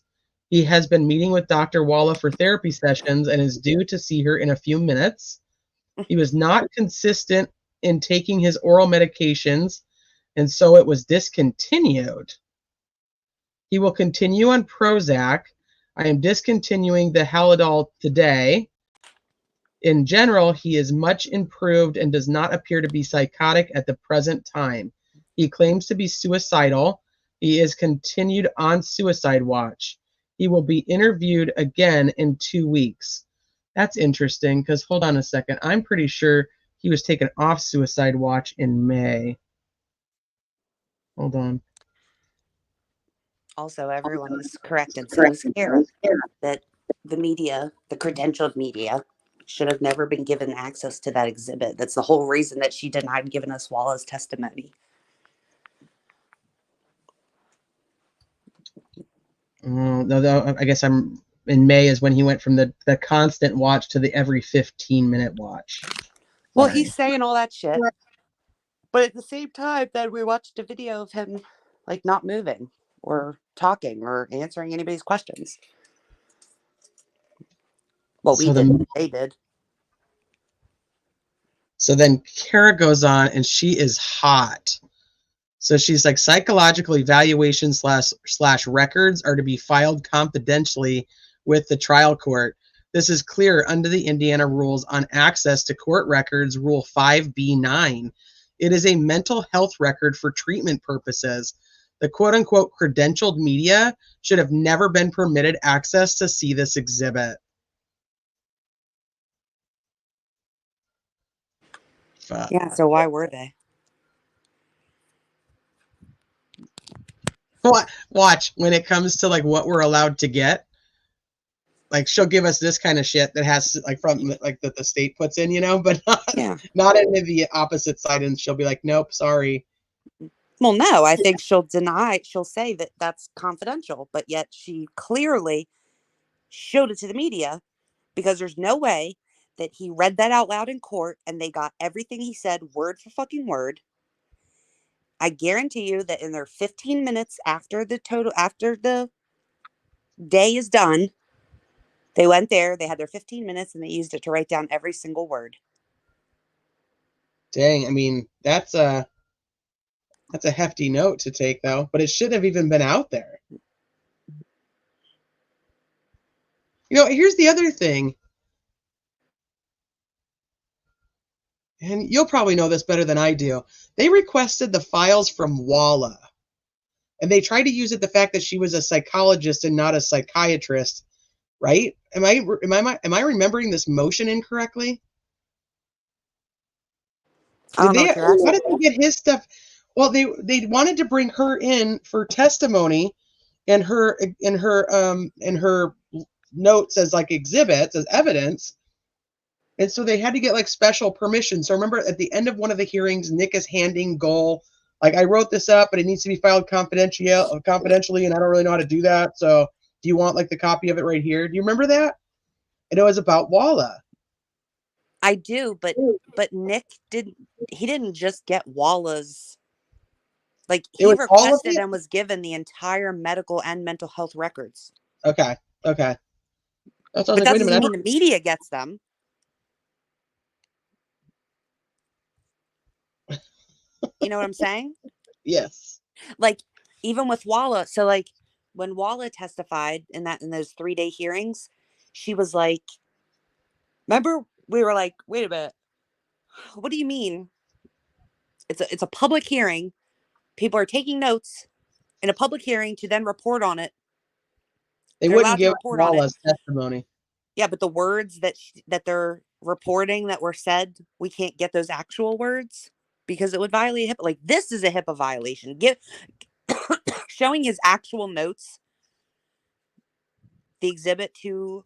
He has been meeting with Dr. Walla for therapy sessions and is due to see her in a few minutes. He was not consistent in taking his oral medications, and so it was discontinued. He will continue on Prozac. I am discontinuing the Halidol today. In general, he is much improved and does not appear to be psychotic at the present time. He claims to be suicidal. He is continued on suicide watch. He will be interviewed again in 2 weeks. That's interesting because, hold on a second, I'm pretty sure he was taken off suicide watch in May. Hold on. Also, everyone was correct, and so was Kara, that the media, the credentialed media, should have never been given access to that exhibit. That's the whole reason that she denied giving us Walla's testimony. I guess I'm in May is when he went from the constant watch to the every 15-minute watch. Well, he's saying all that shit, but at the same time, then we watched a video of him like not moving or talking or answering anybody's questions. Well, we did. They did. So then Kara goes on and she is hot. So she's like, psychological evaluation slash records are to be filed confidentially with the trial court. This is clear under the Indiana rules on access to court records, Rule 5B9. It is a mental health record for treatment purposes. The quote-unquote credentialed media should have never been permitted access to see this exhibit. Fuck. Yeah, so why were they? Watch when it comes to like what we're allowed to get. Like she'll give us this kind of shit that has like from like that the state puts in, you know, but not any of the opposite side, and she'll be like, nope, sorry. Well, no, I think she'll deny. She'll say that that's confidential, but yet she clearly showed it to the media because there's no way that he read that out loud in court and they got everything he said word for fucking word. I guarantee you that in their 15 minutes after the day is done, they went there, they had their 15 minutes and they used it to write down every single word. Dang, I mean, that's a hefty note to take though, but it shouldn't have even been out there. You know, here's the other thing. And you'll probably know this better than I do. They requested the files from Walla. And they tried to use it the fact that she was a psychologist and not a psychiatrist, right? Am I remembering this motion incorrectly? How did they get his stuff? Well, they wanted to bring her in for testimony and her notes as like exhibits, as evidence. And so they had to get like special permission. So remember at the end of one of the hearings, Nick is handing Goal, like, I wrote this up, but it needs to be filed confidentially, and I don't really know how to do that. So do you want like the copy of it right here? Do you remember that? And it was about Walla. I do, but Nick didn't just get Walla's, like, he requested and was given the entire medical and mental health records. Okay. That but that doesn't mean the media gets them. You know what I'm saying? Yes. Like, even with Walla, so like when Walla testified in those 3-day hearings, she was like, remember, we were like, wait a minute, what do you mean? It's a public hearing. People are taking notes in a public hearing to then report on it. They wouldn't give Walla's testimony. Yeah, but the words that they're reporting that were said, we can't get those actual words because it would violate HIPAA. Like, this is a HIPAA violation. Showing his actual notes, the exhibit to,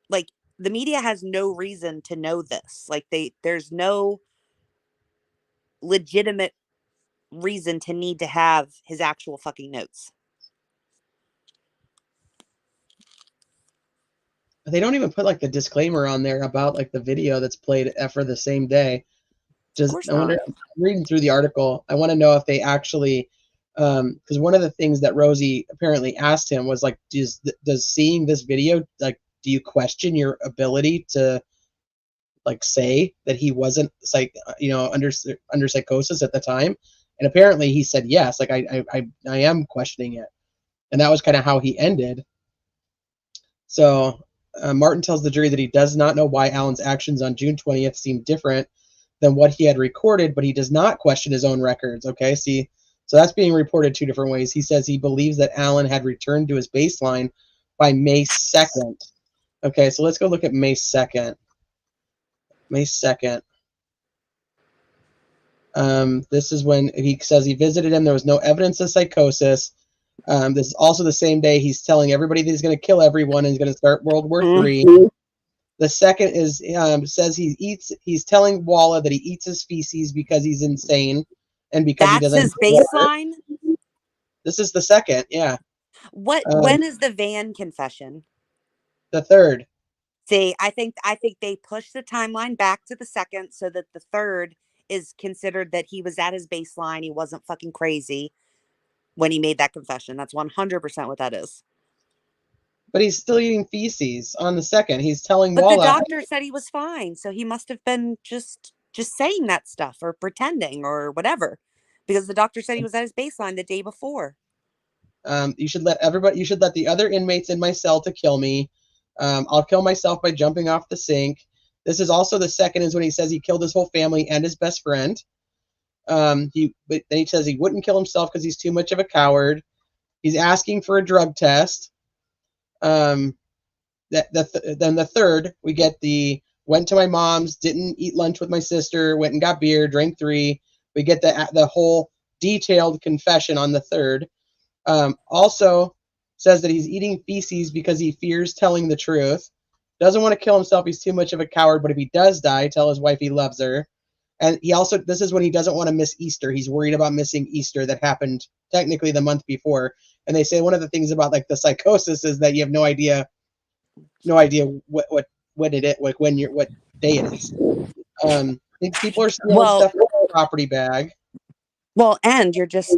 like, the media has no reason to know this. Like, there's no legitimate reason to need to have his actual fucking notes. They don't even put like the disclaimer on there about like the video that's played for the same day. I wonder, I'm reading through the article, I want to know if they actually, because one of the things that Rosie apparently asked him was like, does seeing this video, like, do you question your ability to like say that he wasn't under psychosis at the time? And apparently he said yes, like I am questioning it, and that was kind of how he ended. So Martin tells the jury that he does not know why Alan's actions on June 20th seemed different than what he had recorded, but he does not question his own records. Okay, see, so that's being reported 2 different ways. He says he believes that Alan had returned to his baseline by May 2nd. Okay, so let's go look at May 2nd. May 2nd. This is when he says he visited him. There was no evidence of psychosis. This is also the same day he's telling everybody that he's going to kill everyone and he's going to start World War III. The second is says he's telling Walla that he eats his feces because he's insane and because he doesn't. That's his baseline. This is the second, yeah. When is the van confession? The third. See, I think they pushed the timeline back to the second so that the third is considered that he was at his baseline. He wasn't fucking crazy when he made that confession. That's 100% what that is. But he's still eating feces on the second. He's telling But Walla. the doctor said he was fine, so he must have been just saying that stuff or pretending or whatever, because the doctor said he was at his baseline the day before. You should let the other inmates in my cell to kill me. I'll kill myself by jumping off the sink. This is also the second is when he says he killed his whole family and his best friend. But then he says he wouldn't kill himself because he's too much of a coward. He's asking for a drug test. Then the third, we get went to my mom's, didn't eat lunch with my sister, went and got beer, drank 3. We get the whole detailed confession on the third. Also says that he's eating feces because he fears telling the truth. Doesn't want to kill himself. He's too much of a coward, but if he does die, tell his wife he loves her. And this is when he doesn't want to miss Easter. He's worried about missing Easter that happened technically the month before. And they say one of the things about like the psychosis is that you have no idea what it is, like what day it is. These people are stealing stuff from the property bag. Well, and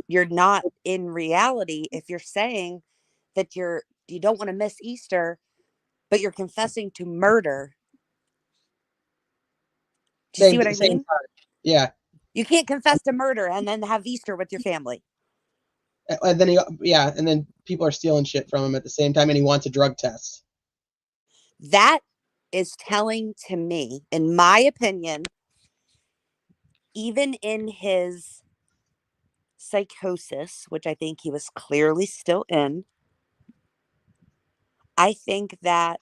you're not in reality if you're saying that you don't want to miss Easter, but you're confessing to murder. Do you see what I mean? Yeah. You can't confess to murder and then have Easter with your family. And then people are stealing shit from him at the same time, and he wants a drug test. That is telling to me, in my opinion, even in his psychosis, which I think he was clearly still in, I think that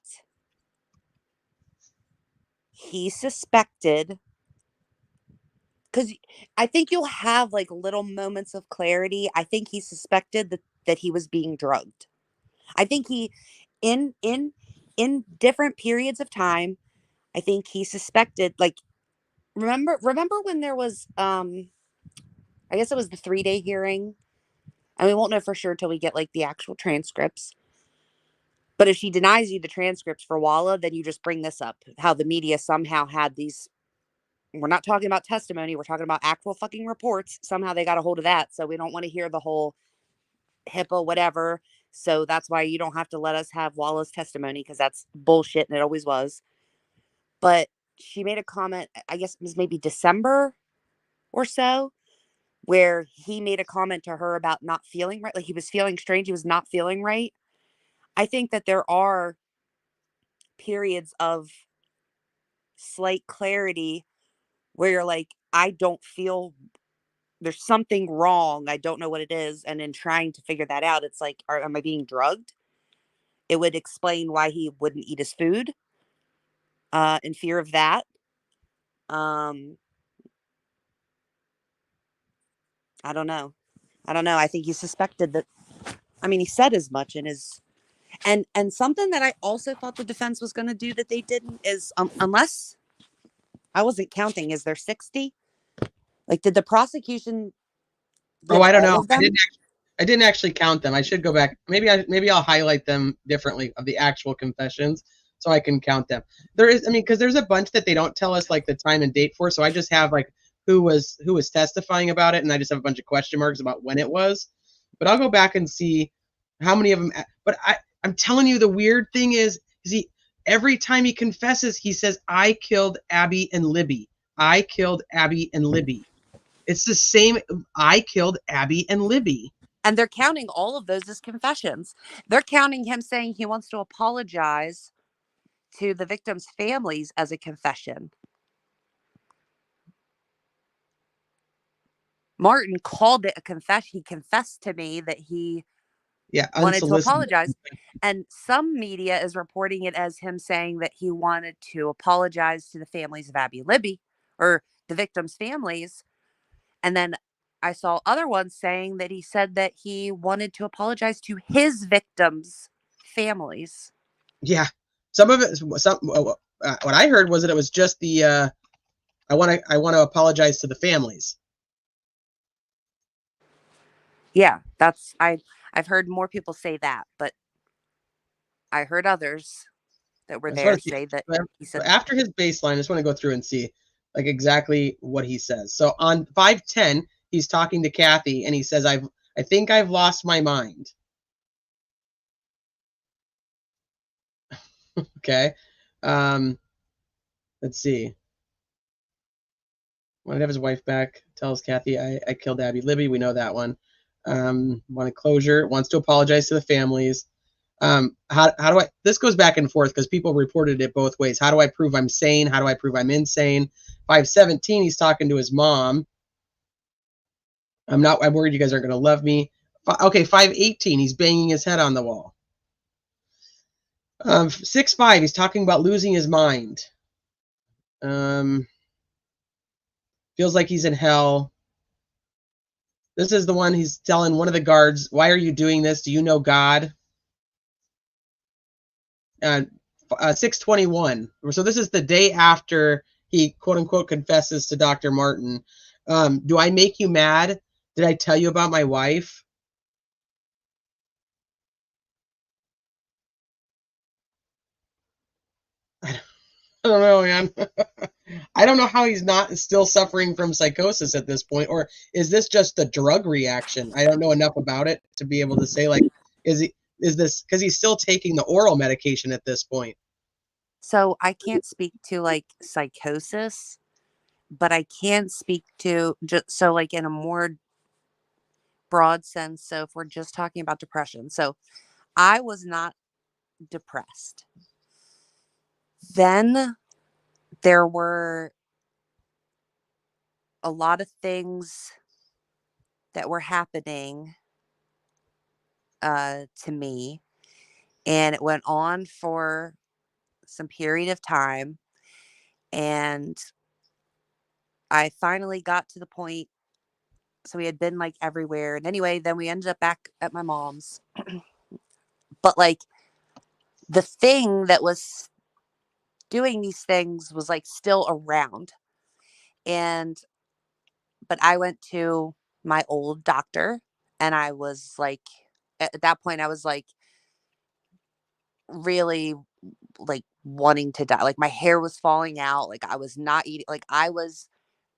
he suspected, because I think you'll have like little moments of clarity. I think he suspected that he was being drugged. I think in different periods of time, I think he suspected, like, remember when there was, I guess it was the 3-day hearing, and we won't know for sure till we get like the actual transcripts. But if she denies you the transcripts for Walla, then you just bring this up, how the media somehow had these. We're not talking about testimony. We're talking about actual fucking reports. Somehow they got a hold of that. So we don't want to hear the whole HIPAA, whatever. So that's why you don't have to let us have Walla's testimony, because that's bullshit and it always was. But she made a comment, I guess it was maybe December or so, where he made a comment to her about not feeling right. Like he was feeling strange. He was not feeling right. I think that there are periods of slight clarity where you're like, I don't feel, there's something wrong. I don't know what it is. And in trying to figure that out, it's like, am I being drugged? It would explain why he wouldn't eat his food, in fear of that. I don't know. I think he suspected that. I mean, he said as much in his, and something that I also thought the defense was going to do that they didn't is, unless I wasn't counting, is there 60? Like, did the prosecution Oh, give I don't all know. of them? I didn't actually count them. I should go back. Maybe I'll highlight them differently of the actual confessions so I can count them. There is, I mean, because there's a bunch that they don't tell us like the time and date for. So I just have like who was testifying about it, and I just have a bunch of question marks about when it was. But I'll go back and see how many of them. But I'm telling you, the weird thing is he every time he confesses, he says, "I killed Abby and Libby. I killed Abby and Libby." It's the same. I killed Abby and Libby. And they're counting all of those as confessions. They're counting him saying he wants to apologize to the victims' families as a confession. Martin called it a confession. He confessed to me that he wanted to apologize. And some media is reporting it as him saying that he wanted to apologize to the families of Abby and Libby, or the victims' families. And then I saw other ones saying that he said that he wanted to apologize to his victims' families. Yeah, some of it. What I heard was that it was just the I want to apologize to the families. Yeah, that's I've heard more people say that, but I heard others that were there say that he said. After his baseline, I just want to go through and see like exactly what he says. So on 5:10, he's talking to Kathy and he says, I think I've lost my mind. Okay. Let's see. Wanted to have his wife back. Tells Kathy, I killed Abby Libby. We know that one. Wanted closure. Wants to apologize to the families. How do I? This goes back and forth because people reported it both ways. How do I prove I'm sane? How do I prove I'm insane? 5:17, he's talking to his mom. I'm worried you guys aren't going to love me. Okay, 5:18, he's banging his head on the wall. 6:5, he's talking about losing his mind. Feels like he's in hell. This is the one he's telling one of the guards, why are you doing this? Do you know God? 6:21. So this is the day after he quote unquote confesses to Dr. Martin. Do I make you mad? Did I tell you about my wife? I don't know, man. I don't know how he's not still suffering from psychosis at this point, or is this just the drug reaction? I don't know enough about it to be able to say, like, is this because he's still taking the oral medication at this point? So I can't speak to like psychosis, but I can speak to just so like in a more broad sense. So if we're just talking about depression, so I was not depressed. Then there were a lot of things that were happening to me, and it went on for some period of time, and I finally got to the point. So we had been like everywhere, and anyway, then we ended up back at my mom's. But like the thing that was doing these things was like still around. But I went to my old doctor, and I was like, at that point, I was like really like wanting to die. Like my hair was falling out. Like I was not eating. Like I was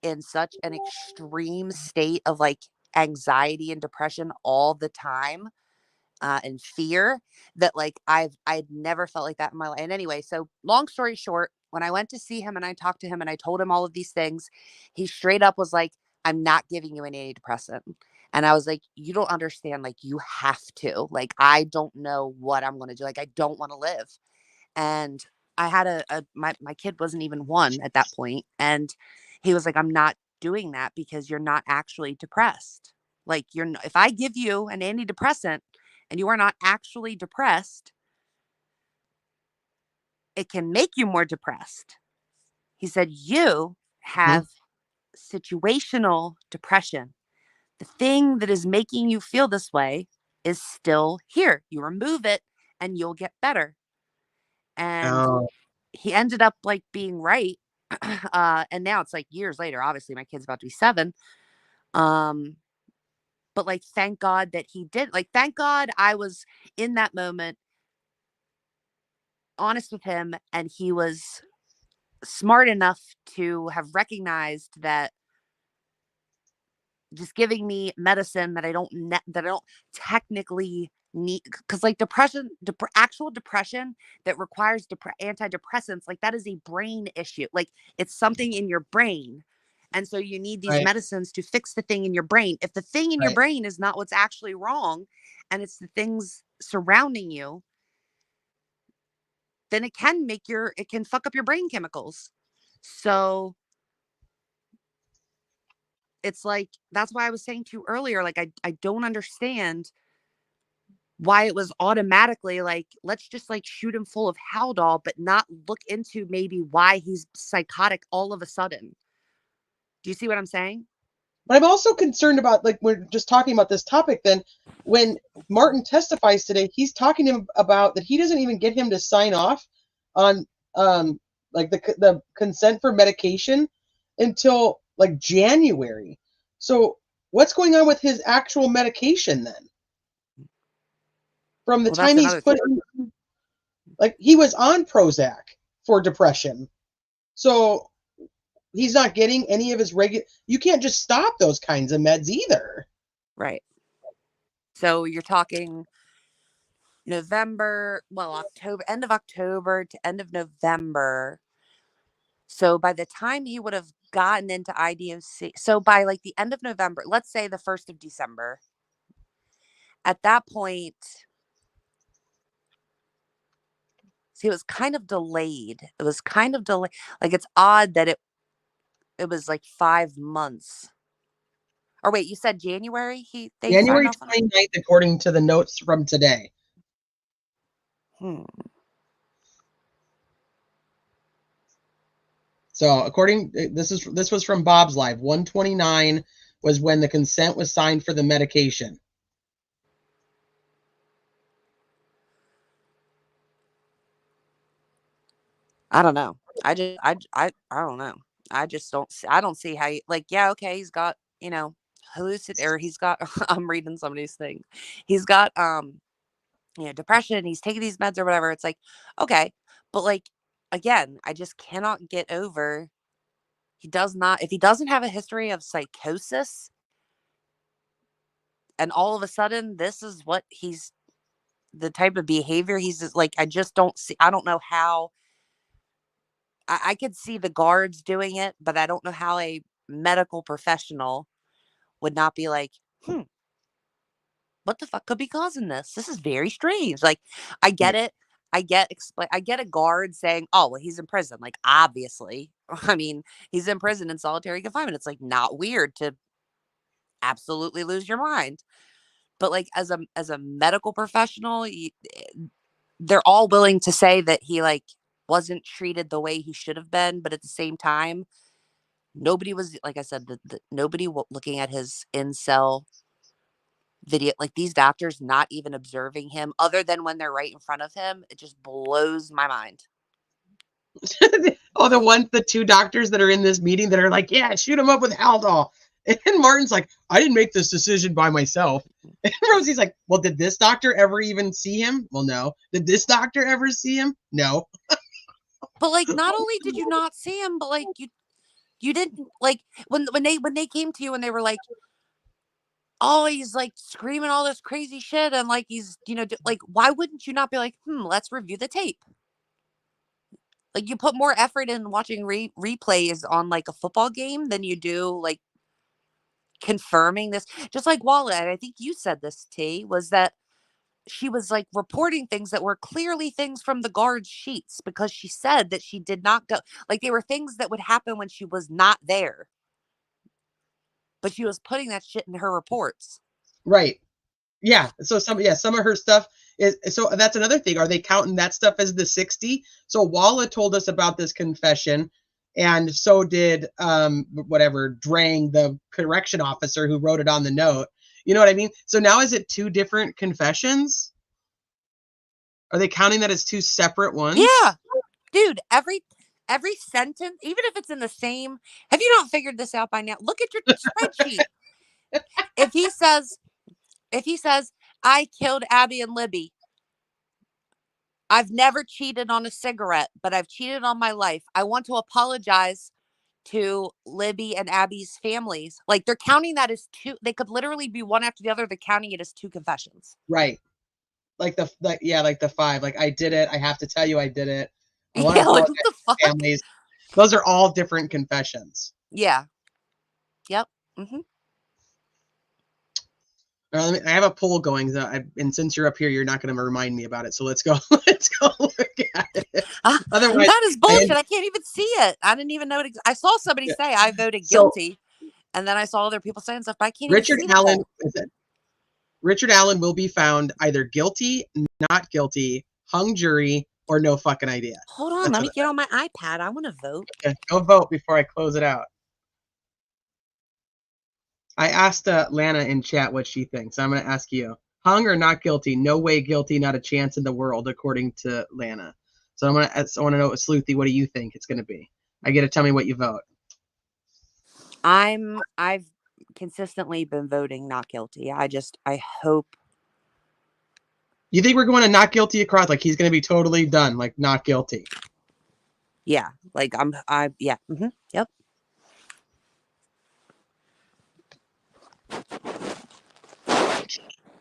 in such an extreme state of like anxiety and depression all the time, and fear, that like I'd never felt like that in my life. And anyway, so long story short, when I went to see him and I talked to him and I told him all of these things, he straight up was like, "I'm not giving you an antidepressant." And I was like, "You don't understand. Like, you have to. Like, I don't know what I'm going to do. Like, I don't want to live." And I had my kid wasn't even 1 at that point, and he was like, "I'm not doing that because you're not actually depressed. Like, if I give you an antidepressant and you are not actually depressed, it can make you more depressed." He said, "You have situational depression. The thing that is making you feel this way is still here. You remove it and you'll get better." And Oh, he ended up like being right. And now it's like years later. Obviously, my kid's about to be 7. Um, but like, thank God that he did. Like, thank God I was in that moment honest with him, and he was smart enough to have recognized that just giving me medicine that I don't technically need, because like depression, actual depression that requires antidepressants, like that is a brain issue. Like it's something in your brain. And so you need these right, medicines to fix the thing in your brain. If the thing in your right. brain is not what's actually wrong, and it's the things surrounding you, then it can fuck up your brain chemicals. So it's like, that's why I was saying to you earlier, like, I don't understand why it was automatically like, let's just like shoot him full of Haldol, but not look into maybe why he's psychotic all of a sudden. Do you see what I'm saying? But I'm also concerned about, like, we're just talking about this topic. Then, when Martin testifies today, he's talking to him about that he doesn't even get him to sign off on, like the consent for medication until like January. So, what's going on with his actual medication then? From the Well, that's time he's another thing. put, like, he was on Prozac for depression, so he's not getting any of his regular. You can't just stop those kinds of meds either. Right. So you're talking November, well, October, end of October to end of November. So by the time he would have gotten into IDOC, so by like the end of November, let's say the 1st of December, at that point, see, it was kind of delayed. It was kind of delayed. Like, it's odd that it was like 5 months. Or wait, you said January they signed January off on it? 29th, according to the notes from today. Hmm. So this was from Bob's Live. 129 was when the consent was signed for the medication. I don't know. I don't know. I don't see how you, like, yeah, okay, he's got, or he's got I'm reading somebody's thing. He's got depression, he's taking these meds or whatever. It's like, okay, but like, again, I just cannot get over, if he doesn't have a history of psychosis, and all of a sudden this is what the type of behavior he's just like, I just don't see. I don't know how. I could see the guards doing it, but I don't know how a medical professional would not be like, what the fuck could be causing this? This is very strange. Like, I get it. I get a guard saying, "Oh, well, he's in prison." Like, obviously, I mean, he's in prison in solitary confinement. It's like not weird to absolutely lose your mind. But like, as a medical professional, they're all willing to say that he like wasn't treated the way he should have been, but at the same time, nobody was, like I said, nobody looking at his in-cell video, like these doctors not even observing him other than when they're right in front of him. It just blows my mind. Oh, the two doctors that are in this meeting that are like, yeah, shoot him up with Haldol. And Martin's like, I didn't make this decision by myself. And Rosie's like, well, did this doctor ever even see him? Well, no. Did this doctor ever see him? No. But like, not only did you not see him, but like you didn't, like, when they came to you and they were like, oh, he's like screaming all this crazy shit and like he's, like, why wouldn't you not be like, let's review the tape? Like, you put more effort in watching replays on like a football game than you do like confirming this. Just like Walla, I think you said this, T, was that she was like reporting things that were clearly things from the guard's sheets because she said that she did not go. Like, they were things that would happen when she was not there. But she was putting that shit in her reports. Right. Yeah. So some of her stuff is, so that's another thing. Are they counting that stuff as the 60? So Walla told us about this confession, and so did Drang, the correction officer who wrote it on the note. You know what I mean? So now is it two different confessions? Are they counting that as two separate ones? Yeah. Dude, every sentence, even if it's in the same, have you not figured this out by now? Look at your spreadsheet. If he says, I killed Abby and Libby. I've never cheated on a cigarette, but I've cheated on my life. I want to apologize to Libby and Abby's families. Like, they're counting that as two. They could literally be one after the other. They're counting it as two confessions. Right. Like the 5. Like, I did it. I have to tell you I did it. I want Yeah, to like, apologize what the fuck? to families. Those are all different confessions. Yeah. Yep. Mm-hmm. I have a poll going, and since you're up here, you're not going to remind me about it. So let's go. Let's go look at it. Otherwise, that is bullshit. I can't even see it. I didn't even know it. I saw somebody say I voted guilty, and then I saw other people saying stuff. But I can't even see it. Richard Allen will be found either guilty, not guilty, hung jury, or no fucking idea. Hold on, let me get on my iPad. I want to vote. Okay, go vote before I close it out. I asked Lana in chat what she thinks. I'm going to ask you. Hung or not guilty? No way guilty, not a chance in the world, according to Lana. So I want to know, Sleuthy, what do you think it's going to be? I get to tell me what you vote. I've consistently been voting not guilty. I hope. You think we're going to not guilty across? Like, he's going to be totally done, like not guilty? Yeah, like yeah. Mm-hmm, yep.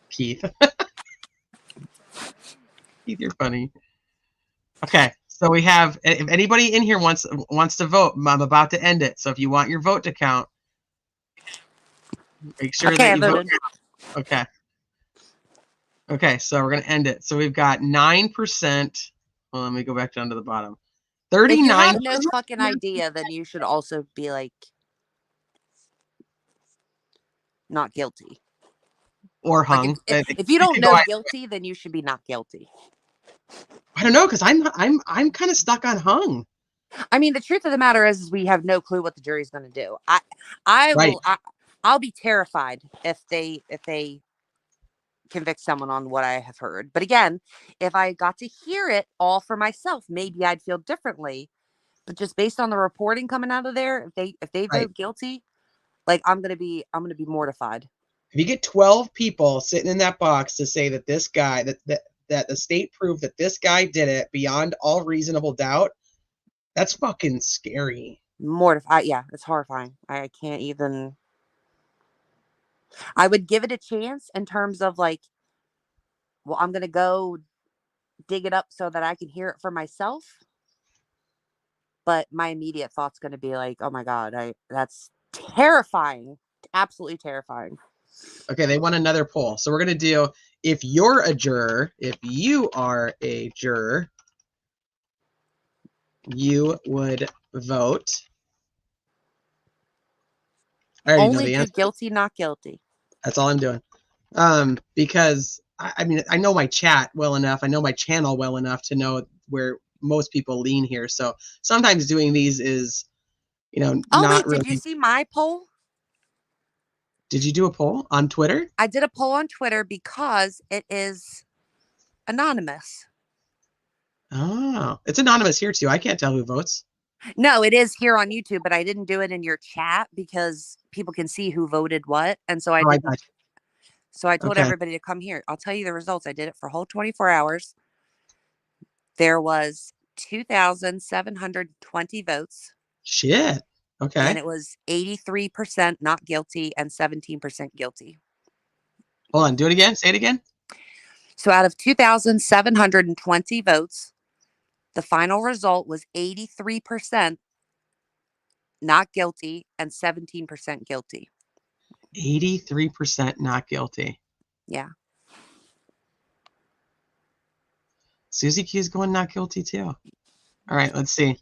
Keith. Keith, you're funny. Okay, so we have, if anybody in here wants to vote, I'm about to end it. So if you want your vote to count, make sure that you vote. Okay. Okay, so we're going to end it. So we've got 9%. Well, let me go back down to the bottom. 39%. If you have no fucking idea, then you should also be like, not guilty. Or hung. Like, if you don't know guilty, then you should be not guilty. I don't know, because I'm kind of stuck on hung. I mean, the truth of the matter is we have no clue what the jury's going to do. I'll be terrified if they convict someone on what I have heard. But again, if I got to hear it all for myself, maybe I'd feel differently. But just based on the reporting coming out of there, if they vote guilty, like, I'm gonna be mortified. If you get 12 people sitting in that box to say that this guy, that the state proved that this guy did it beyond all reasonable doubt, that's fucking scary. Mortified. Yeah, it's horrifying. I can't even. I would give it a chance in terms of like, well, I'm gonna go dig it up so that I can hear it for myself. But my immediate thought's gonna be like, oh my God, that's terrifying. Absolutely terrifying. Okay, they want another poll. So we're going to do, if you are a juror, you would vote. I already know the answer. Guilty, not guilty. That's all I'm doing. Because, I mean, I know my chat well enough. I know my channel well enough to know where most people lean here. So sometimes doing these is, not really. Did you see my poll? Did you do a poll on Twitter? I did a poll on Twitter because it is anonymous. Oh, it's anonymous here too. I can't tell who votes. No, it is here on YouTube, but I didn't do it in your chat because people can see who voted what. And so I Oh, I didn't. got you. So I told Okay. everybody to come here. I'll tell you the results. I did it for a whole 24 hours. There was 2,720 votes. Shit. Okay. And it was 83% not guilty and 17% guilty. Hold on. Do it again. Say it again. So out of 2,720 votes, the final result was 83% not guilty and 17% guilty. 83% not guilty. Yeah. Susie Q is going not guilty too. All right, let's see.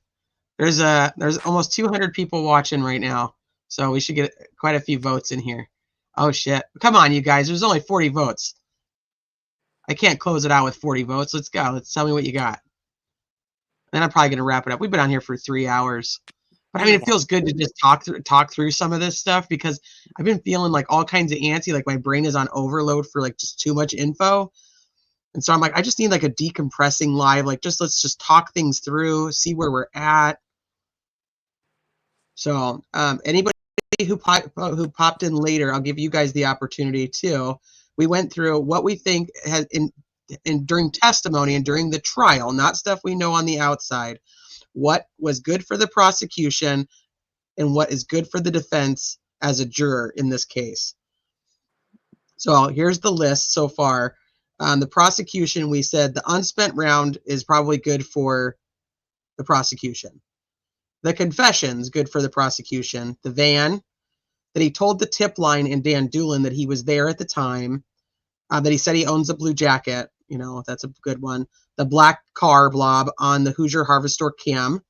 There's almost 200 people watching right now, so we should get quite a few votes in here. Oh shit! Come on, you guys. There's only 40 votes. I can't close it out with 40 votes. Let's go. Let's tell me what you got. Then I'm probably gonna wrap it up. We've been on here for 3 hours, but I mean, it feels good to just talk through some of this stuff because I've been feeling like all kinds of antsy. Like my brain is on overload for like just too much info. And so I'm like, I just need like a decompressing live, like let's just talk things through, see where we're at. So anybody who popped in later, I'll give you guys the opportunity too. We went through what we think has in during testimony and during the trial, not stuff we know on the outside, what was good for the prosecution and what is good for the defense as a juror in this case. So here's the list so far. The prosecution, we said the unspent round is probably good for the prosecution. The confessions, good for the prosecution. The van, that he told the tip line and Dan Doolin that he was there at the time. That he said he owns a blue jacket. You know, that's a good one. The black car blob on the Hoosier Harvest Store cam.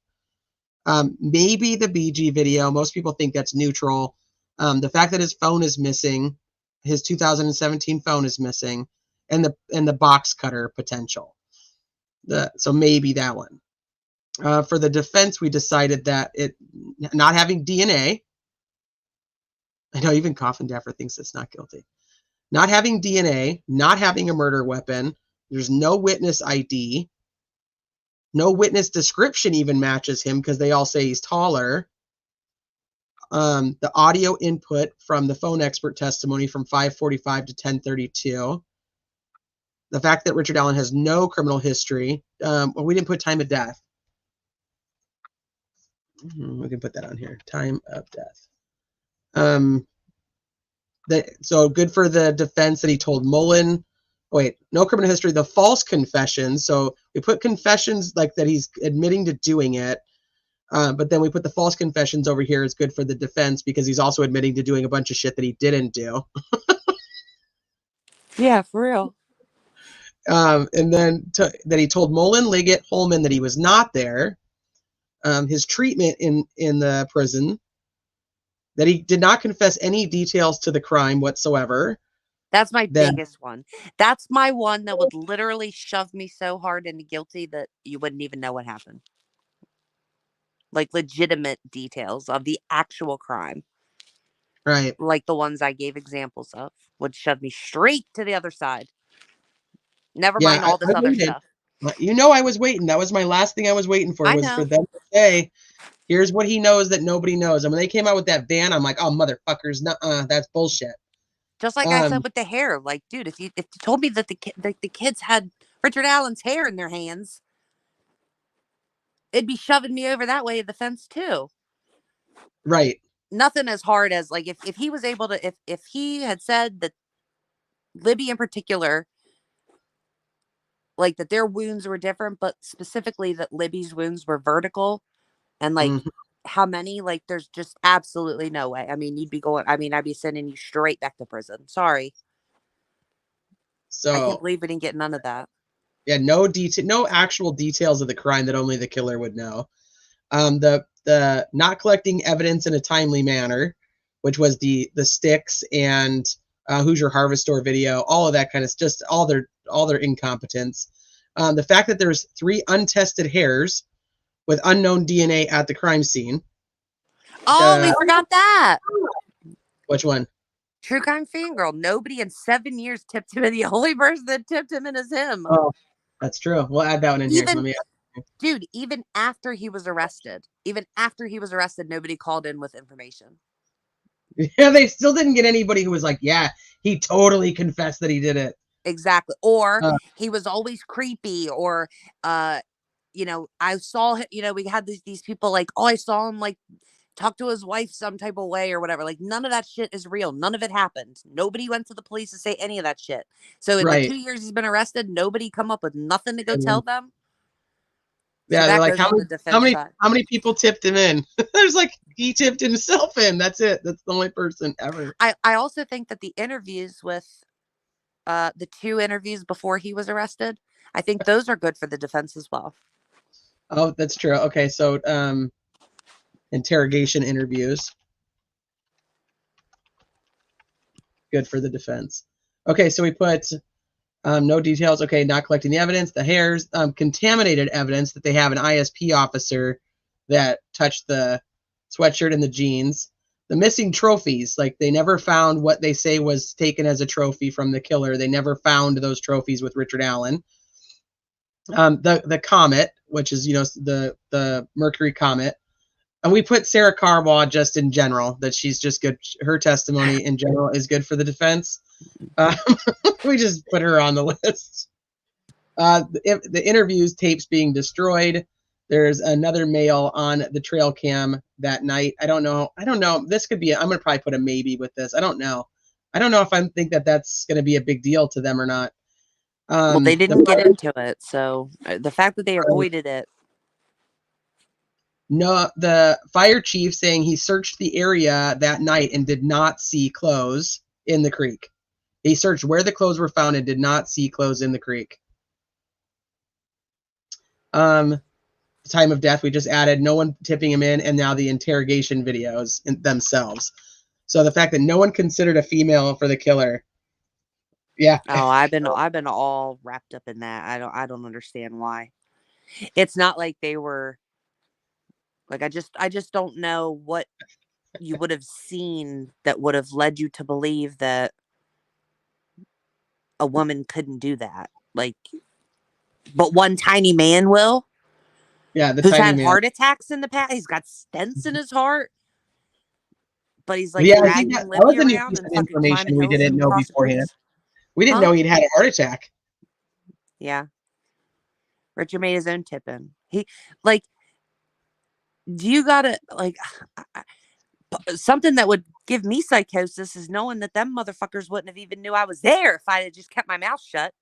Maybe the BG video. Most people think that's neutral. The fact that his phone is missing, his 2017 phone is missing. And the box cutter potential. So maybe that one. For the defense, we decided that it not having DNA. I know even Coffin Daffer thinks it's not guilty. Not having DNA, not having a murder weapon. There's no witness ID. No witness description even matches him because they all say he's taller. The audio input from the phone expert testimony from 5:45 to 10:32. The fact that Richard Allen has no criminal history. Well, we didn't put time of death. We can put that on here. Time of death. So good for the defense that he told Mullen. Wait, no criminal history. The false confessions. So we put confessions like that he's admitting to doing it. But then we put the false confessions over here as good for the defense because he's also admitting to doing a bunch of shit that he didn't do. Yeah, for real. And then that he told Mullen, Liggett, Holman that he was not there. His treatment in the prison. That he did not confess any details to the crime whatsoever. That's my biggest one. That's my one that would literally shove me so hard into guilty that you wouldn't even know what happened. Like legitimate details of the actual crime. Right. Like the ones I gave examples of would shove me straight to the other side. Never mind all this other stuff. You know, I was waiting. That was my last thing I was waiting for was for them to say, here's what he knows that nobody knows. And when they came out with that van, I'm like, oh, motherfuckers, that's bullshit. Just like I said with the hair. Like, dude, if you told me that the kids had Richard Allen's hair in their hands, it'd be shoving me over that way of the fence too. Right. Nothing as hard as like if he was able to if he had said that Libby in particular, like that their wounds were different, but specifically that Libby's wounds were vertical and like how many, like there's just absolutely no way. I mean, I'd be sending you straight back to prison. Sorry. So I can't believe we didn't get none of that. Yeah, no actual details of the crime that only the killer would know. The not collecting evidence in a timely manner, which was the sticks and Hoosier Harvest Store video, all of that kind of just all their incompetence. The fact that there's 3 untested hairs with unknown DNA at the crime scene. Oh, we forgot that. Which one? True crime fangirl. Nobody in 7 years tipped him in. The only person that tipped him in is him. Oh, that's true. We'll add that one in here. Let Even me. dude, even after he was arrested, nobody called in with information. Yeah, they still didn't get anybody who was like, yeah, he totally confessed that he did it. Exactly. Or he was always creepy, or you know, I saw him, you know, we had these people like, oh, I saw him like talk to his wife some type of way or whatever. Like, none of that shit is real. None of it happened. Nobody went to the police to say any of that shit. So in the 2 years he's been arrested, nobody come up with nothing to go tell them. Yeah, So they're that like, goes on the defense side. how many people tipped him in? There's like, he tipped himself in. That's it. That's the only person ever. I also think that the interviews with the 2 interviews before he was arrested, I think those are good for the defense as well. Oh, that's true. Okay, so interrogation interviews. Good for the defense. Okay, so we put no details. Okay, not collecting the evidence. The hairs, contaminated evidence that they have an ISP officer that touched the sweatshirt and the jeans. The missing trophies, like they never found what they say was taken as a trophy from the killer. They never found those trophies with Richard Allen. The comet, which is, you know, the Mercury comet. And we put Sarah Carbaugh just in general, that she's just good. Her testimony in general is good for the defense. We just put her on the list. The interviews, tapes being destroyed. There's another male on the trail cam that night. I don't know. This could be, I'm going to probably put a maybe with this. I don't know if I think that that's going to be a big deal to them or not. Well, they didn't get into it. So the fact that they avoided it. No, the fire chief saying he searched the area that night and did not see clothes in the creek. He searched where the clothes were found and did not see clothes in the creek. Time of death, we just added no one tipping him in, and now the interrogation videos themselves. So the fact that no one considered a female for the killer. Yeah. Oh, I've been all wrapped up in that. I don't understand why. It's not like they were like, I just don't know what you would have seen that would have led you to believe that a woman couldn't do that. Like, but one tiny man will. Yeah, who's had heart attacks in the past. He's got stents in his heart, but he's like dragging Libby around and fucking climbing hills. We didn't know beforehand. We didn't know he'd had a heart attack. Yeah, Richard made his own tip in. He like, do you gotta like something that would give me psychosis is knowing that them motherfuckers wouldn't have even knew I was there if I had just kept my mouth shut,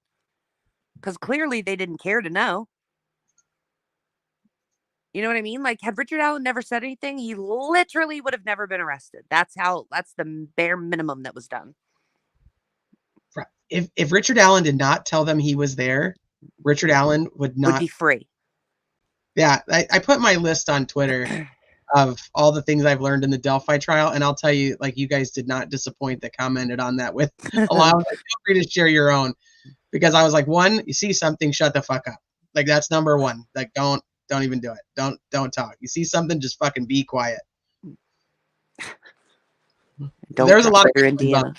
because clearly they didn't care to know. You know what I mean? Like, had Richard Allen never said anything, he literally would have never been arrested. That's the bare minimum that was done. If Richard Allen did not tell them he was there, Richard Allen would be free. Yeah, I put my list on Twitter of all the things I've learned in the Delphi trial, and I'll tell you, like, you guys did not disappoint that commented on that with a lot. Feel free to share your own, because I was like, one, you see something, shut the fuck up. Like, that's number one. Like, don't even do it. Don't talk. You see something, just fucking be quiet. There's a lot of Indiana.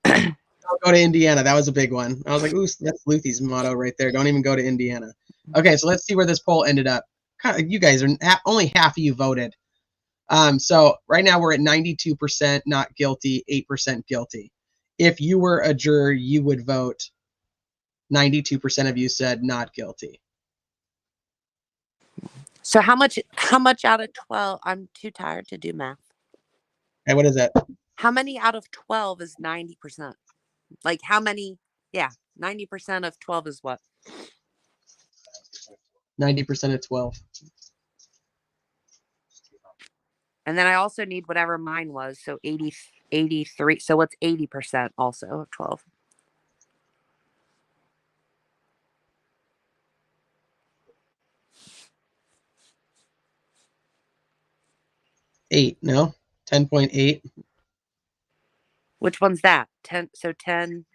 Don't go to Indiana. That was a big one. I was like, ooh, that's Luthie's motto right there. Don't even go to Indiana. Okay, so let's see where this poll ended up. You guys are only half of you voted. So right now we're at 92% not guilty, 8% guilty. If you were a juror, you would vote. 92% of you said not guilty. So how much out of 12? I'm too tired to do math. Hey, what is that? How many out of 12 is 90%? Like, how many? Yeah, 90% of 12 is what? 90% of 12. And then I also need whatever mine was. So 83. So what's 80% also of 12? Eight, no? 10.8. Which one's that? 10. So 10.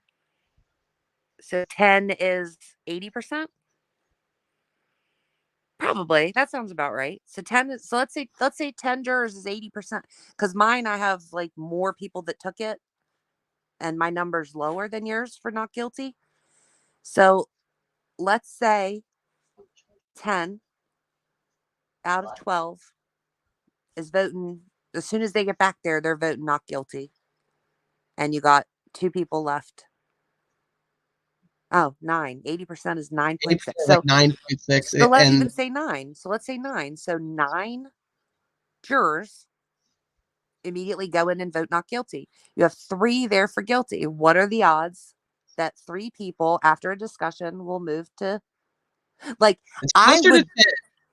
So 10 is 80%? Probably. That sounds about right. So 10 is, so let's say 10 jurors is 80%. Because mine, I have like more people that took it. and my number's lower than yours for not guilty. So let's say 10 out of 12 is voting. As soon as they get back there, they're voting not guilty. And you got 2 people left. Oh, 9. 80% is 9.6. So like 9.6. So let's And even say 9. So let's say 9. So 9 jurors immediately go in and vote not guilty. You have 3 there for guilty. What are the odds that 3 people after a discussion will move to, like, it's I closer to would 10.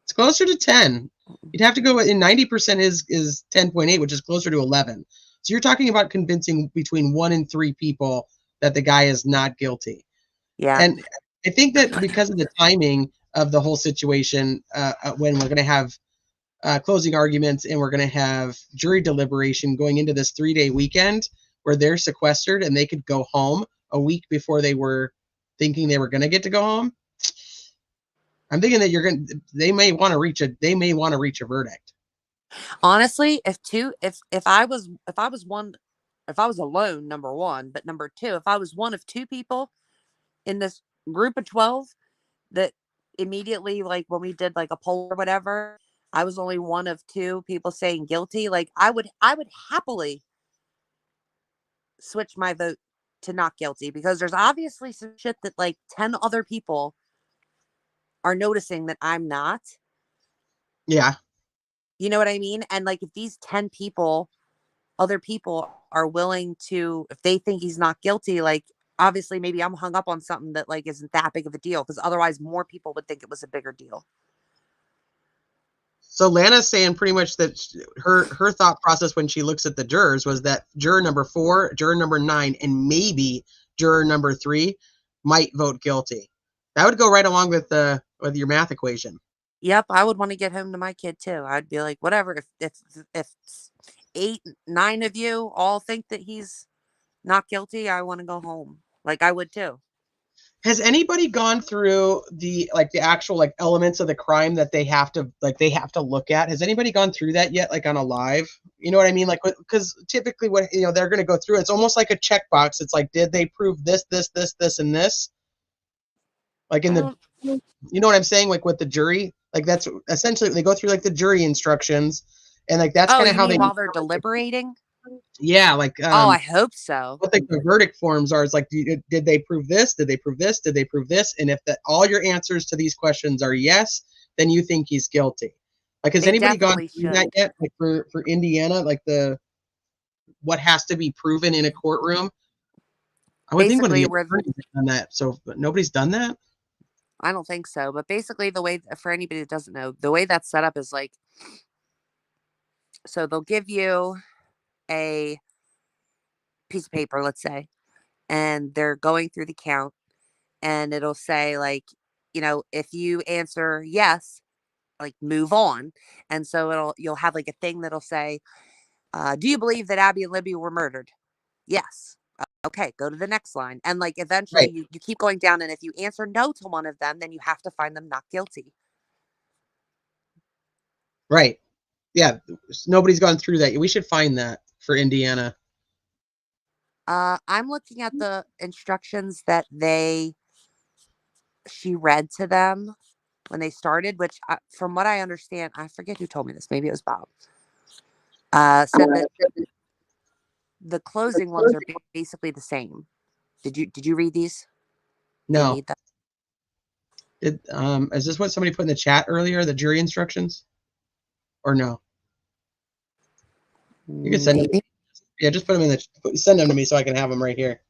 It's closer to 10. You'd have to go in 90% is 10.8, which is closer to 11. So you're talking about convincing between 1 and 3 people that the guy is not guilty. yeah. And I think that because of the timing of the whole situation, when we're going to have closing arguments and we're going to have jury deliberation going into this 3-day weekend where they're sequestered and they could go home a week before they were thinking they were going to get to go home. I'm thinking that they may want to reach a verdict. Honestly, if I was alone, number 1, but number 2, if I was one of 2 people in this group of 12 that immediately, like when we did like a poll or whatever, I was only one of 2 people saying guilty, like I would happily switch my vote to not guilty, because there's obviously some shit that like 10 other people are noticing that I'm not. Yeah. You know what I mean? And like if these 10 people, other people are willing to, if they think he's not guilty, like obviously maybe I'm hung up on something that like isn't that big of a deal, because otherwise more people would think it was a bigger deal. So Lana's saying pretty much that her thought process when she looks at the jurors was that juror number 4, juror number 9, and maybe juror number 3 might vote guilty. That would go right along with your math equation. Yep, I would want to get home to my kid too. I'd be like, whatever. If 8, 9 of you all think that he's not guilty, I want to go home. Like I would too. Has anybody gone through the actual elements of the crime that they have to look at? Has anybody gone through that yet, like on a live? You know what I mean? Like, because typically what they're going to go through, it's almost like a checkbox. It's like, did they prove this, and this? Like you know what I'm saying? Like with the jury, like that's essentially they go through like the jury instructions, and like that's kind of how they while they're deliberating. Yeah, like I hope so. What the verdict forms are is like, did they prove this? Did they prove this? Did they prove this? And if all your answers to these questions are yes, then you think he's guilty. Like, has anybody gone through that yet? Like for Indiana, like what has to be proven in a courtroom? I would think one of the attorneys has done that. So, but nobody's done that. I don't think so. But basically, the way, for anybody that doesn't know, the way that's set up is like, so they'll give you a piece of paper, let's say, and they're going through the count, and it'll say like, if you answer yes, like move on. And so you'll have like a thing that'll say, do you believe that Abby and Libby were murdered? Yes. Okay, go to the next line. And like eventually you keep going down, and if you answer no to one of them, then you have to find them not guilty. Right. Yeah. Nobody's gone through that. We should find that for Indiana. I'm looking at the instructions that she read to them when they started, which from what I understand, I forget who told me this. Maybe it was Bob. Said that the closing ones are basically the same. Did you read these? No. Is this what somebody put in the chat earlier? The jury instructions, or no? You can send them. Yeah, just put them send them to me so I can have them right here.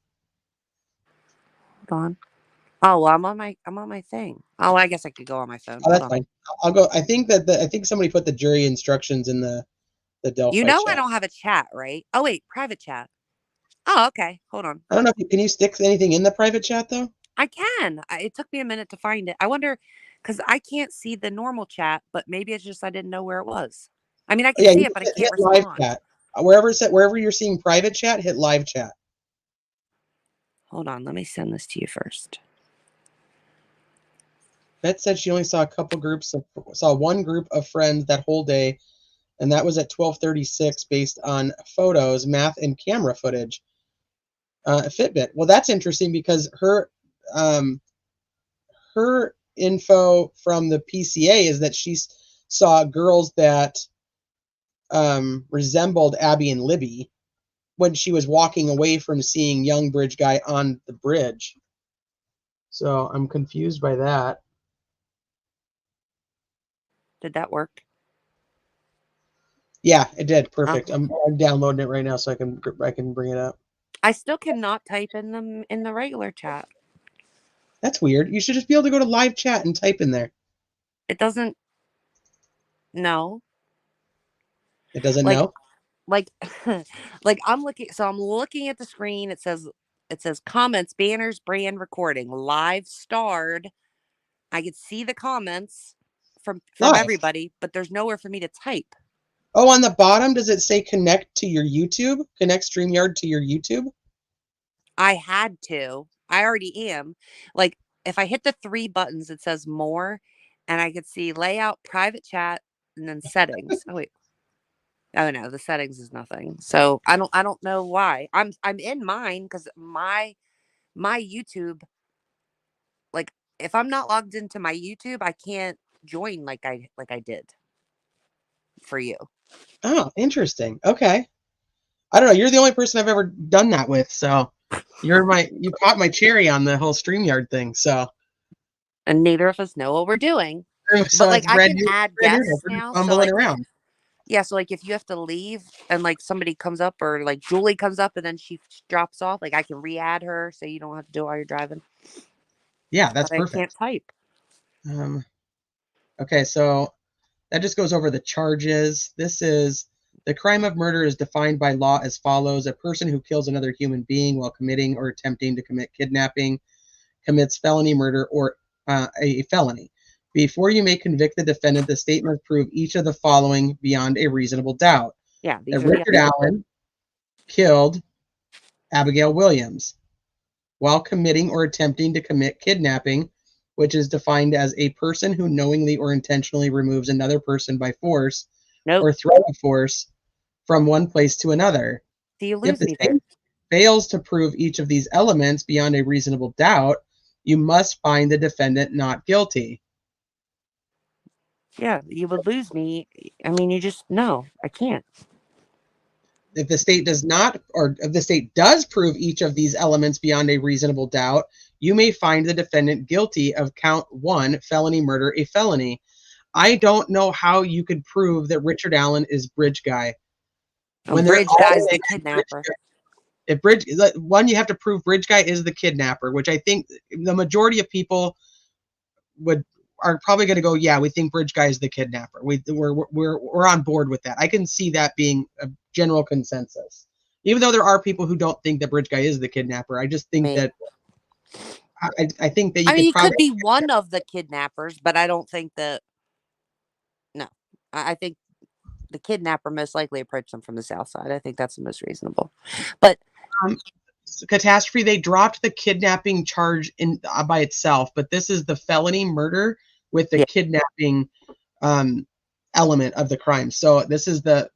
Hold on. Oh, well, I'm on my thing. Oh, I guess I could go on my phone. Oh, that's fine. I'll go. I think somebody put the jury instructions in the Delphi chat. I don't have a chat, right? Oh wait, private chat. Oh, okay. Hold on. I don't know. Can you stick anything in the private chat though? I can. It took me a minute to find it. I wonder, because I can't see the normal chat, but maybe it's just I didn't know where it was. I mean, I can see it, but I can't respond. Live chat. Wherever you're seeing private chat, hit live chat. Hold on. Let me send this to you first. Beth said she only saw one group of friends that whole day, and that was at 12:36 based on photos, math, and camera footage. Fitbit. Well, that's interesting because her info from the PCA is that she saw girls that resembled Abby and Libby when she was walking away from seeing young bridge guy on the bridge. So I'm confused by that. Did that work? Yeah, it did. Perfect. I'm downloading it right now so I can bring it up. I still cannot type in the regular chat. That's weird. You should just be able to go to live chat and type in there. It doesn't. No. It doesn't like, know? Like, like I'm looking at the screen. It says comments, banners, brand, recording, live starred. I could see the comments from Live. everybody, but there's nowhere for me to type. Oh, on the bottom, does it say connect to your YouTube? Connect StreamYard to your YouTube? I had to. I already am. Like, if I hit the 3 buttons, it says more, and I could see layout, private chat, and then settings. Oh wait. Oh no, the settings is nothing. So I don't know why. I'm in mine because my YouTube, like, if I'm not logged into my YouTube, I can't join like I did for you. Oh, interesting. Okay. I don't know. You're the only person I've ever done that with, so you caught my cherry on the whole StreamYard thing. So, And neither of us know what we're doing. so But like, it's I brand can new. add Brand new. guests We're just now. So fumbling like, around. yeah, so like if you have to leave and like somebody comes up or like Julie comes up and then she drops off, like I can re-add her so you don't have to do it while you're driving. Yeah, that's but perfect. I can't type. Okay, so that just goes over the charges. This is the crime of murder is defined by law as follows: a person who kills another human being while committing or attempting to commit kidnapping commits felony murder or a felony. Before you may convict the defendant, the state must prove each of the following beyond a reasonable doubt. Yeah, That Richard Allen killed Abigail Williams while committing or attempting to commit kidnapping, which is defined as a person who knowingly or intentionally removes another person by force or threat of force from one place to another. Do you If lose the me state there? fails to prove each of these elements beyond a reasonable doubt, you must find the defendant not guilty. Yeah, you would lose me. I mean, you just no, I can't. If the state does not, or if the state does prove each of these elements beyond a reasonable doubt, you may find the defendant guilty of count 1, felony murder, a felony. I don't know how you could prove that Richard Allen is Bridge Guy. When Bridge Guy's the kidnapper. If you have to prove Bridge Guy is the kidnapper, which I think the majority of people are probably going to go, yeah, we think Bridge Guy is the kidnapper. We're on board with that. I can see that being a general consensus, even though there are people who don't think that Bridge Guy is the kidnapper. I just think that I think that you could be one of the kidnappers, but I don't think that. No, I think the kidnapper most likely approached them from the south side. I think that's the most reasonable. But Catastrophe, they dropped the kidnapping charge in by itself, but this is the felony murder with the kidnapping element of the crime. So this is the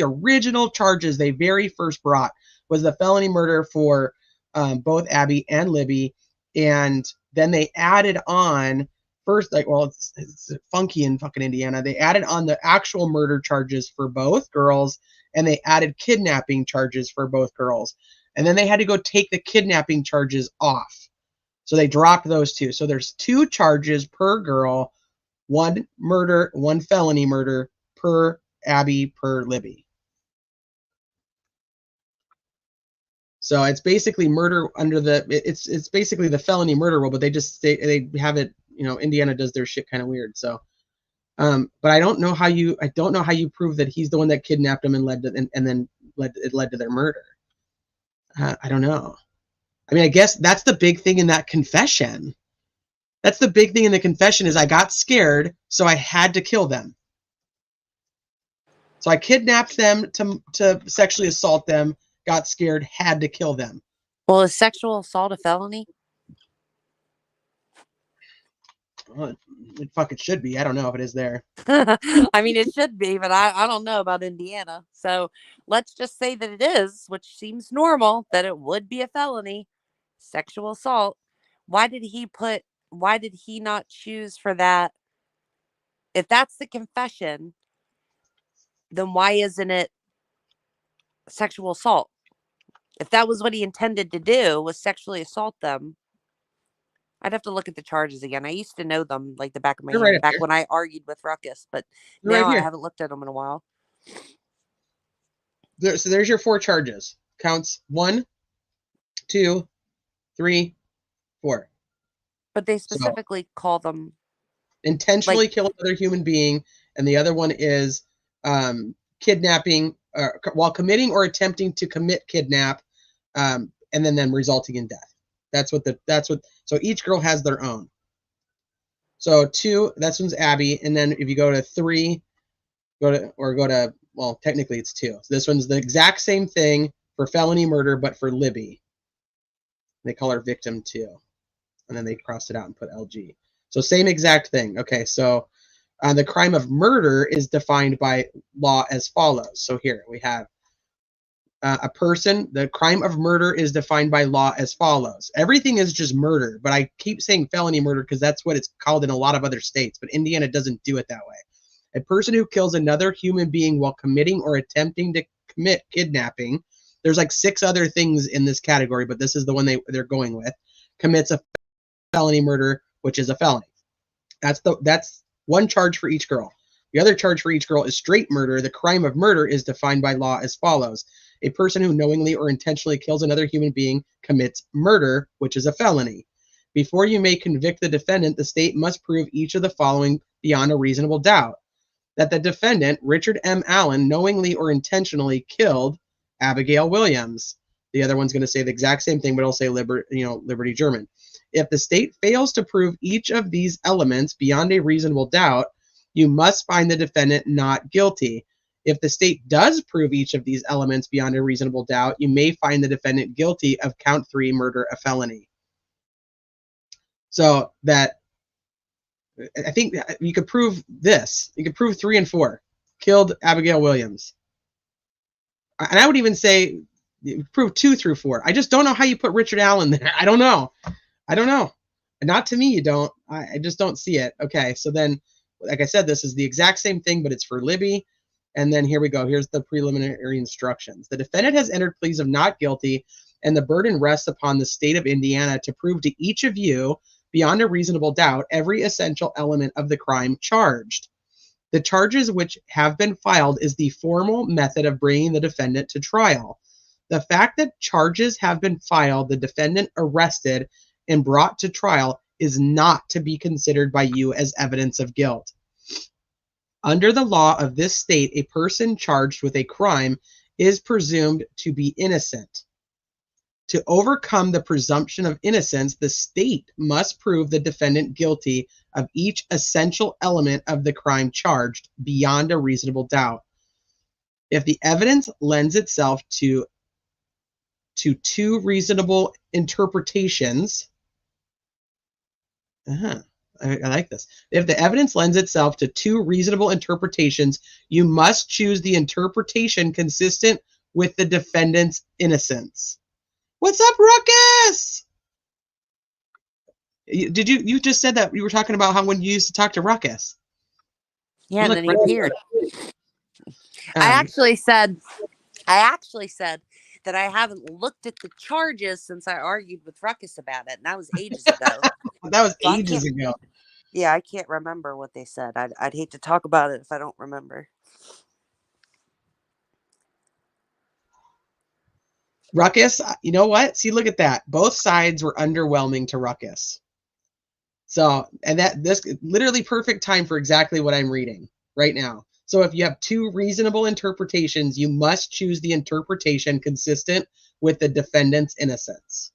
original charges they very first brought, was the felony murder for both Abby and Libby, and then they added on first, like, well, it's funky in fucking Indiana. They added on the actual murder charges for both girls, and they added kidnapping charges for both girls, and then they had to go take the kidnapping charges off. So they dropped those two. So there's 2 charges per girl, 1 murder, 1 felony murder per Abby, per Libby. So it's basically murder under it's basically the felony murder rule, but they have it, Indiana does their shit kind of weird. So but I don't know how you prove that he's the one that kidnapped them and led to their murder. I don't know. I mean, I guess that's the big thing in that confession. That's the big thing in the confession is I got scared, so I had to kill them. So I kidnapped them to sexually assault them, got scared, had to kill them. Well, is sexual assault a felony? Well, it fucking should be. I don't know if it is there. I mean, it should be, but I don't know about Indiana. So let's just say that it is, which seems normal, that it would be a felony, sexual assault. Why did he not choose for that? If that's the confession, then why isn't it sexual assault? If that was what he intended to do, was sexually assault them, I'd have to look at the charges again. I used to know them like the back of my You're right hand up back here. when I argued with Ruckus, but You're right now I here. haven't looked at them in a while. So there's your 4 charges. Counts 1, 2, 3, 4. But they specifically call them Intentionally kill another human being, and the other one is kidnapping while committing or attempting to commit kidnap, and then them resulting in death. So each girl has their own. So 2, that's one's Abby, and then if you go to 3, well, technically it's 2. So this one's the exact same thing for felony murder, but for Libby. They call her victim 2, and then they crossed it out and put LG. So same exact thing. Okay, so the crime of murder is defined by law as follows. So here we have a person. The crime of murder is defined by law as follows. Everything is just murder, but I keep saying felony murder because that's what it's called in a lot of other states, but Indiana doesn't do it that way. A person who kills another human being while committing or attempting to commit kidnapping, there's like 6 other things in this category, but this is the one they're going with, commits a felony murder, which is a felony. That's one charge for each girl. The other charge for each girl is straight murder. The crime of murder is defined by law as follows. A person who knowingly or intentionally kills another human being commits murder, which is a felony. Before you may convict the defendant, the state must prove each of the following beyond a reasonable doubt. That the defendant, Richard M. Allen, knowingly or intentionally killed Abigail Williams. The other one's going to say the exact same thing, but it'll say Liberty German. If the state fails to prove each of these elements beyond a reasonable doubt, you must find the defendant not guilty. If the state does prove each of these elements beyond a reasonable doubt, you may find the defendant guilty of count 3, murder, a felony. So that, I think you could prove this. You could prove 3 and 4. Killed Abigail Williams. And I would even say prove 2 through 4. I just don't know how you put Richard Allen there. I don't know. Not to me, you don't. I just don't see it. Okay, so then, like I said, this is the exact same thing, but it's for Libby. And then here we go. Here's the preliminary instructions. The defendant has entered pleas of not guilty, and the burden rests upon the state of Indiana to prove to each of you, beyond a reasonable doubt, every essential element of the crime charged. The charges which have been filed is the formal method of bringing the defendant to trial. The fact that charges have been filed, the defendant arrested, and brought to trial is not to be considered by you as evidence of guilt. Under the law of this state, a person charged with a crime is presumed to be innocent. To overcome the presumption of innocence, the state must prove the defendant guilty of each essential element of the crime charged beyond a reasonable doubt. If the evidence lends itself to 2 reasonable interpretations, I like this. If the evidence lends itself to 2 reasonable interpretations, you must choose the interpretation consistent with the defendant's innocence. What's up, Ruckus? You just said that you were talking about how when you used to talk to Ruckus. Yeah, and then he appeared. I actually said that I haven't looked at the charges since I argued with Ruckus about it, and that was ages ago. That was ages ago. Yeah, I can't remember what they said. I'd hate to talk about it if I don't remember. Ruckus, you know what? See, look at that. Both sides were underwhelming to Ruckus. So, and this literally perfect time for exactly what I'm reading right now. So if you have 2 reasonable interpretations, you must choose the interpretation consistent with the defendant's innocence.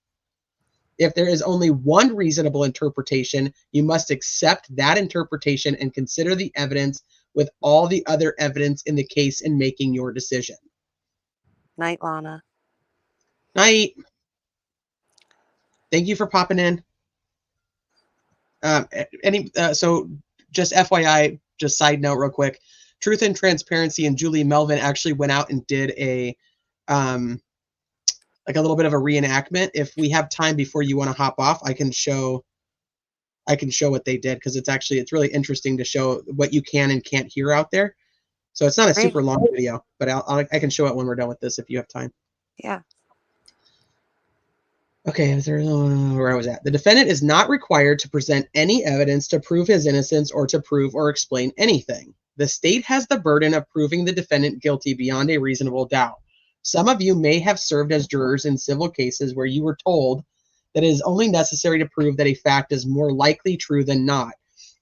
If there is only one reasonable interpretation, you must accept that interpretation and consider the evidence with all the other evidence in the case in making your decision. Night, Lana. Night. Thank you for popping in. So just FYI, just side note real quick, Truth and Transparency and Julie Melvin actually went out and did a like a little bit of a reenactment. If we have time before you want to hop off, I can show what they did, because it's really interesting to show what you can and can't hear out there. So it's not a super long video, but I can show it when we're done with this if you have time. Yeah. Okay, where I was at. The defendant is not required to present any evidence to prove his innocence or to prove or explain anything. The state has the burden of proving the defendant guilty beyond a reasonable doubt. Some of you may have served as jurors in civil cases where you were told that it is only necessary to prove that a fact is more likely true than not.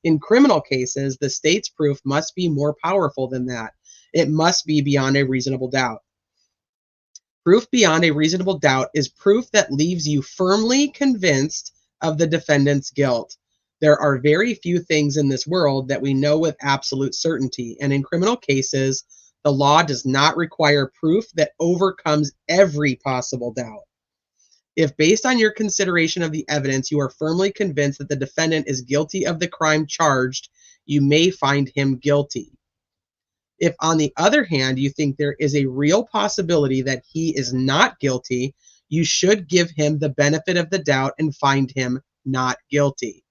In criminal cases, the state's proof must be more powerful than that. It must be beyond a reasonable doubt. Proof beyond a reasonable doubt is proof that leaves you firmly convinced of the defendant's guilt. There are very few things in this world that we know with absolute certainty, and in criminal cases, the law does not require proof that overcomes every possible doubt. If based on your consideration of the evidence, you are firmly convinced that the defendant is guilty of the crime charged, you may find him guilty. If, on the other hand, you think there is a real possibility that he is not guilty, you should give him the benefit of the doubt and find him not guilty.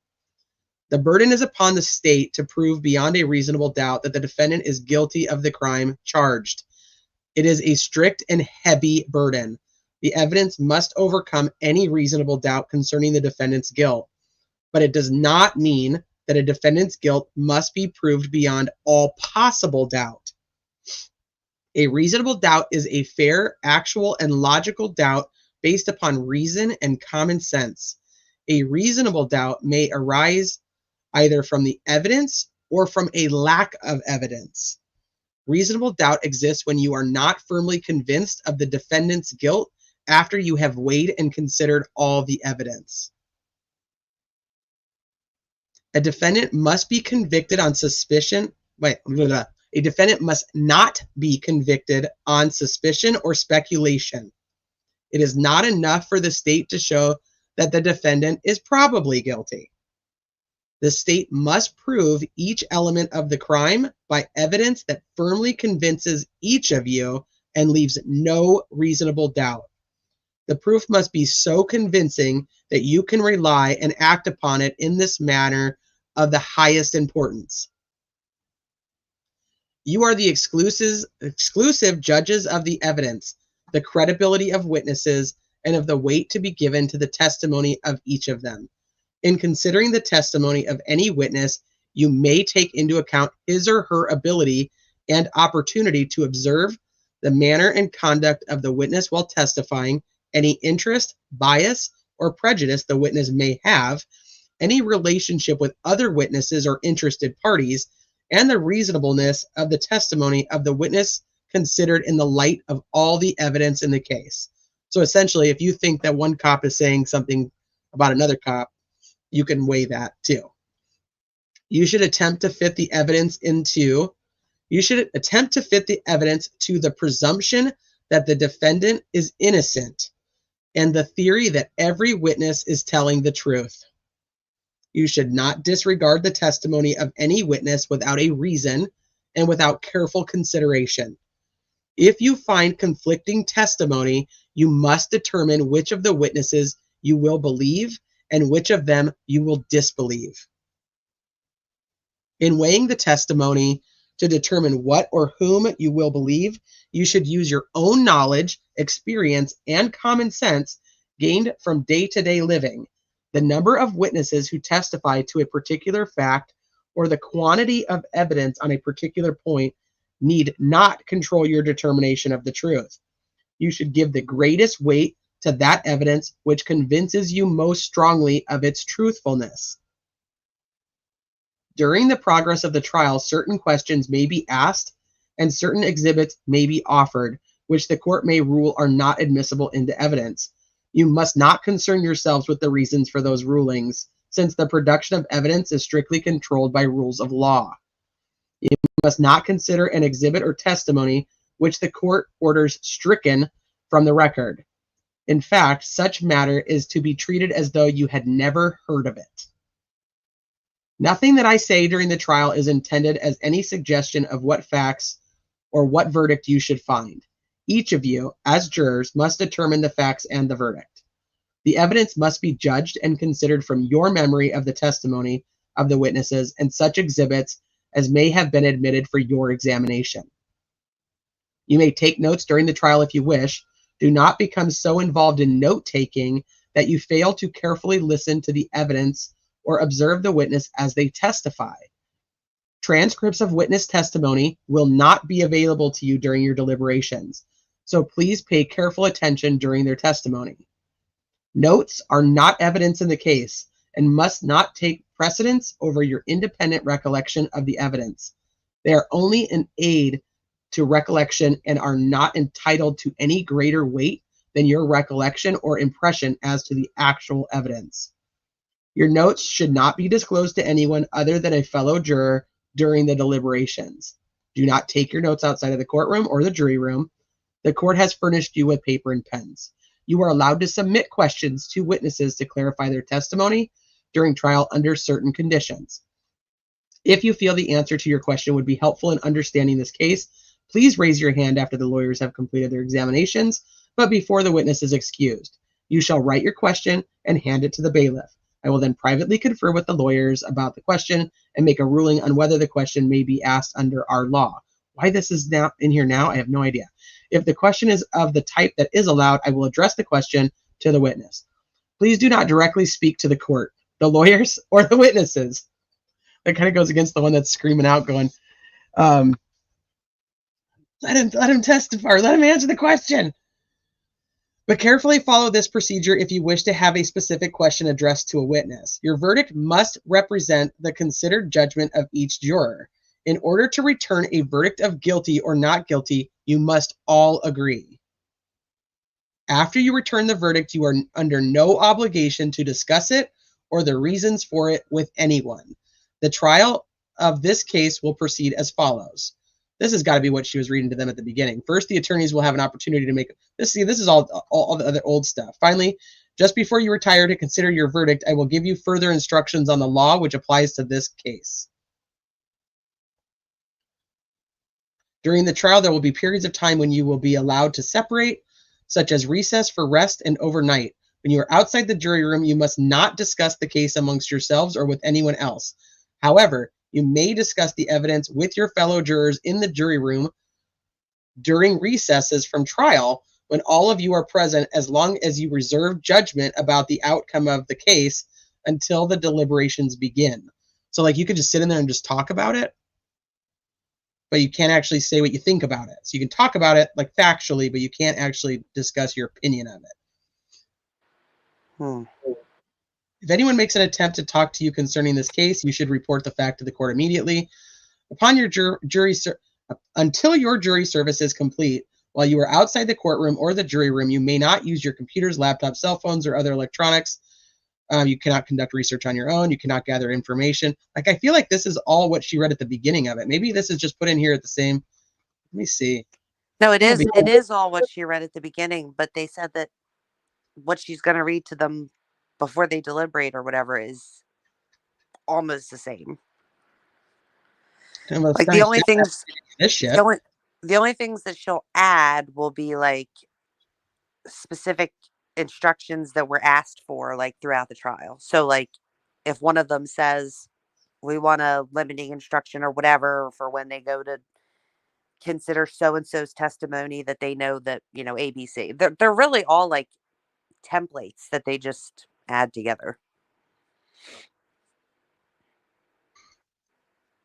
The burden is upon the state to prove beyond a reasonable doubt that the defendant is guilty of the crime charged. It is a strict and heavy burden. The evidence must overcome any reasonable doubt concerning the defendant's guilt, but it does not mean that a defendant's guilt must be proved beyond all possible doubt. A reasonable doubt is a fair, actual, and logical doubt based upon reason and common sense. A reasonable doubt may arise either from the evidence or from a lack of evidence. Reasonable doubt exists when you are not firmly convinced of the defendant's guilt after you have weighed and considered all the evidence. A defendant must be convicted on suspicion. A defendant must not be convicted on suspicion or speculation. It is not enough for the state to show that the defendant is probably guilty. The state must prove each element of the crime by evidence that firmly convinces each of you and leaves no reasonable doubt. The proof must be so convincing that you can rely and act upon it in this manner of the highest importance. You are the exclusive judges of the evidence, the credibility of witnesses, and of the weight to be given to the testimony of each of them. In considering the testimony of any witness, you may take into account his or her ability and opportunity to observe the manner and conduct of the witness while testifying, any interest, bias, or prejudice the witness may have, any relationship with other witnesses or interested parties, and the reasonableness of the testimony of the witness considered in the light of all the evidence in the case. So essentially, if you think that one cop is saying something about another cop, you can weigh that too. You should attempt to fit the evidence to the presumption that the defendant is innocent and the theory that every witness is telling the truth. You should not disregard the testimony of any witness without a reason and without careful consideration. If you find conflicting testimony, you must determine which of the witnesses you will believe and which of them you will disbelieve. In weighing the testimony to determine what or whom you will believe, you should use your own knowledge, experience, and common sense gained from day-to-day living. The number of witnesses who testify to a particular fact or the quantity of evidence on a particular point need not control your determination of the truth. You should give the greatest weight to that evidence which convinces you most strongly of its truthfulness. During the progress of the trial, certain questions may be asked and certain exhibits may be offered, which the court may rule are not admissible into evidence. You must not concern yourselves with the reasons for those rulings, since the production of evidence is strictly controlled by rules of law. You must not consider an exhibit or testimony which the court orders stricken from the record. In fact, such matter is to be treated as though you had never heard of it. Nothing that I say during the trial is intended as any suggestion of what facts or what verdict you should find. Each of you, as jurors, must determine the facts and the verdict. The evidence must be judged and considered from your memory of the testimony of the witnesses and such exhibits as may have been admitted for your examination. You may take notes during the trial if you wish. Do not become so involved in note-taking that you fail to carefully listen to the evidence or observe the witness as they testify. Transcripts of witness testimony will not be available to you during your deliberations, so please pay careful attention during their testimony. Notes are not evidence in the case and must not take precedence over your independent recollection of the evidence. They are only an aid to recollection and are not entitled to any greater weight than your recollection or impression as to the actual evidence. Your notes should not be disclosed to anyone other than a fellow juror during the deliberations. Do not take your notes outside of the courtroom or the jury room. The court has furnished you with paper and pens. You are allowed to submit questions to witnesses to clarify their testimony during trial under certain conditions. If you feel the answer to your question would be helpful in understanding this case, please raise your hand after the lawyers have completed their examinations, but before the witness is excused. You shall write your question and hand it to the bailiff. I will then privately confer with the lawyers about the question and make a ruling on whether the question may be asked under our law. Why this is now in here now, I have no idea. If the question is of the type that is allowed, I will address the question to the witness. Please do not directly speak to the court, the lawyers, or the witnesses. That kind of goes against the one that's screaming out going, let him testify, or let him answer the question. But carefully follow this procedure if you wish to have a specific question addressed to a witness. Your verdict must represent the considered judgment of each juror. In order to return a verdict of guilty or not guilty, you must all agree. After you return the verdict, you are under no obligation to discuss it or the reasons for it with anyone. The trial of this case will proceed as follows. This has got to be what she was reading to them at the beginning. First, the attorneys will have an opportunity to make this. See, this is all the other old stuff. Finally, just before you retire to consider your verdict, I will give you further instructions on the law which applies to this case. During the trial, there will be periods of time when you will be allowed to separate, such as recess for rest and overnight. When you are outside the jury room, you must not discuss the case amongst yourselves or with anyone else. However, you may discuss the evidence with your fellow jurors in the jury room during recesses from trial when all of you are present, as long as you reserve judgment about the outcome of the case until the deliberations begin. So like you could just sit in there and just talk about it, but you can't actually say what you think about it. So you can talk about it like factually, but you can't actually discuss your opinion of it. If anyone makes an attempt to talk to you concerning this case, you should report the fact to the court immediately. Upon your until your jury service is complete, while you are outside the courtroom or the jury room, you may not use your computers, laptops, cell phones, or other electronics. You cannot conduct research on your own. You cannot gather information. Like, I feel like this is all what she read at the beginning of it. Maybe this is just put in here at the same. Let me see. No, it is. It is all what she read at the beginning, but they said that what she's going to read to them before they deliberate or whatever is almost the same. Like the only things, the only things that she'll add will be like specific instructions that were asked for like throughout the trial. So like if one of them says we want a limiting instruction or whatever for when they go to consider so-and-so's testimony, that they know that, you know, ABC. They're really all like templates that they just add together.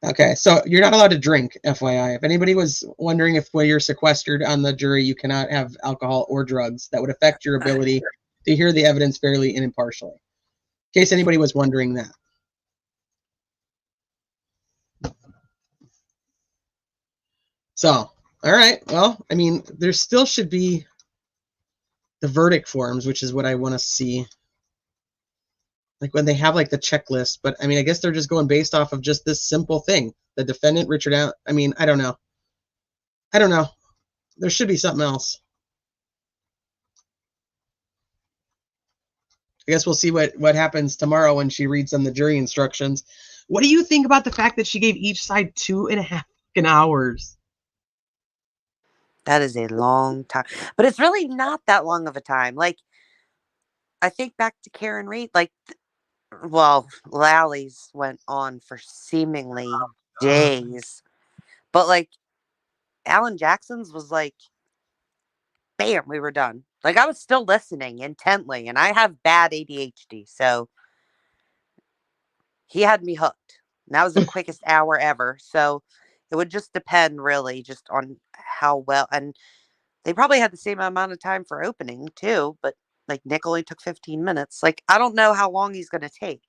Okay, so you're not allowed to drink, FYI. If anybody was wondering if when you're sequestered on the jury, you cannot have alcohol or drugs, that would affect your ability to hear the evidence fairly and impartially. In case anybody was wondering that. So, all right, well, I mean, there still should be the verdict forms, which is what I want to see. Like when they have like the checklist, but I mean, I guess they're just going based off of just this simple thing. The defendant, Richard Allen. I mean, I don't know. There should be something else. I guess we'll see what happens tomorrow when she reads them the jury instructions. What do you think about the fact that she gave each side 2.5 hours? That is a long time. But it's really not that long of a time. Like, I think back to Karen Reed, like, well, Lally's went on for seemingly days. But, like, Alan Jackson's was like, bam, we were done. Like, I was still listening intently, and I have bad ADHD, so he had me hooked. And that was the quickest hour ever. So it would just depend, really, just on how well. And they probably had the same amount of time for opening, too, but like Nick only took 15 minutes. Like, I don't know how long he's going to take.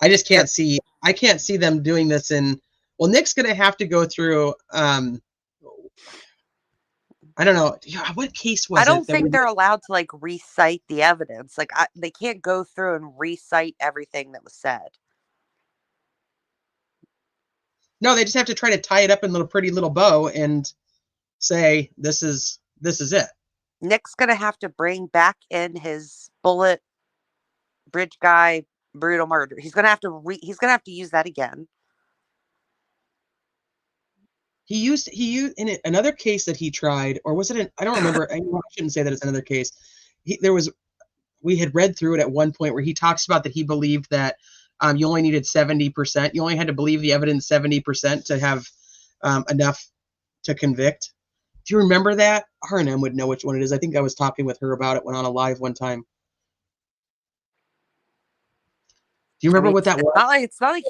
I just can't see. I can't see them doing this in. Well, Nick's going to have to go through. I don't know. What case was it? I don't think they're allowed to like recite the evidence. Like, they can't go through and recite everything that was said. No, they just have to try to tie it up in a pretty little bow and say this is it. Nick's going to have to bring back in his bullet bridge guy brutal murder. He's going to have to use that again. He used in another case that he tried, or was it I don't remember. I shouldn't say that it's another case. We had read through it at one point where he talks about that he believed that you only needed 70%. You only had to believe the evidence 70% to have enough to convict. Do you remember that? R&M would know which one it is. I think I was talking with her about it when on a live one time. Do you remember what that was? It's not like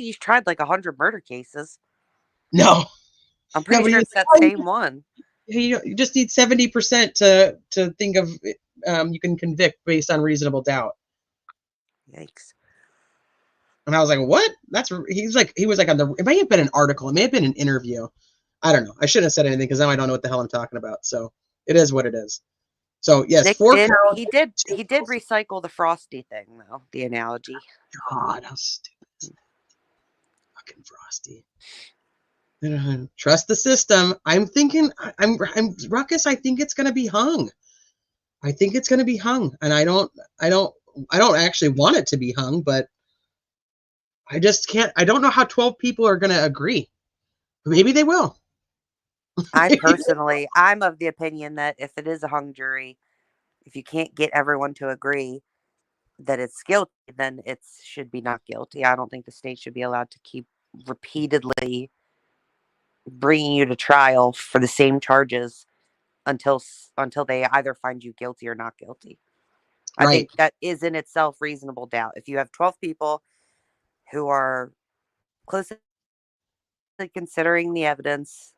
he's tried like 100 murder cases. No. I'm pretty sure it's that same one. You just need 70% to think of you can convict based on reasonable doubt. Yikes. And I was like, what? He was like on the, it may have been an article. It may have been an interview. I don't know. I shouldn't have said anything because now I don't know what the hell I'm talking about. So it is what it is. So yes, Nick he did recycle the Frosty thing though, the analogy. God, how stupid is that? Fucking Frosty. Trust the system. I'm thinking I'm Ruckus, I think it's gonna be hung. I think it's gonna be hung. And I don't actually want it to be hung, but I just can't. I don't know how 12 people are gonna agree. Maybe they will. I'm of the opinion that if it is a hung jury, if you can't get everyone to agree that it's guilty, then it should be not guilty. I don't think the state should be allowed to keep repeatedly bringing you to trial for the same charges until they either find you guilty or not guilty. Right. I think that is in itself reasonable doubt. If you have 12 people who are closely considering the evidence,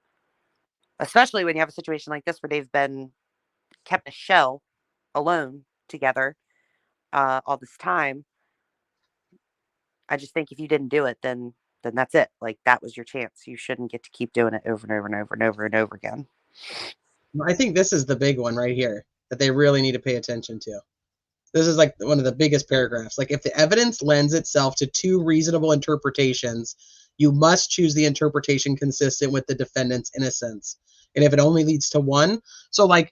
especially when you have a situation like this where they've been kept a shell alone together all this time, I just think if you didn't do it, then that's it. Like, that was your chance. You shouldn't get to keep doing it over and over and over and over and over again. I think this is the big one right here that they really need to pay attention to. This is like one of the biggest paragraphs. Like, if the evidence lends itself to two reasonable interpretations, you must choose the interpretation consistent with the defendant's innocence. And if it only leads to one, so like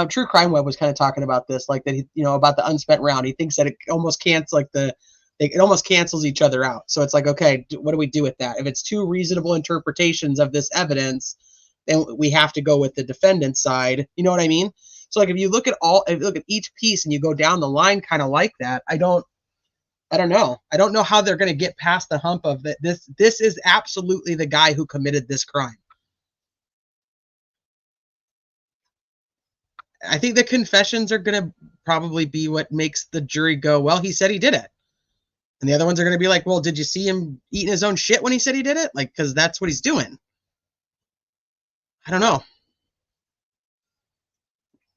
True Crime Web was kind of talking about this, like that, about the unspent round. He thinks that it almost it almost cancels each other out. So it's like, okay, what do we do with that? If it's two reasonable interpretations of this evidence, then we have to go with the defendant's side. You know what I mean? So like if you look at each piece and you go down the line kind of like that, I don't know. I don't know how they're going to get past the hump of that. This is absolutely the guy who committed this crime. I think the confessions are going to probably be what makes the jury go, well, he said he did it. And the other ones are going to be like, well, did you see him eating his own shit when he said he did it? Like, because that's what he's doing. I don't know.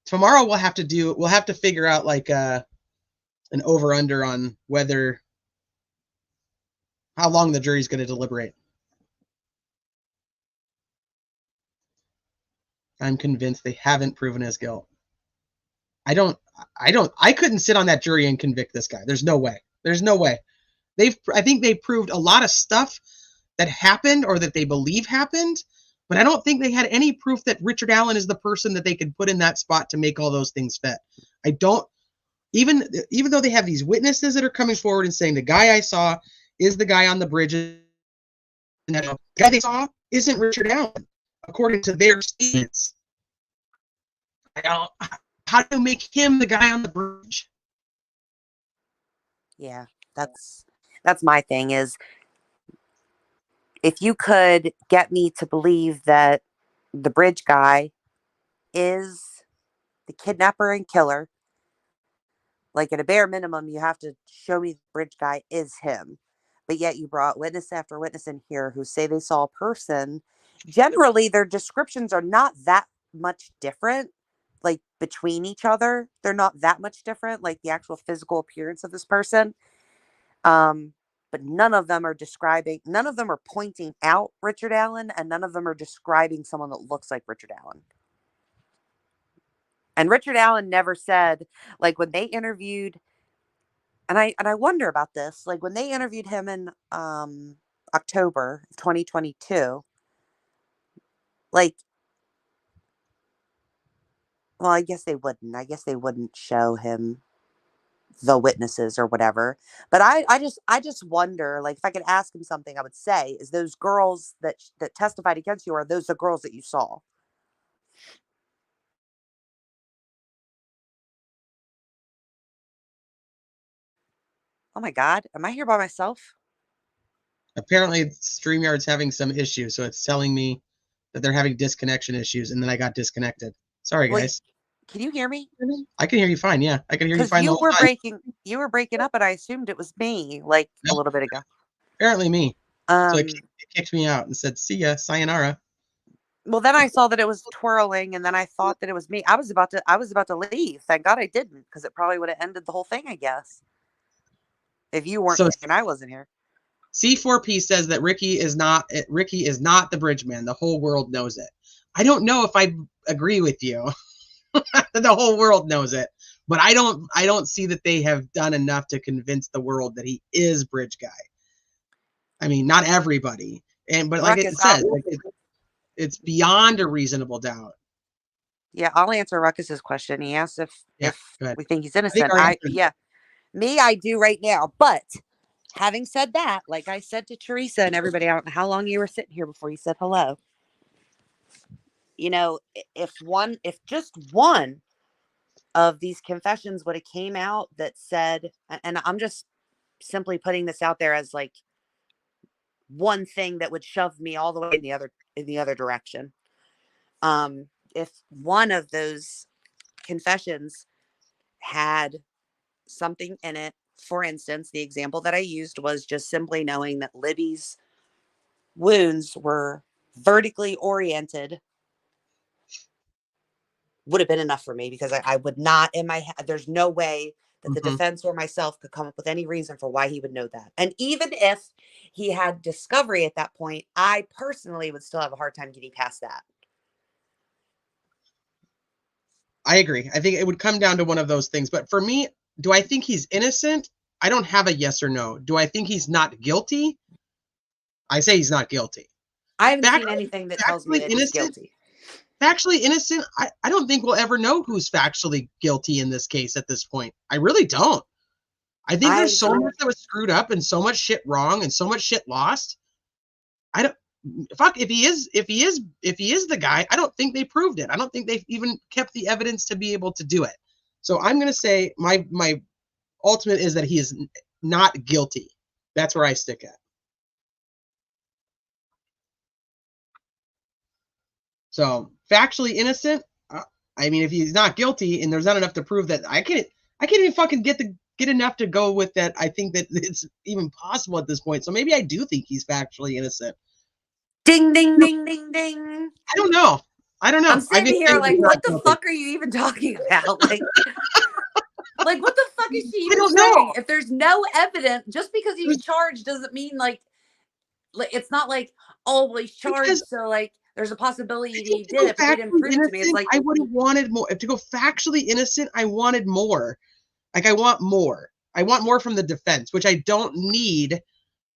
Tomorrow we'll have to figure out like an over under on how long the jury's going to deliberate. I'm convinced they haven't proven his guilt. I couldn't sit on that jury and convict this guy. There's no way. I think they proved a lot of stuff that happened or that they believe happened, but I don't think they had any proof that Richard Allen is the person that they could put in that spot to make all those things fit. Even though they have these witnesses that are coming forward and saying the guy I saw is the guy on the bridge, and the guy they saw isn't Richard Allen, according to their statements. How do you make him the guy on the bridge? Yeah, that's my thing is, if you could get me to believe that the bridge guy is the kidnapper and killer, like at a bare minimum, you have to show me the bridge guy is him. But yet you brought witness after witness in here who say they saw a person. Generally, their descriptions are not that much different, like between each other. They're not that much different, like the actual physical appearance of this person. But none of them are pointing out Richard Allen, and none of them are describing someone that looks like Richard Allen. And Richard Allen never said, like when they interviewed, and I wonder about this, like when they interviewed him in October 2022, like, well, I guess they wouldn't show him the witnesses or whatever. But I just wonder, like, if I could ask him something, I would say, is those girls that testified against you, are those the girls that you saw? Oh my God, am I here by myself? Apparently, StreamYard's having some issues, so it's telling me that they're having disconnection issues, and then I got disconnected. Sorry, Well, guys. can you hear me? I can hear you fine. Yeah, I can hear you Because fine the whole time. you were breaking up, and I assumed it was me, like a little bit ago. Apparently me. So it Um, kicked me out and said, "See ya, sayonara." well, then I saw that it was twirling, and then I thought that it was me. I was about to leave. Thank God I didn't, because it probably would have ended the whole thing, I guess, if you weren't So here and I wasn't here. C4P says that Ricky is not the bridge man. The whole world knows it. I don't know if I agree with you. The whole world knows it, but I don't see that they have done enough to convince the world that he is bridge guy. I mean, not everybody, but like it says, it's beyond a reasonable doubt. Yeah, I'll answer Ruckus's question. He asked if we think he's innocent. I do right now. But having said that, like I said to Teresa and everybody, I don't know how long you were sitting here before you said hello. You know, if just one of these confessions would have came out that said, and I'm just simply putting this out there as like one thing that would shove me all the way in the other direction. If one of those confessions had something in it, for instance, the example that I used was just simply knowing that Libby's wounds were vertically oriented, would have been enough for me, because I would not, in my head, there's no way that the defense or myself could come up with any reason for why he would know that. And even if he had discovery at that point, I personally would still have a hard time getting past that. I agree. I think it would come down to one of those things. But for me, do I think he's innocent? I don't have a yes or no. Do I think he's not guilty? I say he's not guilty. I haven't seen anything that tells me that he's guilty. Factually innocent, I don't think we'll ever know who's factually guilty in this case at this point. I really don't. I think there's so much that was screwed up and so much shit wrong and so much shit lost. I don't if he is the guy, I don't think they proved it. I don't think they've even kept the evidence to be able to do it. So I'm gonna say my ultimate is that he is not guilty. That's where I stick at. So factually innocent. I mean, if he's not guilty and there's not enough to prove that, I can't even fucking get enough to go with that. I think that it's even possible at this point. So maybe I do think he's factually innocent. Ding, ding, ding, ding, ding. I don't know. I'm sitting here like, what the fuck are you even talking about? Like, like what the fuck is she even saying? If there's no evidence, just because he's charged doesn't mean like it's not like, oh, well, he's charged, so like there's a possibility he did it, but they didn't prove it to me. It's like, I would have wanted more. To go factually innocent, I wanted more. Like, I want more. I want more from the defense, which I don't need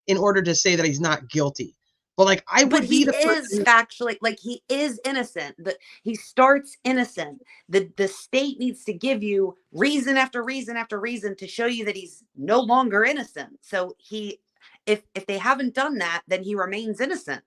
in order to say that he's not guilty. But like, I But would be he the is person. factually, like, he is innocent. He starts innocent. The state needs to give you reason after reason after reason to show you that he's no longer innocent. So if they haven't done that, then he remains innocent.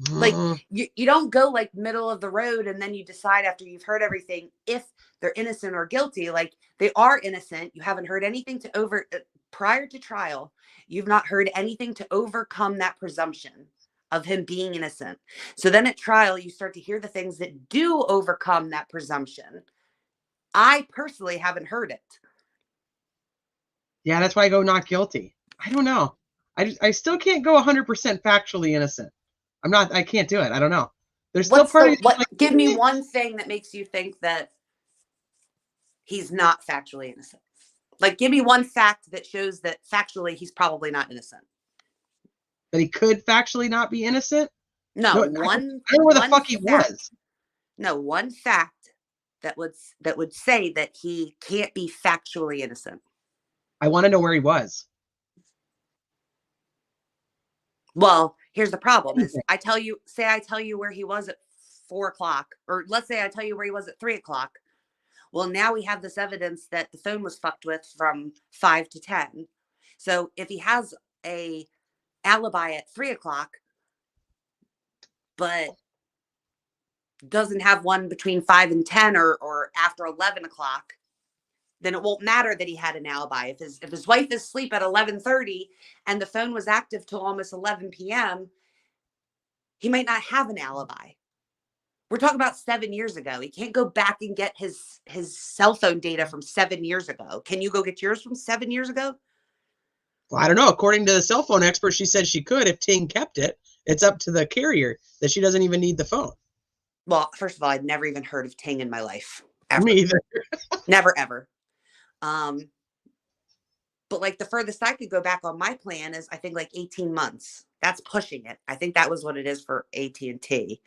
Like, you don't go like middle of the road and then you decide after you've heard everything if they're innocent or guilty. Like, they are innocent. You haven't heard anything to prior to trial. You've not heard anything to overcome that presumption of him being innocent. So then at trial, you start to hear the things that do overcome that presumption. I personally haven't heard it. Yeah, that's why I go not guilty. I don't know. I still can't go 100% factually innocent. I can't do it. I don't know. There's still part of me that's like, give me one thing that makes you think that he's not factually innocent. Like, give me one fact that shows that factually he's probably not innocent. that he could factually not be innocent? No, I don't know where the fuck he was. No, one fact that would say that he can't be factually innocent. I want to know where he was. Well, here's the problem is I tell you where he was at 4 o'clock, or let's say I tell you where he was at 3 o'clock. Well, now we have this evidence that the phone was fucked with from 5 to 10. So if he has a alibi at 3 o'clock, but doesn't have one between 5 and 10 or after 11 o'clock, then it won't matter that he had an alibi. If his wife is asleep at 11:30 and the phone was active till almost 11 p.m., he might not have an alibi. We're talking about 7 years ago. He can't go back and get his cell phone data from 7 years ago. Can you go get yours from 7 years ago? Well, I don't know. According to the cell phone expert, she said she could if Ting kept it. It's up to the carrier that she doesn't even need the phone. Well, first of all, I'd never even heard of Ting in my life. Ever. Me either. Never, ever. But like the furthest I could go back on my plan is I think like 18 months. That's pushing it. I think that was what it is for AT&T.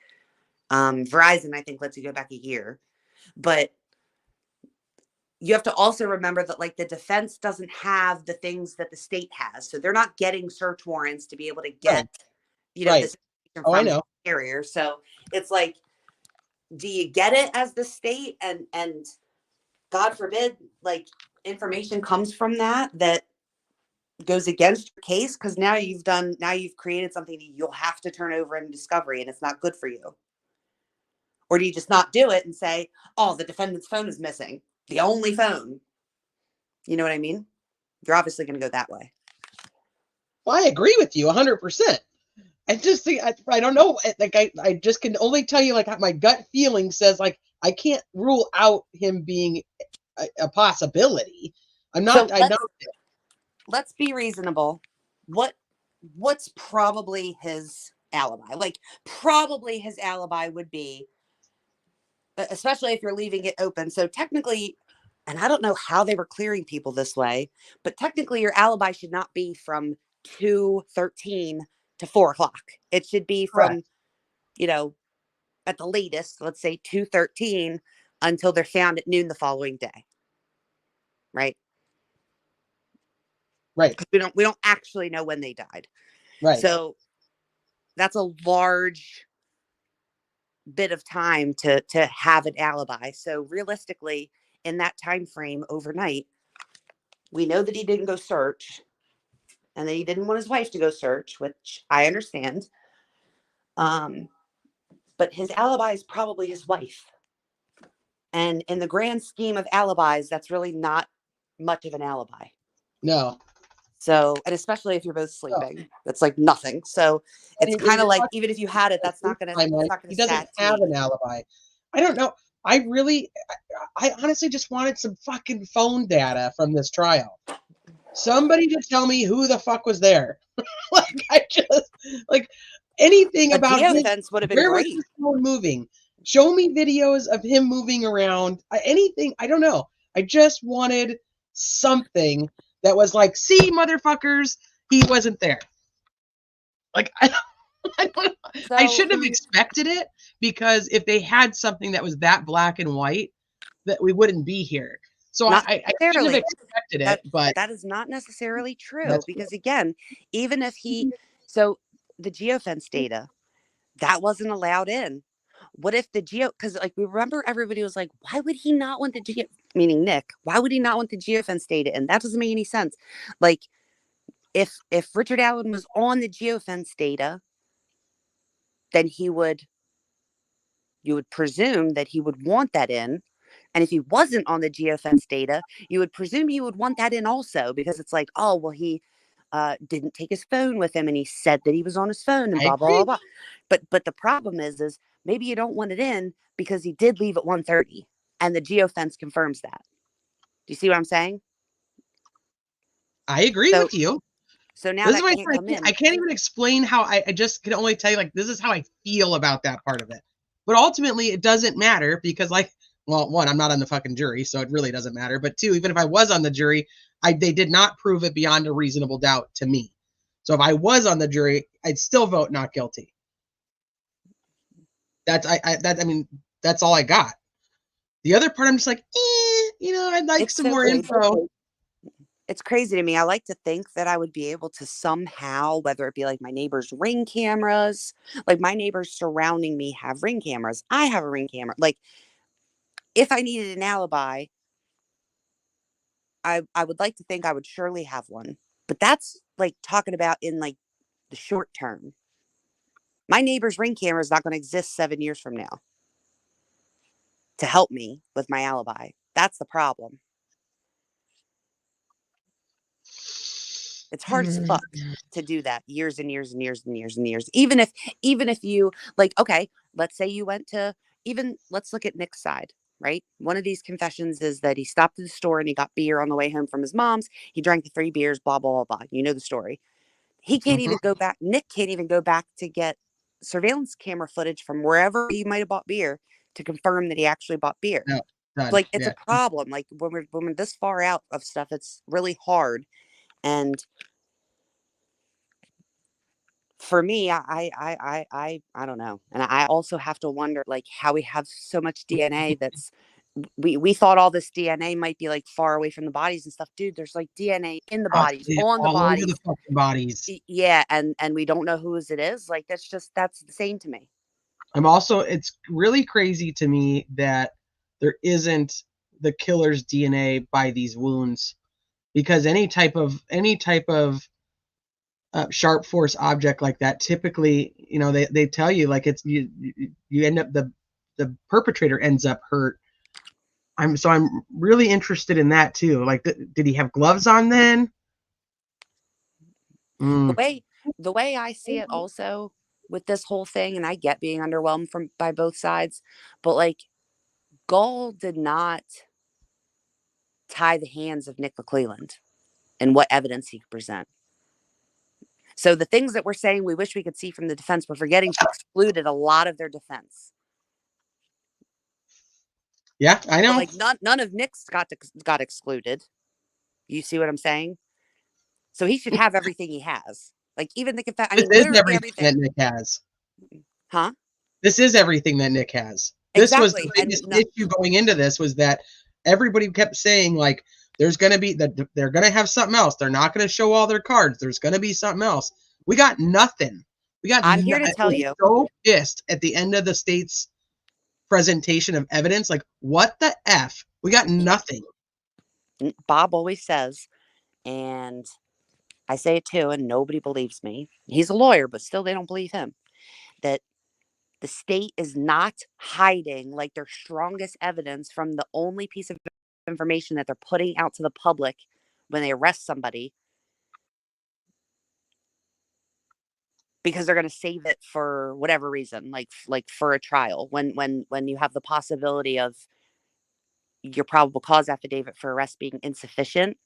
Verizon, I think, lets you go back a year. But you have to also remember that like the defense doesn't have the things that the state has. So they're not getting search warrants to be able to get, this from the carrier. So it's like, do you get it as the state? And God forbid, like information comes from that goes against your case, because now you've created something that you'll have to turn over in discovery, and it's not good for you. Or do you just not do it and say, oh, the defendant's phone is missing, the only phone? You know what I mean? You're obviously going to go that way. Well, I agree with you 100%. I just think I don't know. Like I just can only tell you like my gut feeling says like I can't rule out him being a possibility. Let's be reasonable. What's probably his alibi? Like, probably his alibi would be, especially if you're leaving it open. So technically, and I don't know how they were clearing people this way, but technically your alibi should not be from 2:13 to 4 o'clock. It should be from, at the latest, let's say 2:13 until they're found at noon the following day. Right. Right. We don't actually know when they died. Right. So that's a large bit of time to have an alibi. So realistically, in that time frame overnight, we know that he didn't go search, and that he didn't want his wife to go search, which I understand. But his alibi is probably his wife. And in the grand scheme of alibis, that's really not much of an alibi. No. So, and especially if you're both sleeping, that's like nothing. So it's kind of like, even if you had it, that's not going to, he doesn't have an alibi. I don't know. I honestly just wanted some fucking phone data from this trial. Somebody to tell me who the fuck was there. Anything about him. Would have been where great. was his phone moving? Show me videos of him moving around. Anything. I don't know. I just wanted something that was like, see, motherfuckers, he wasn't there. Like, I don't know. So, I shouldn't have expected it, because if they had something that was that black and white, that we wouldn't be here. So I shouldn't have expected it, but that is not necessarily true, because again, even if he, so the geofence data? That wasn't allowed in. What if the because like we remember everybody was like, why would he not want the meaning Nick, why would he not want the geofence data? And that doesn't make any sense. Like if Richard Allen was on the geofence data, then you would presume that he would want that in. And if he wasn't on the geofence data, you would presume he would want that in also, because it's like, oh, well, he didn't take his phone with him and he said that he was on his phone and I blah, agree. blah, blah, blah. But the problem is maybe you don't want it in because he did leave at 1:30 and the geofence confirms that. Do you see what I'm saying? I agree with you. So now This is that why can't come in. I can't even explain how I just can only tell you, like, this is how I feel about that part of it. But ultimately, it doesn't matter because, like, well, one, I'm not on the fucking jury, so it really doesn't matter. But two, even if I was on the jury, they did not prove it beyond a reasonable doubt to me. So if I was on the jury, I'd still vote not guilty. I mean, that's all I got. The other part, I'm just like, I'd like It's some so more crazy. info. It's crazy to me. I like to think that I would be able to somehow, whether it be like my neighbor's Ring cameras, like my neighbors surrounding me have Ring cameras. I have a Ring camera. Like if I needed an alibi, I would like to think I would surely have one. But that's like talking about in like the short term. My neighbor's Ring camera is not going to exist 7 years from now to help me with my alibi. That's the problem. It's hard as fuck to do that years and years and years and years and years. Even if you like, okay, let's say you went to let's look at Nick's side, right? One of these confessions is that he stopped at the store and he got beer on the way home from his mom's. He drank the 3 beers, blah, blah, blah, blah. You know the story. He can't even go back. Nick can't even go back to get surveillance camera footage from wherever he might have bought beer to confirm that he actually bought beer. No, done. Like it's a problem. Like when we're this far out of stuff, it's really hard. And for me, I don't know. And I also have to wonder like how we have so much DNA that's we thought all this DNA might be like far away from the bodies and stuff. Dude, there's like DNA in the bodies, on the all bodies. over the fucking bodies. Yeah, and we don't know whose it is. Like that's insane to me. It's really crazy to me that there isn't the killer's DNA by these wounds, because any type of sharp force object like that, typically, they tell you like it's you end up the perpetrator ends up hurt. I'm really interested in that too. Like, did he have gloves on then? The way I see it also with this whole thing, and I get being underwhelmed by both sides, but like Gall did not tie the hands of Nick McClelland and what evidence he could present. So the things that we're saying we wish we could see from the defense, we're forgetting she excluded a lot of their defense. Yeah, I know. But like none of Nick's got excluded. You see what I'm saying? So he should have everything he has. Like even the confession. This is everything that Nick has. Huh? This is everything that Nick has. Exactly. This was the biggest issue going into this, was that everybody kept saying like there's going to be that they're going to have something else. They're not going to show all their cards. There's going to be something else. We got nothing. I'm here to tell you. So pissed at the end of the state's presentation of evidence. Like, what the F? We got nothing. Bob always says, and I say it too, and nobody believes me. He's a lawyer, but still they don't believe him. That the state is not hiding like their strongest evidence from the only piece of information that they're putting out to the public when they arrest somebody, because they're going to save it for whatever reason, like for a trial, when you have the possibility of your probable cause affidavit for arrest being insufficient.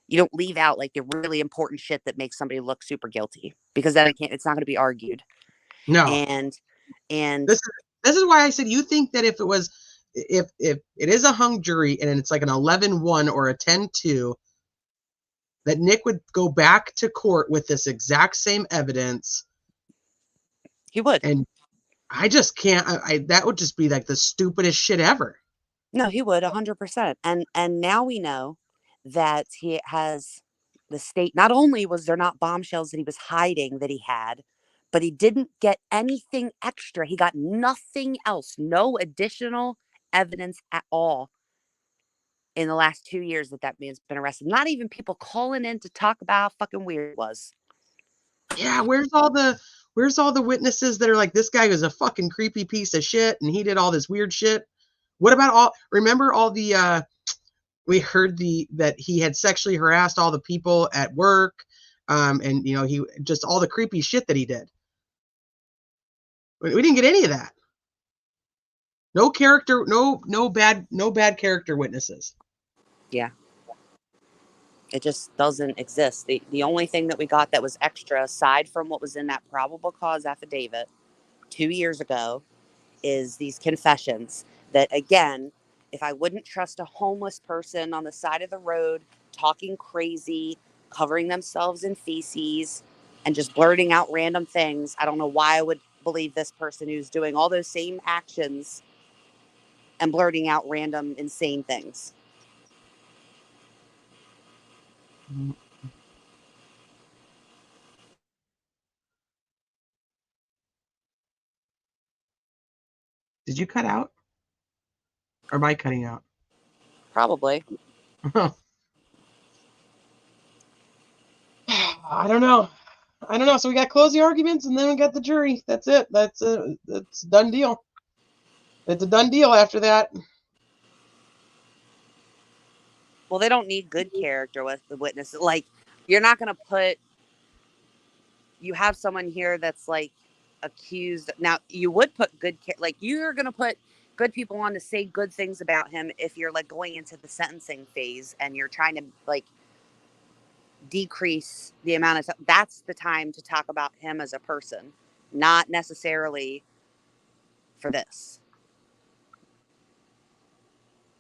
You don't leave out like the really important shit that makes somebody look super guilty, because then it's not going to be argued. No. And this is why I said, you think that if it is a hung jury and it's like an 11-1 or a 10-2, that Nick would go back to court with this exact same evidence. He would. And I just can't. That would just be like the stupidest shit ever. No, he would 100%. And now we know that he has the state. Not only was there not bombshells that he was hiding that he had, but he didn't get anything extra. He got nothing else, no additional evidence at all in the last 2 years that man's been arrested. Not even people calling in to talk about how fucking weird it was. Yeah, where's all the witnesses that are like, this guy was a fucking creepy piece of shit and he did all this weird shit? What about remember all the we heard that he had sexually harassed all the people at work, and he just all the creepy shit that he did. We didn't get any of that. No character, no bad character witnesses. Yeah. It just doesn't exist. The only thing that we got that was extra, aside from what was in that probable cause affidavit 2 years ago, is these confessions that, again, if I wouldn't trust a homeless person on the side of the road talking crazy, covering themselves in feces, and just blurting out random things, I don't know why I would believe this person who's doing all those same actions and blurting out random insane things. Did you cut out? Or am I cutting out? Probably. I don't know. So we got closing arguments and then we got the jury. That's it. That's a done deal. It's a done deal after that. Well, they don't need good character with the witnesses. Like, you're not going to you have someone here that's like accused. Now, you would put you're going to put good people on to say good things about him if you're like going into the sentencing phase and you're trying to like decrease the amount of time. That's the time to talk about him as a person, not necessarily for this.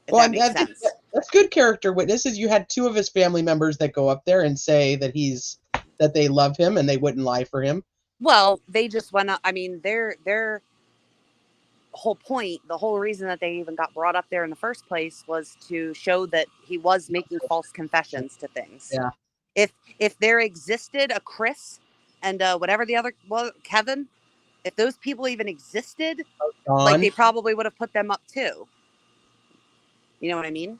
If that makes sense. That's good character witnesses. You had 2 of his family members that go up there and say that they love him and they wouldn't lie for him. Well, they just went up. I mean, their whole point, the whole reason that they even got brought up there in the first place was to show that he was making false confessions to things. Yeah. If there existed a Chris and whatever the other, Kevin, if those people even existed, like they probably would have put them up too. You know what I mean?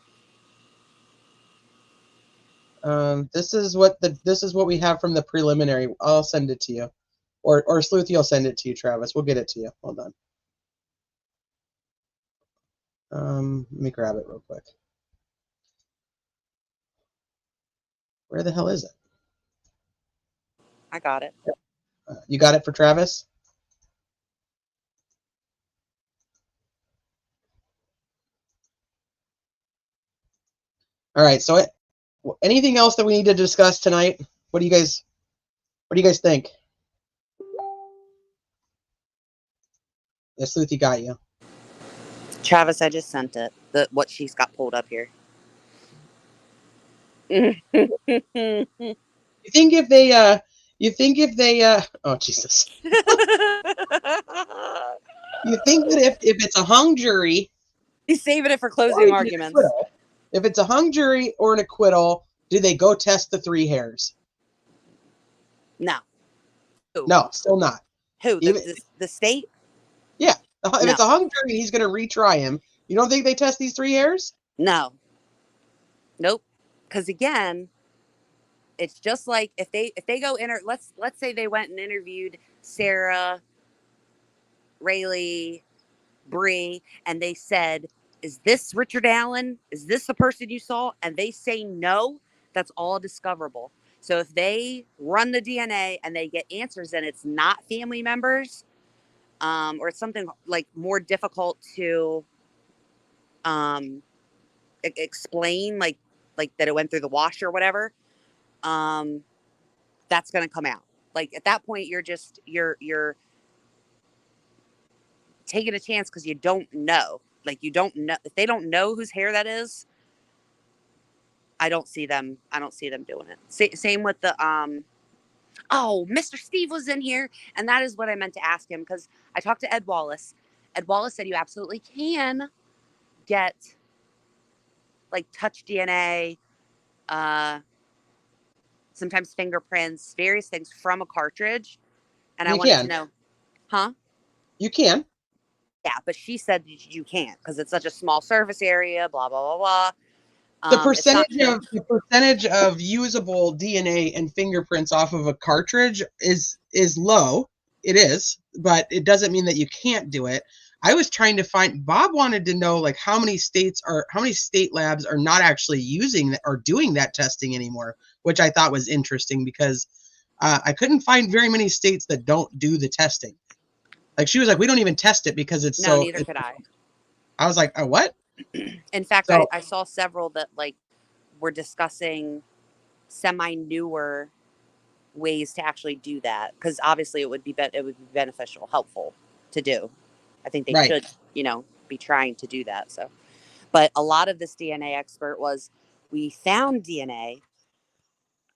This is what we have from the preliminary. I'll send it to you, or Sleuthy will send it to you, Travis. We'll get it to you. Hold on. Let me grab it real quick. Where the hell is it? I got it. You got it for Travis? All right. So, anything else that we need to discuss tonight? What do you guys think? The Sleuthy got you. Travis, I just sent it. What she's got pulled up here. You think if they oh Jesus. You think that if it's a hung jury, he's saving it for closing arguments. If it's a hung jury or an acquittal, do they go test the 3 hairs? No. Who? No, still not. Who? The state? Yeah. If it's a hung jury, he's going to retry him. You don't think they test these 3 hairs? No. Nope. Because again, it's just like if they go let's say they went and interviewed Sarah, Rayleigh, Bree, and they said, "Is this Richard Allen? Is this the person you saw?" And they say no, that's all discoverable. So if they run the DNA and they get answers and it's not family members, or it's something like more difficult to explain, like that it went through the wash or whatever, that's going to come out. Like at that point, you're taking a chance because you don't know. Like you don't know if they don't know whose hair that is. I don't see them doing it. Same with the Mr. Steve was in here, and that is what I meant to ask him because I talked to Ed Wallace. Ed Wallace said you absolutely can get like touch DNA, sometimes fingerprints, various things from a cartridge And I You wanted to can. know, huh? You can. Yeah, but she said you can't because it's such a small surface area, blah, blah, blah, blah. The It's not percentage of usable DNA and fingerprints off of a cartridge is low. It is, but it doesn't mean that you can't do it. I was trying to find. Bob wanted to know like how many state labs are not actually using that or doing that testing anymore, which I thought was interesting because I couldn't find very many states that don't do the testing. Like she was like, we don't even test it because it's no, neither could I. I was like, oh, what? In fact, So- I saw several that like were discussing semi-newer ways to actually do that because obviously it would be beneficial, helpful to do. I think they Right. should, be trying to do that. So, but a lot of this DNA expert was, we found DNA,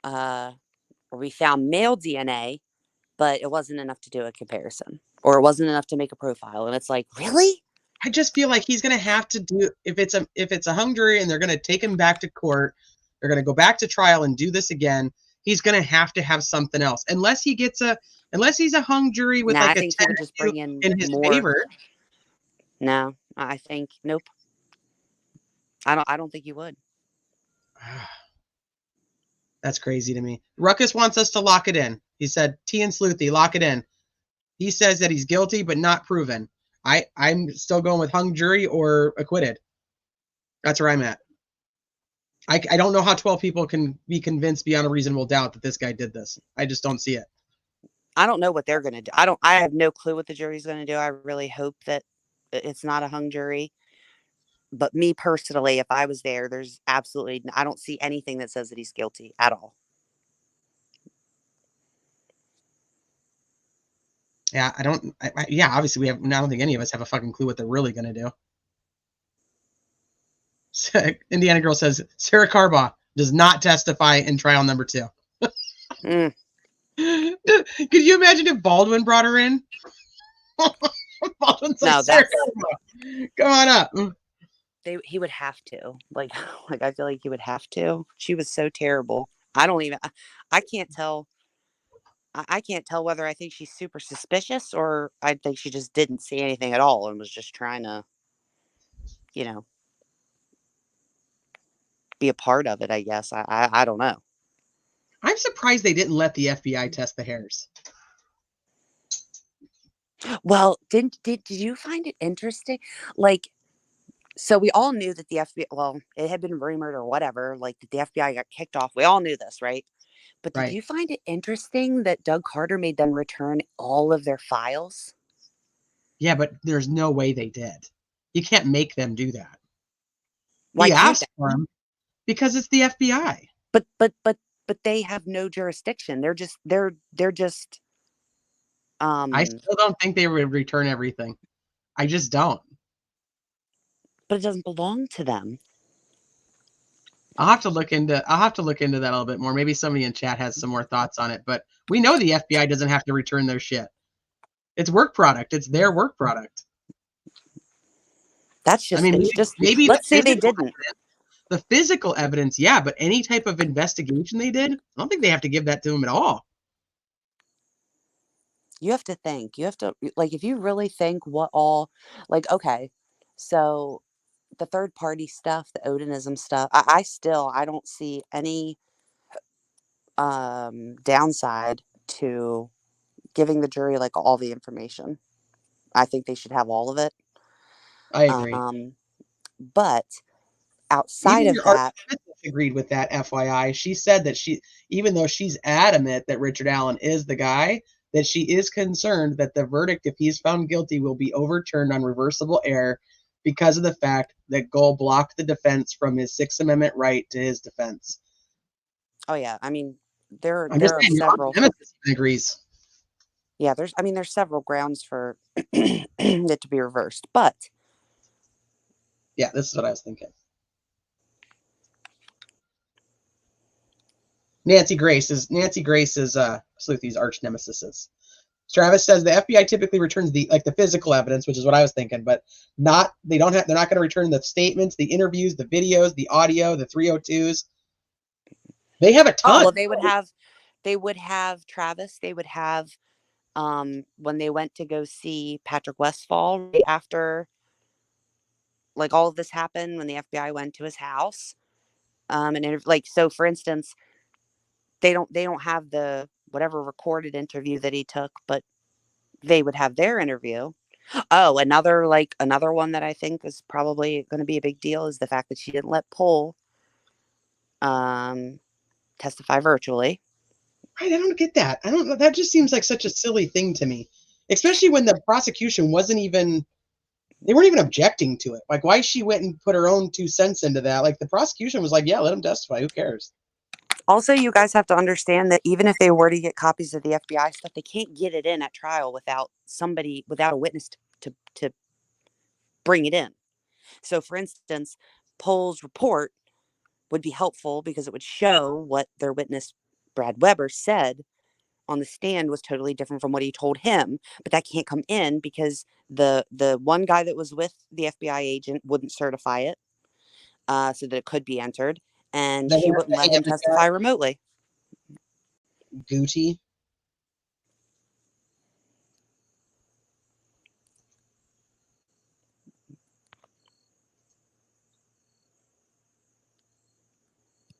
or we found male DNA, but it wasn't enough to do a comparison, or it wasn't enough to make a profile. And it's like, really? I just feel like he's going to have to do if it's a hung jury and they're going to take him back to court, they're going to go back to trial and do this again. He's going to have something else unless he's a hung jury with I like a think he would just bring 10 in his more. favor. No, I think nope. I don't think he would. That's crazy to me. Ruckus wants us to lock it in. He said, T and Sleuthy, lock it in. He says that he's guilty but not proven. I'm still going with hung jury or acquitted. That's where I'm at. I don't know how 12 people can be convinced beyond a reasonable doubt that this guy did this. I just don't see it. I don't know what they're going to do. I have no clue what the jury's going to do. I really hope that it's not a hung jury. But me personally, if I was there, I don't see anything that says that he's guilty at all. Yeah, obviously I don't think any of us have a fucking clue what they're really going to do. Indiana Girl says, Sarah Carbaugh does not testify in trial number 2. Mm. Could you imagine if Baldwin brought her in? Baldwin's like, Sarah Carbaugh, come on up. He would have to. Like I feel like he would have to. She was so terrible. I can't tell. I can't tell whether I think she's super suspicious or I think she just didn't see anything at all and was just trying to, be a part of it, I guess. I don't know. I'm surprised they didn't let the FBI test the hairs. Well, did you find it interesting? Like, so we all knew that the FBI, well, it had been rumored or whatever, like that the FBI got kicked off. We all knew this, right? But did you find it interesting that Doug Carter made them return all of their files? Yeah, but there's no way they did. You can't make them do that. Why he can't asked for them because it's the FBI. But they have no jurisdiction. They're just I still don't think they would return everything. I just don't. But it doesn't belong to them. I'll have to look into that a little bit more. Maybe somebody in chat has some more thoughts on it, but we know the FBI doesn't have to return their shit. It's work product. It's their work product. That's just, maybe let's say they didn't. The physical evidence, yeah, but any type of investigation they did, I don't think they have to give that to them at all. You have to think. You have to, like, if you really think what all, like, okay, so the third party stuff, the Odinism stuff, I don't see any downside to giving the jury like all the information. I think they should have all of it. I agree. But outside of that, agreed with that. FYI, she said that even though she's adamant that Richard Allen is the guy, that she is concerned that the verdict, if he's found guilty, will be overturned on reversible error because of the fact that Gohl blocked the defense from his Sixth Amendment right to his defense. Oh yeah, I mean there are several. Agrees. Yeah, there's several grounds for it to be reversed, but yeah, this is what I was thinking. Nancy Grace is Sleuthy's arch nemesis. Travis says the FBI typically returns the physical evidence, which is what I was thinking, but they're not going to return the statements, the interviews, the videos, the audio, the 302s. They have a ton. Oh, well, they would have Travis, they would have when they went to go see Patrick Westfall right after like all of this happened, when the FBI went to his house. Like, so for instance, they don't have the whatever recorded interview that he took, but they would have their interview. Oh, another one that I think is probably going to be a big deal is the fact that she didn't let Pohl testify virtually. I don't get that. I don't know. That just seems like such a silly thing to me, especially when the prosecution they weren't even objecting to it. Like, why she went and put her own 2 cents into that? Like, the prosecution was like, yeah, let him testify. Who cares? Also, you guys have to understand that even if they were to get copies of the FBI stuff, they can't get it in at trial without a witness to bring it in. So, for instance, Pohl's report would be helpful because it would show what their witness, Brad Weber, said on the stand was totally different from what he told him. But that can't come in because the one guy that was with the FBI agent wouldn't certify it so that it could be entered. And she wouldn't let him testify remotely. Gucci.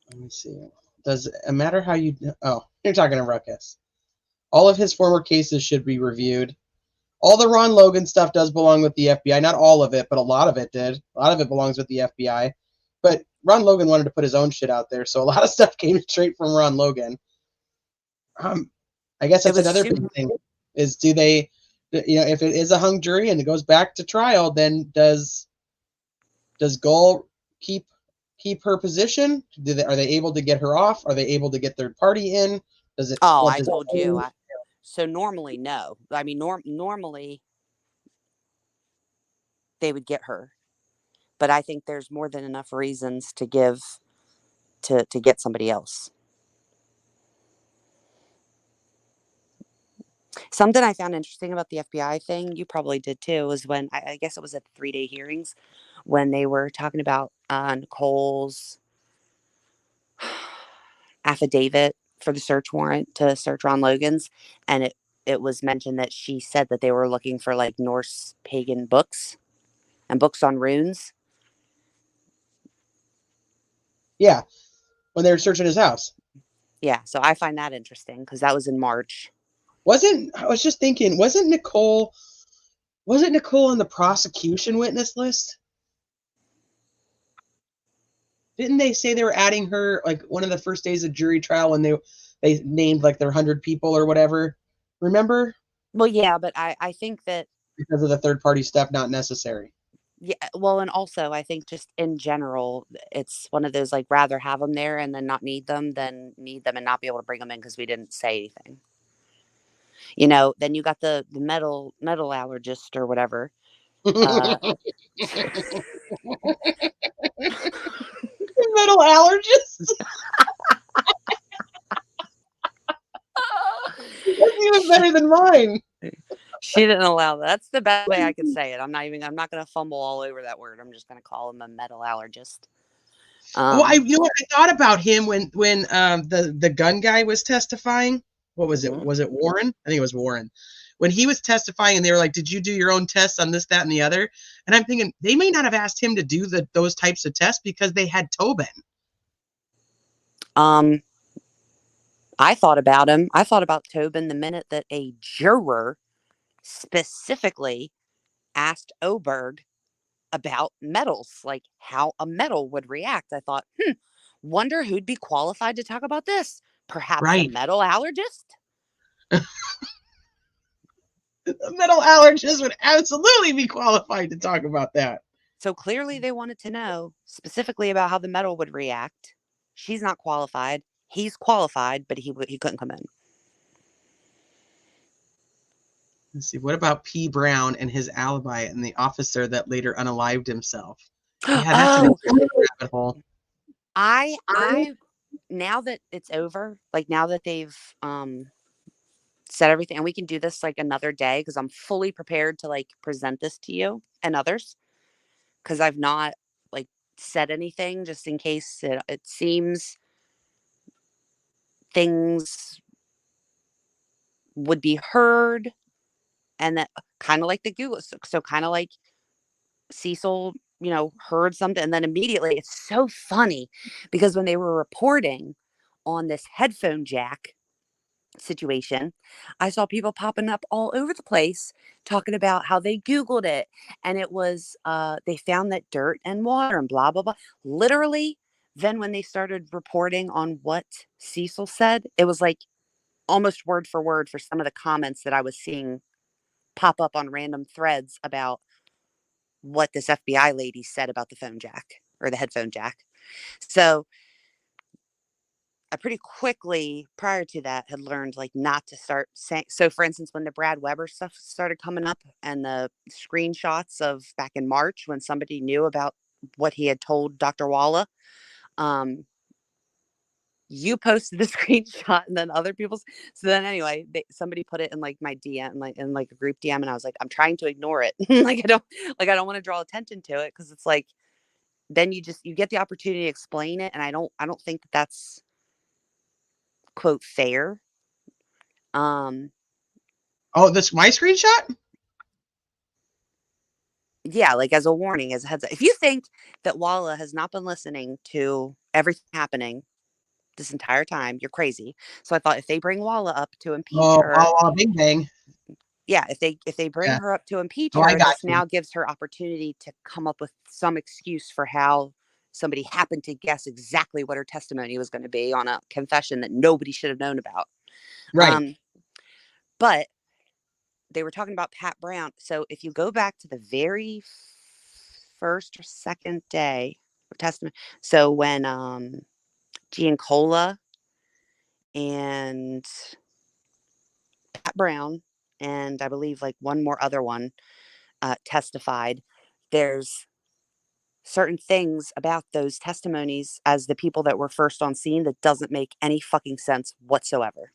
Let me see. Does it matter how you... Oh, you're talking to Ruckus. All of his former cases should be reviewed. All the Ron Logan stuff does belong with the FBI. Not all of it, but a lot of it did. A lot of it belongs with the FBI. But Ron Logan wanted to put his own shit out there, so a lot of stuff came straight from Ron Logan. I guess that's another big thing. Is do they, if it is a hung jury and it goes back to trial, then does Gull keep her position? Are they able to get her off? Are they able to get third party in? Does it? Oh, I told you. So normally, no. I mean, normally they would get her, but I think there's more than enough reasons to give to get somebody else. Something I found interesting about the FBI thing, you probably did too, was when I guess it was at the 3-day hearings when they were talking about Nicole's affidavit for the search warrant to search Ron Logan's, and it was mentioned that she said that they were looking for like Norse pagan books and books on runes. Yeah, when they were searching his house. Yeah, so I find that interesting because that was in March. I was just thinking, wasn't Nicole on the prosecution witness list? Didn't they say they were adding her like one of the first days of jury trial when they named like their 100 people or whatever? Remember? Well, yeah, but I think that because of the third party stuff, not necessary. Yeah, well, and also I think just in general, it's one of those like rather have them there and then not need them than need them and not be able to bring them in because we didn't say anything. Then you got the metal allergist or whatever. Metal allergist. That's even better than mine. She didn't allow that. That's the best way I could say it. I'm not going to fumble all over that word. I'm just going to call him a metal allergist. I thought about him when the gun guy was testifying. What was it? Was it Warren? I think it was Warren. When he was testifying and they were like, did you do your own tests on this, that, and the other? And I'm thinking they may not have asked him to do those types of tests because they had Tobin. I thought about him. I thought about Tobin the minute that a juror specifically asked Oberg about metals, like how a metal would react. I thought, wonder who'd be qualified to talk about this. Perhaps a metal allergist? A metal allergist would absolutely be qualified to talk about that. So clearly they wanted to know specifically about how the metal would react. She's not qualified. He's qualified, but he couldn't come in. Let's see. What about P. Brown and his alibi and the officer that later unalived himself? Yeah, that's an rabbit hole. I now that it's over, like now that they've said everything, and we can do this like another day because I'm fully prepared to like present this to you and others because I've not like said anything just in case it seems things would be heard, and that kind of like the Google, so kind of like Cecil, heard something, and then immediately, it's so funny because when they were reporting on this headphone jack situation, I saw people popping up all over the place talking about how they Googled it, and it was they found that dirt and water and blah blah blah. Literally, then when they started reporting on what Cecil said, it was like almost word for word for some of the comments that I was seeing pop up on random threads about what this FBI lady said about the phone jack or the headphone jack. So I pretty quickly prior to that had learned like not to start saying. So for instance, when the Brad Weber stuff started coming up and the screenshots of back in March when somebody knew about what he had told Dr. Walla, you posted the screenshot and then other people's. So then anyway, somebody put it in like my DM, like in like a group DM, and I was like, I'm trying to ignore it. I don't want to draw attention to it because it's like then you get the opportunity to explain it, and I don't think that's quote fair. Oh, this my screenshot? Yeah, like as a warning, as a heads up. If you think that Walla has not been listening to everything happening this entire time, you're crazy. So I thought if they bring Walla up to impeach her, Bing bang. yeah, if they bring her up to impeach Oh, I her, got this you. now gives her opportunity to come up with some excuse for how somebody happened to guess exactly what her testimony was going to be on a confession that nobody should have known about. Right. But they were talking about Pat Brown. So if you go back to the very first or second day of testimony, so when Giancola and Pat Brown and I believe like one more other one testified, there's certain things about those testimonies as the people that were first on scene that doesn't make any fucking sense whatsoever.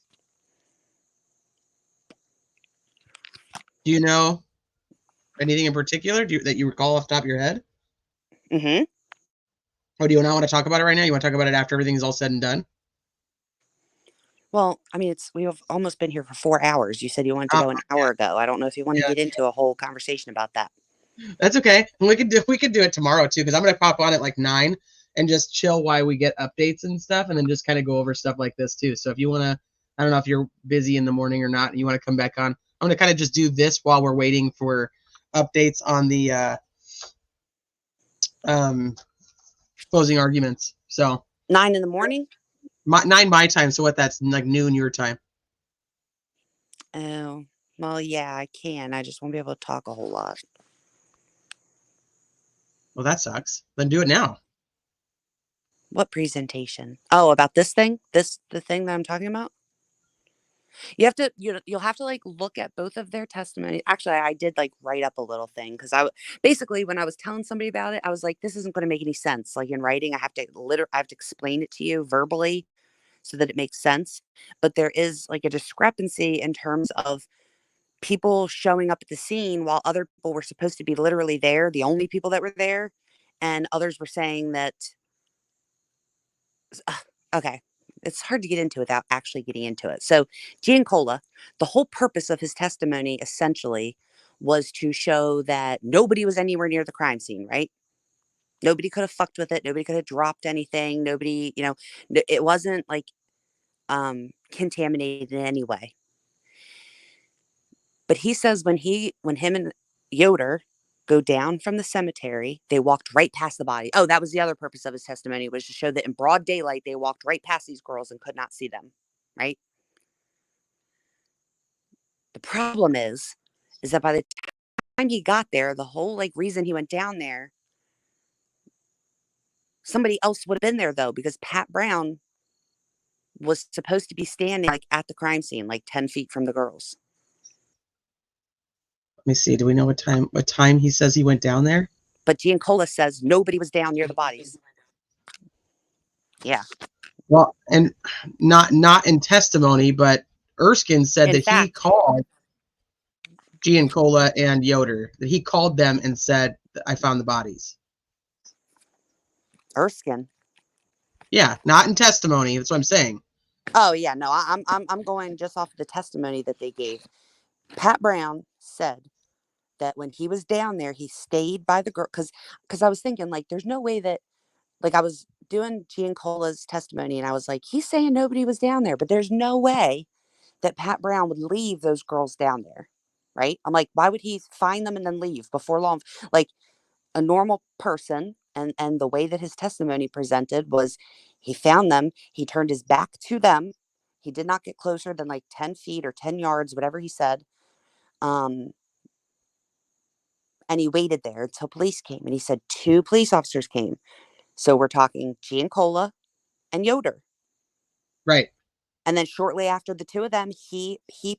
Do you know anything in particular that you recall off the top of your head? Mm-hmm. Oh, do you not want to talk about it right now? You want to talk about it after everything's all said and done? Well, I mean, we've almost been here for 4 hours. You said you wanted to go an hour ago. I don't know if you want to get into a whole conversation about that. That's okay. We could do it tomorrow too, because I'm gonna pop on at like 9 and just chill while we get updates and stuff, and then just kind of go over stuff like this too. So if you wanna, I don't know if you're busy in the morning or not, and you want to come back on, I'm gonna kind of just do this while we're waiting for updates on the closing arguments. So 9 in the morning? 9 my time. So what? That's like noon your time. Oh, well, yeah, I can. I just won't be able to talk a whole lot. Well, that sucks. Then do it now. What presentation? Oh, about this thing? The thing that I'm talking about? You have to, you'll have to like look at both of their testimony. Actually, I did like write up a little thing because basically when I was telling somebody about it, I was like, this isn't going to make any sense. Like in writing, I have to explain it to you verbally so that it makes sense. But there is like a discrepancy in terms of people showing up at the scene while other people were supposed to be literally there, the only people that were there, and others were saying that okay, it's hard to get into without actually getting into it. So Giancola, the whole purpose of his testimony essentially was to show that nobody was anywhere near the crime scene, right? Nobody could have fucked with it. Nobody could have dropped anything. Nobody, it wasn't like contaminated in any way. But he says when him and Yoder go down from the cemetery, they walked right past the body. Oh, that was the other purpose of his testimony, was to show that in broad daylight, they walked right past these girls and could not see them, right? The problem is that by the time he got there, the whole like reason he went down there, somebody else would have been there though, because Pat Brown was supposed to be standing like at the crime scene, like 10 feet from the girls. Let me see. Do we know what time he says he went down there? But Giancola says nobody was down near the bodies. Yeah. Well, and not in testimony, but Erskine said that he called Giancola and Yoder, that he called them and said, I found the bodies. Erskine? Yeah, not in testimony. That's what I'm saying. Oh yeah, no, I'm going just off the testimony that they gave. Pat Brown said that when he was down there, he stayed by the girl because I was thinking like, there's no way that like I was doing Giancola's testimony and I was like, he's saying nobody was down there, but there's no way that Pat Brown would leave those girls down there, right? I'm like, why would he find them and then leave before long? Like a normal person, and the way that his testimony presented was, he found them, he turned his back to them, he did not get closer than like 10 feet or 10 yards, whatever he said. Um, and he waited there until police came. And he said 2 police officers came. So we're talking Giancola and Yoder. Right. And then shortly after the 2 of them,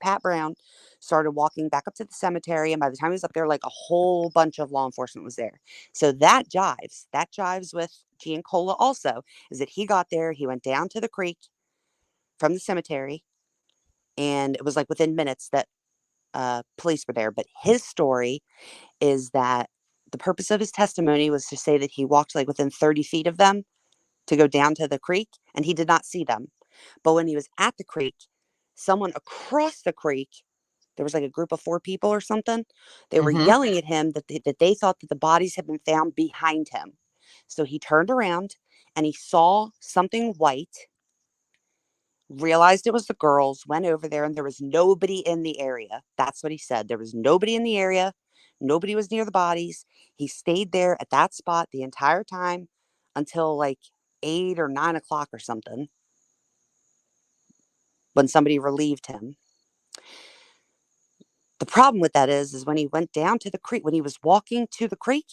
Pat Brown, started walking back up to the cemetery. And by the time he was up there, like a whole bunch of law enforcement was there. So that jives. That jives with Giancola also, is that he got there, he went down to the creek from the cemetery, and it was like within minutes that police were there. But his story is that the purpose of his testimony was to say that he walked like within 30 feet of them to go down to the creek, and he did not see them. But when he was at the creek, someone across the creek, there was like a group of 4 people or something. They were yelling at him that they thought that the bodies had been found behind him. So he turned around and he saw something white, realized it was the girls, went over there, and there was nobody in the area. That's what he said. There was nobody in the area. Nobody was near the bodies. He stayed there at that spot the entire time until like 8 or 9 o'clock or something, when somebody relieved him. The problem with that is when he went down to the creek, when he was walking to the creek,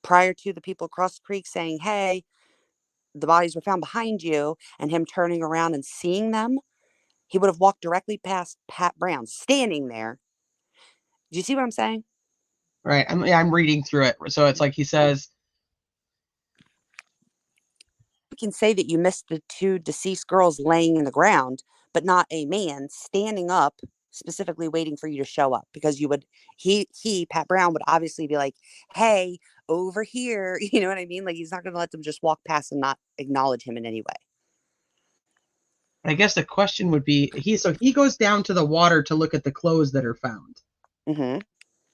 prior to the people across the creek saying, hey, the bodies were found behind you, and him turning around and seeing them, he would have walked directly past Pat Brown standing there. Do you see what I'm saying? Right. I'm reading through it. So it's like he says, You can say that you missed the 2 deceased girls laying in the ground, but not a man standing up specifically waiting for you to show up, because you would, Pat Brown would obviously be like, hey, over here. You know what I mean? Like, he's not going to let them just walk past and not acknowledge him in any way. I guess the question would be, he goes down to the water to look at the clothes that are found. Mm-hmm.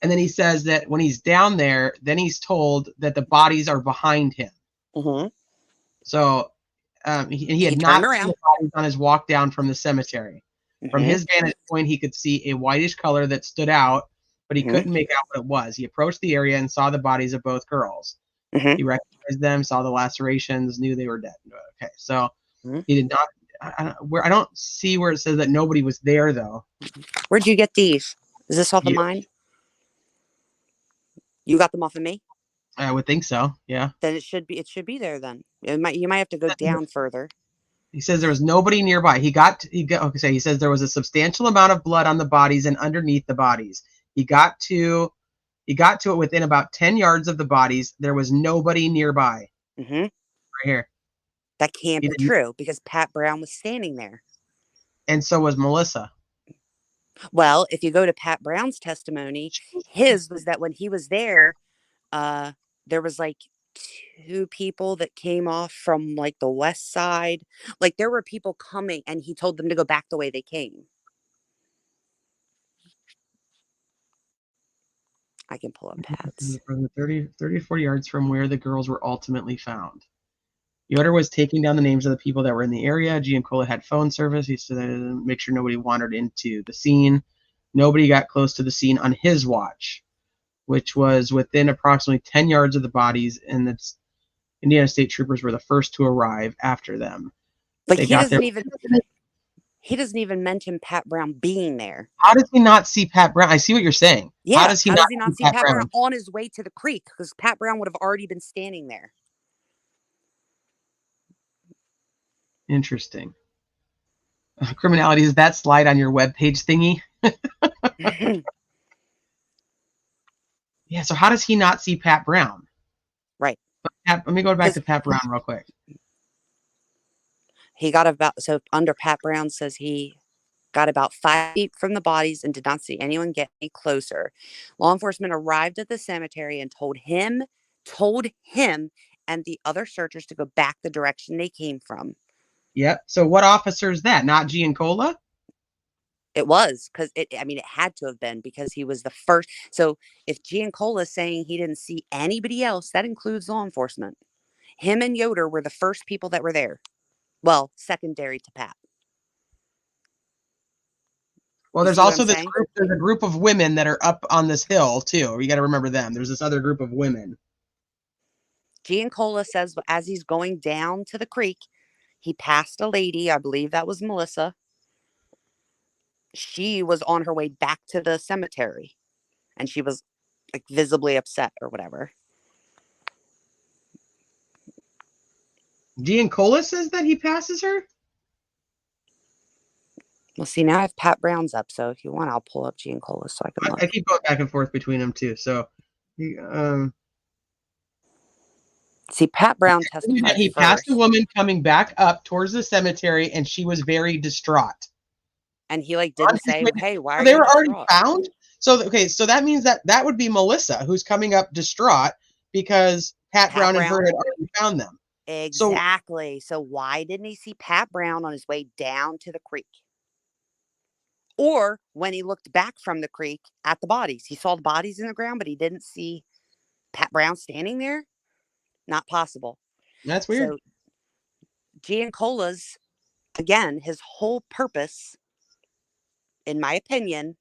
And then he says that when he's down there, then he's told that the bodies are behind him. Mm-hmm. So he had not seen the bodies on his walk down from the cemetery. Mm-hmm. From his vantage point, he could see a whitish color that stood out, but he couldn't make out what it was. He approached the area and saw the bodies of both girls. Mm-hmm. He recognized them, saw the lacerations, knew they were dead. Okay, so he did not. I don't see where it says that nobody was there, though. Where'd you get these? Is this off of mine? You got them off of me? I would think so. Yeah. Then it should be there. Then you might have to go down further. He says there was nobody nearby. He says there was a substantial amount of blood on the bodies and underneath the bodies. He got to it within about 10 yards of the bodies. There was nobody nearby. Mm-hmm. Right here. That can't be true, because Pat Brown was standing there. And so was Melissa. Well, if you go to Pat Brown's testimony, his was that when he was there, there was like 2 people that came off from like the west side. Like there were people coming, and he told them to go back the way they came. I can pull up Pat's. From the 30 to 40 yards from where the girls were ultimately found. Yoder was taking down the names of the people that were in the area. Giancola had phone service. He said to make sure nobody wandered into the scene. Nobody got close to the scene on his watch, which was within approximately 10 yards of the bodies, and the Indiana State Troopers were the first to arrive after them. But he doesn't even mention Pat Brown being there. How does he not see Pat Brown? I see what you're saying. Yeah. How does he not see Pat Brown on his way to the creek? Because Pat Brown would have already been standing there. Interesting. Criminality, is that slide on your webpage thingy? Yeah, so how does he not see Pat Brown? Right. Let me go back to Pat Brown real quick. He got under Pat Brown says he got about 5 feet from the bodies and did not see anyone get any closer. Law enforcement arrived at the cemetery and told him and the other searchers to go back the direction they came from. Yep. So what officer is that? Not Giancola? It was because I mean, it had to have been because he was the first. So if Giancola is saying he didn't see anybody else, that includes law enforcement. Him and Yoder were the first people that were there. Well, secondary to Pat. Well, You there's see what I'm also this saying? group. There's a group of women that are up on this hill too. You got to remember them. There's this other group of women. Giancola says as he's going down to the creek, he passed a lady. I believe that was Melissa. She was on her way back to the cemetery, and she was like visibly upset or whatever. Giancola says that he passes her? Well, see, now I have Pat Brown's up, so if you want, I'll pull up Giancola so I can look. I keep going back and forth between them too. So, See, Pat Brown testified he first. passed a woman coming back up towards the cemetery, and she was very distraught. And he like didn't say, "Hey, why are they you were already distraught?" found. So okay, so that means that would be Melissa who's coming up distraught because Pat Brown and her had already found them. Exactly. So why didn't he see Pat Brown on his way down to the creek? Or when he looked back from the creek at the bodies, he saw the bodies in the ground, but he didn't see Pat Brown standing there? Not possible. That's weird. So Giancola's, again, his whole purpose, in my opinion,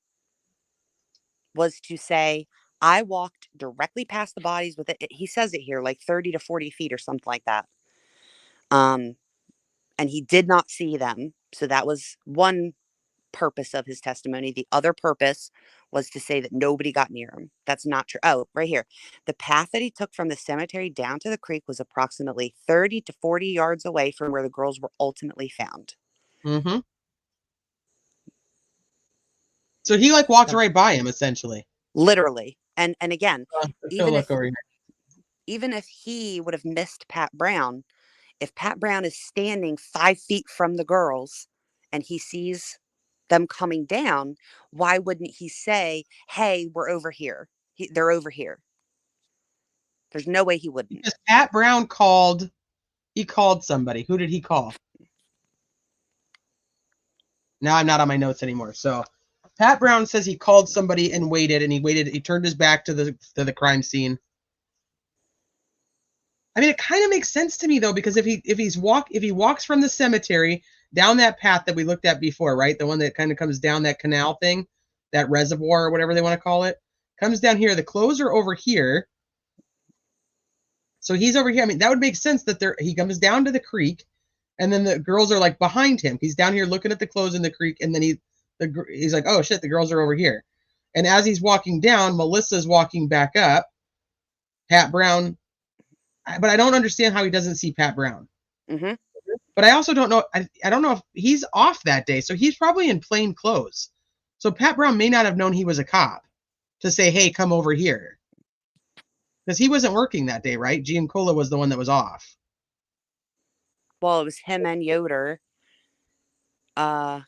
was to say, I walked directly past the bodies with it. He says it here, like 30 to 40 feet or something like that. And he did not see them. So that was one purpose of his testimony. The other purpose was to say that nobody got near him. That's not true. Oh, right here. The path that he took from the cemetery down to the creek was approximately 30 to 40 yards away from where the girls were ultimately found. Mm-hmm. So he like walked right by him, essentially. Literally. And again, even if he would have missed Pat Brown, if Pat Brown is standing 5 feet from the girls and he sees them coming down, why wouldn't he say, "Hey, we're over here. They're over here"? There's no way he wouldn't. Because Pat Brown called somebody. Who did he call? Now I'm not on my notes anymore. So Pat Brown says he called somebody and waited. He turned his back to the crime scene. I mean, it kind of makes sense to me though, because if he walks from the cemetery down that path that we looked at before, right? The one that kind of comes down that canal thing, that reservoir or whatever they want to call it, comes down here. The clothes are over here. So he's over here. I mean, that would make sense that he comes down to the creek, and then the girls are like behind him. He's down here looking at the clothes in the creek, and then he's like, oh shit, the girls are over here. And as he's walking down, Melissa's walking back up. Pat Brown, but I don't understand how he doesn't see Pat Brown. Mm-hmm. But I also don't know. I don't know if he's off that day, so he's probably in plain clothes. So Pat Brown may not have known he was a cop to say, hey, come over here. Because he wasn't working that day, right? Giancola was the one that was off. Well, it was him and Yoder. Oh,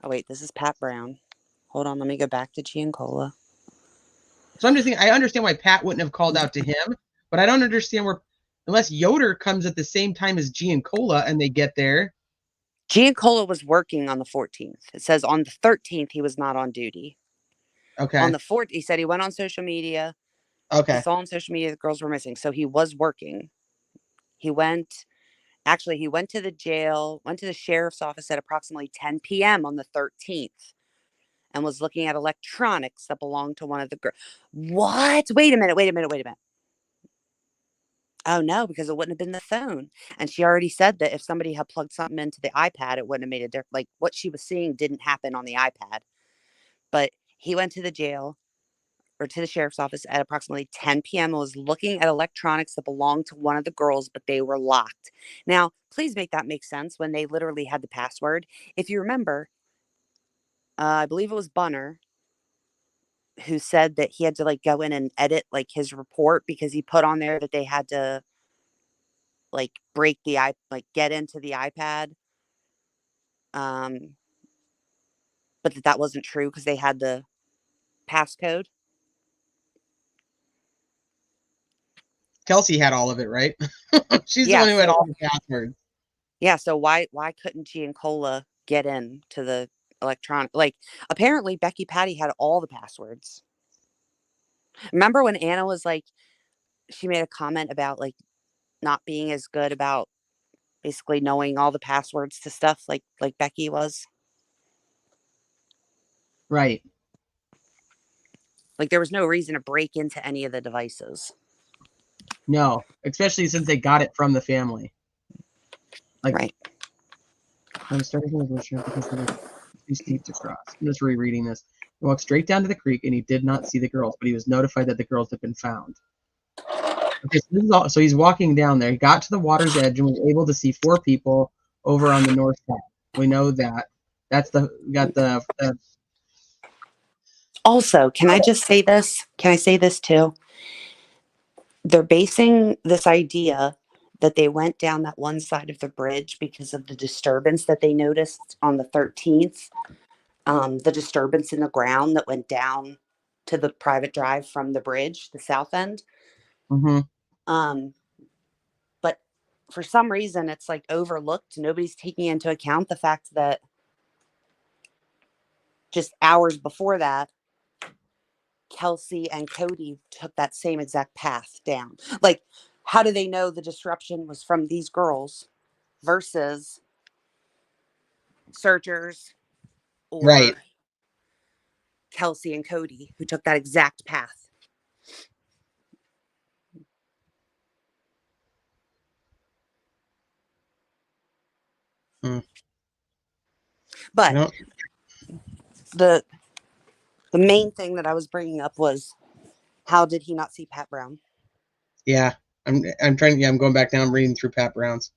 wait, this is Pat Brown. Hold on, let me go back to Giancola. So I'm just thinking, I understand why Pat wouldn't have called out to him, but I don't understand unless Yoder comes at the same time as Giancola and they get there. Giancola was working on the 14th. It says on the 13th, he was not on duty. Okay. On the 4th, he said he went on social media. Okay. He saw on social media the girls were missing. So he was working. He went to the jail, went to the sheriff's office at approximately 10 p.m. on the 13th and was looking at electronics that belonged to one of the girls. What? Wait a minute. Oh, no, because it wouldn't have been the phone. And she already said that if somebody had plugged something into the iPad, it wouldn't have made a difference. Like what she was seeing didn't happen on the iPad. But he went to the jail or to the sheriff's office at approximately 10 p.m. and was looking at electronics that belonged to one of the girls, but they were locked. Now, please make that make sense when they literally had the password. If you remember, I believe it was Bunner who said that he had to like go in and edit like his report because he put on there that they had to like get into the iPad. But that wasn't true because they had the passcode. Kelsey had all of it, right? She's the one who had all the passwords. Yeah, so why couldn't Giancola get in to the electronic? Like, apparently Becky Patty had all the passwords. Remember when Anna was like, she made a comment about like not being as good about basically knowing all the passwords to stuff like Becky was? Right. Like there was no reason to break into any of the devices. No, especially since they got it from the family. Like, Right. I'm starting to because it was too steep to cross. I'm just rereading this. He walked straight down to the creek and he did not see the girls, but he was notified that the girls had been found. Okay, so, this is all, so he's walking down there. He got to the water's edge and was able to see 4 people over on the north side. We know that. That's the Also, can I just say this? Can I say this too? They're basing this idea that they went down that one side of the bridge because of the disturbance that they noticed on the 13th. The disturbance in the ground that went down to the private drive from the bridge, the south end. But for some reason, it's like overlooked. Nobody's taking into account the fact that just hours before that, Kelsey and Cody took that same exact path down. Like, how do they know the disruption was from these girls versus searchers or right. Kelsey and Cody who took that exact path? But the main thing that I was bringing up was, how did he not see Pat Brown? Yeah, I'm trying. Yeah, I'm going back down. I'm reading through Pat Brown's.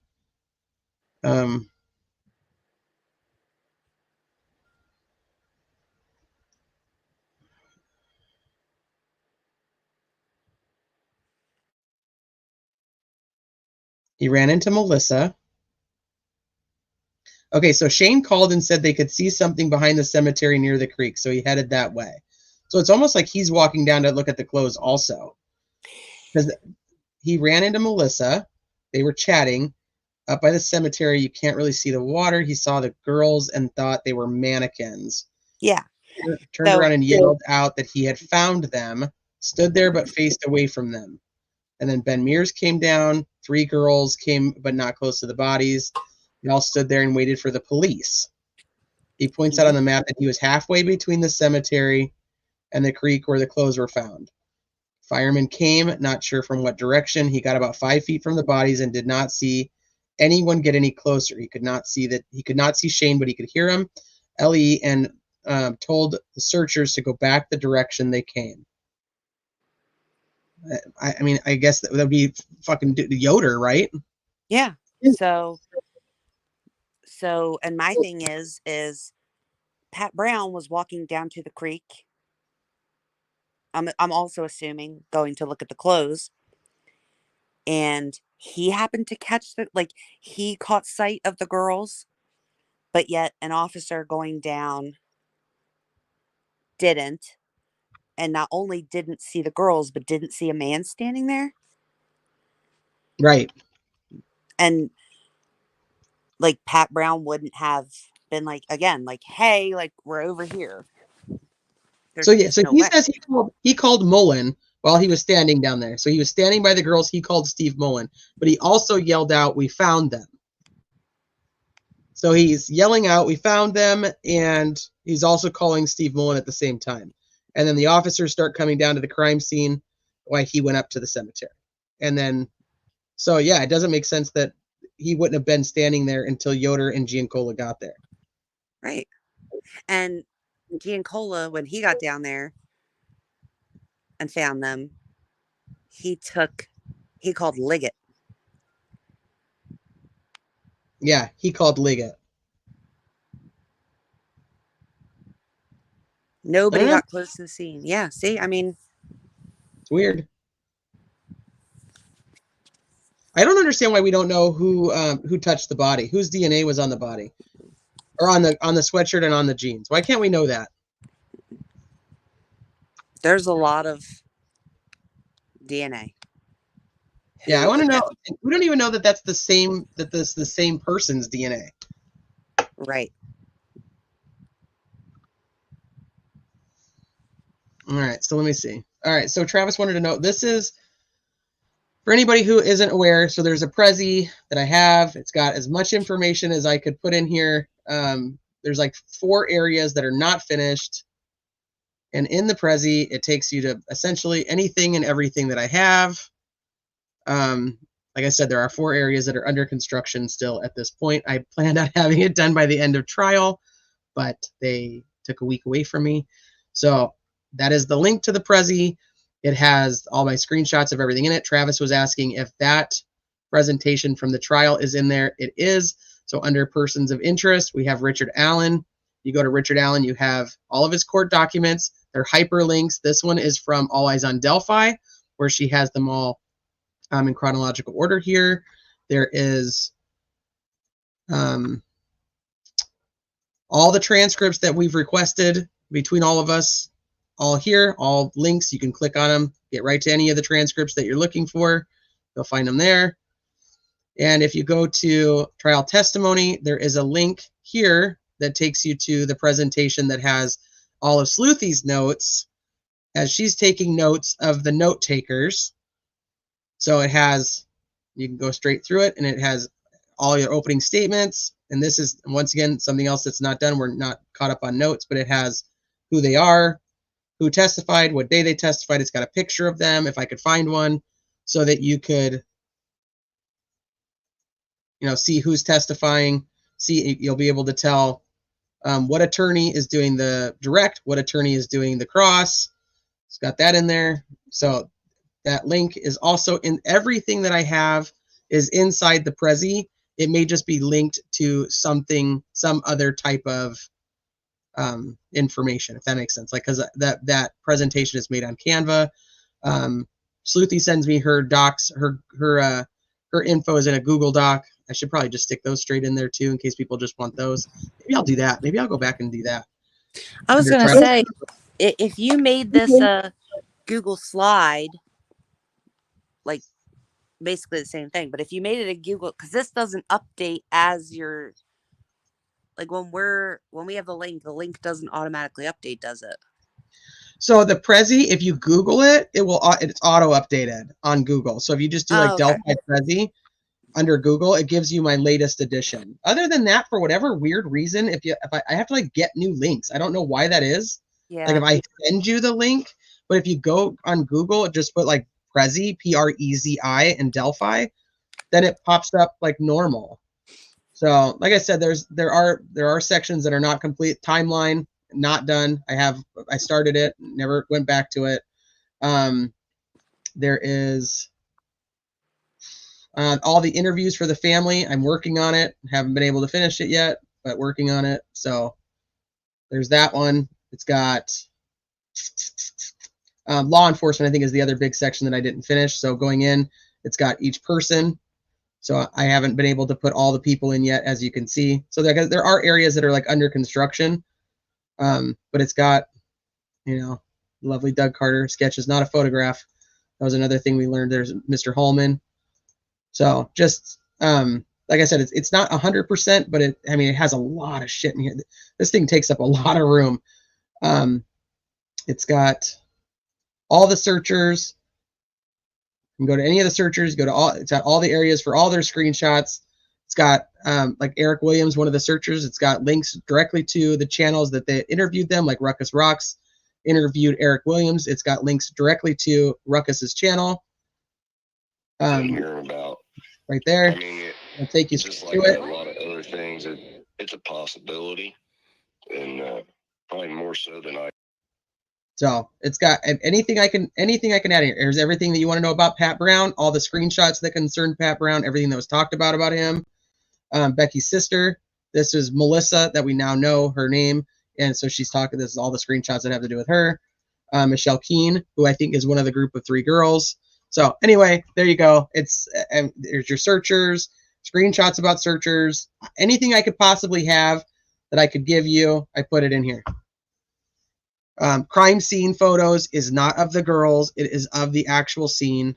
He ran into Melissa. Okay, so Shane called and said they could see something behind the cemetery near the creek, so he headed that way. So it's almost like he's walking down to look at the clothes also. Because he ran into Melissa. They were chatting. Up by the cemetery, you can't really see the water. He saw the girls and thought they were mannequins. Yeah. Turned around and yelled out that he had found them, stood there but faced away from them. And then Ben Mears came down. 3 girls came, but not close to the bodies. They all stood there and waited for the police. He points out on the map that he was halfway between the cemetery and the creek where the clothes were found. Firemen came, not sure from what direction. He got about 5 feet from the bodies and did not see anyone get any closer. He could not see Shane, but he could hear him. Ellie and told the searchers to go back the direction they came. I mean, I guess that would be fucking Yoder, right? Yeah. So, and my thing is Pat Brown was walking down to the creek. I'm also assuming going to look at the clothes, and he happened to catch he caught sight of the girls, but yet an officer going down didn't, and not only didn't see the girls, but didn't see a man standing there. Right. And like Pat Brown wouldn't have been like, again, like, hey, like we're over here. So he says he called Mullen while he was standing down there. So he was standing by the girls. He called Steve Mullen, but he also yelled out, "We found them." So he's yelling out, "We found them," and he's also calling Steve Mullen at the same time. And then the officers start coming down to the crime scene while he went up to the cemetery. And then, so yeah, it doesn't make sense that he wouldn't have been standing there until Yoder and Giancola got there. Right. And Giancola, when he got down there and found them, he called Liggett. Yeah, he called Liggett. Nobody got close to the scene. Yeah, see, I mean, it's weird. I don't understand why we don't know who touched the body, whose DNA was on the body, or on the sweatshirt and on the jeans. Why can't we know that? There's a lot of DNA. Yeah, I who want to know. attempted- We don't even know that that's the same. That this the same person's DNA. Right. All right, so let me see. All right, so Travis wanted to know. This is for anybody who isn't aware. So there's a Prezi that I have. It's got as much information as I could put in here. There's like 4 areas that are not finished. And in the Prezi, it takes you to essentially anything and everything that I have. Like I said, there are 4 areas that are under construction still at this point. I planned on having it done by the end of trial, but they took a week away from me. So that is the link to the Prezi. It has all my screenshots of everything in it. Travis was asking if that presentation from the trial is in there. It is. So under persons of interest, we have Richard Allen. You go to Richard Allen, you have all of his court documents. They're hyperlinks. This one is from All Eyes on Delphi, where she has them all in chronological order here. There is all the transcripts that we've requested between all of us, all here, all links. You can click on them, get right to any of the transcripts that you're looking for. You'll find them there. And if you go to trial testimony, there is a link here that takes you to the presentation that has all of Sleuthy's notes as she's taking notes of the note takers. So it has, you can go straight through it, and it has all your opening statements. And this is, once again, something else that's not done. We're not caught up on notes, but it has who they are, who testified, what day they testified. It's got a picture of them, if I could find one, so that you could, see who's testifying. See, you'll be able to tell what attorney is doing the direct, what attorney is doing the cross. It's got that in there. So that link is also in everything that I have is inside the Prezi. It may just be linked to something, some other type of information, if that makes sense. Like, because that presentation is made on Canva. Sleuthy sends me her docs, her info is in a Google Doc. I should probably just stick those straight in there too, in case people just want those. Maybe I'll do that. Maybe I'll go back and do that. I was Under going to trial. say, if you made this a Google slide, like basically the same thing, but if you made it a Google, because this doesn't update as your, like when we have the link doesn't automatically update, does it? So the Prezi, if you Google it, it's auto updated on Google. So if you just do like Delphi Prezi under Google, it gives you my latest edition. Other than that, for whatever weird reason, if I have to like get new links, I don't know why that is. Yeah. Like if I send you the link, but if you go on Google, just put like Prezi, Prezi and Delphi, then it pops up like normal. So like I said, there are sections that are not complete. Timeline, not done. I started it, never went back to it. There is all the interviews for the family. I'm working on it. Haven't been able to finish it yet, but working on it. So there's that one. It's got law enforcement, I think, is the other big section that I didn't finish. So going in, it's got each person. So I haven't been able to put all the people in yet, as you can see. So there are areas that are like under construction, but it's got, lovely Doug Carter sketches, not a photograph. That was another thing we learned. There's Mr. Holman. So just like I said, it's not 100%, but it has a lot of shit in here. This thing takes up a lot of room. It's got all the searchers. You can go to any of the searchers. It's got all the areas for all their screenshots. It's got like Eric Williams, one of the searchers. It's got links directly to the channels that they interviewed them, like Ruckus Rocks interviewed Eric Williams. It's got links directly to Ruckus's channel. About right there. I'll take you just through like it. a lot of other things, it's a possibility, and probably more so than I. So it's got anything I can add here. Here's everything that you want to know about Pat Brown, all the screenshots that concern Pat Brown, everything that was talked about him. Becky's sister. This is Melissa, that we now know her name, and so she's talking. This is all the screenshots that have to do with her. Michelle Keene, who I think is one of the group of 3 girls. So anyway, there you go. There's your searchers, screenshots about searchers, anything I could possibly have that I could give you, I put it in here. Crime scene photos is not of the girls. It is of the actual scene.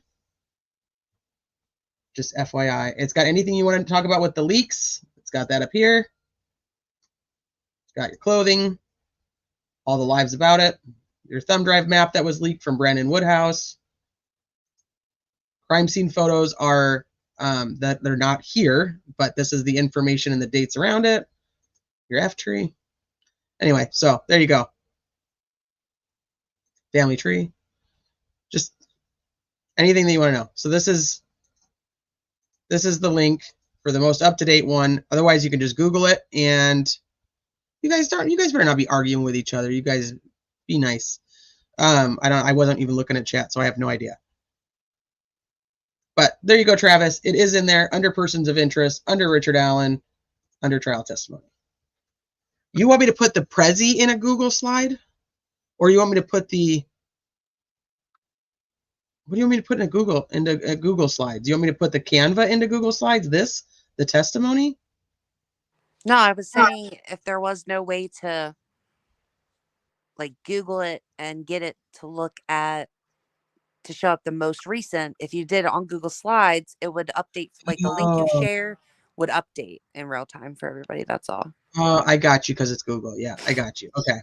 Just FYI. It's got anything you want to talk about with the leaks. It's got that up here. It's got your clothing, all the lives about it, your thumb drive map that was leaked from Brandon Woodhouse. Crime scene photos are that they're not here, but this is the information and the dates around it. Your F tree. Anyway, so there you go. Family tree. Just anything that you want to know. So this is the link for the most up-to-date one. Otherwise, you can just Google it, and you guys better not be arguing with each other. You guys be nice. I wasn't even looking at chat, so I have no idea. But there you go, Travis. It is in there under persons of interest, under Richard Allen, under trial testimony. You want me to put the Prezi in a Google slide? Or you want me to put the... What do you want me to put in a Google Slides? Do you want me to put the Canva into Google Slides? The testimony? No, I was saying if there was no way to like Google it and get it to show up the most recent, if you did it on Google Slides, it would update, like the link you share would update in real time for everybody. That's all. Oh, I got you because it's Google. Yeah, I got you. Okay.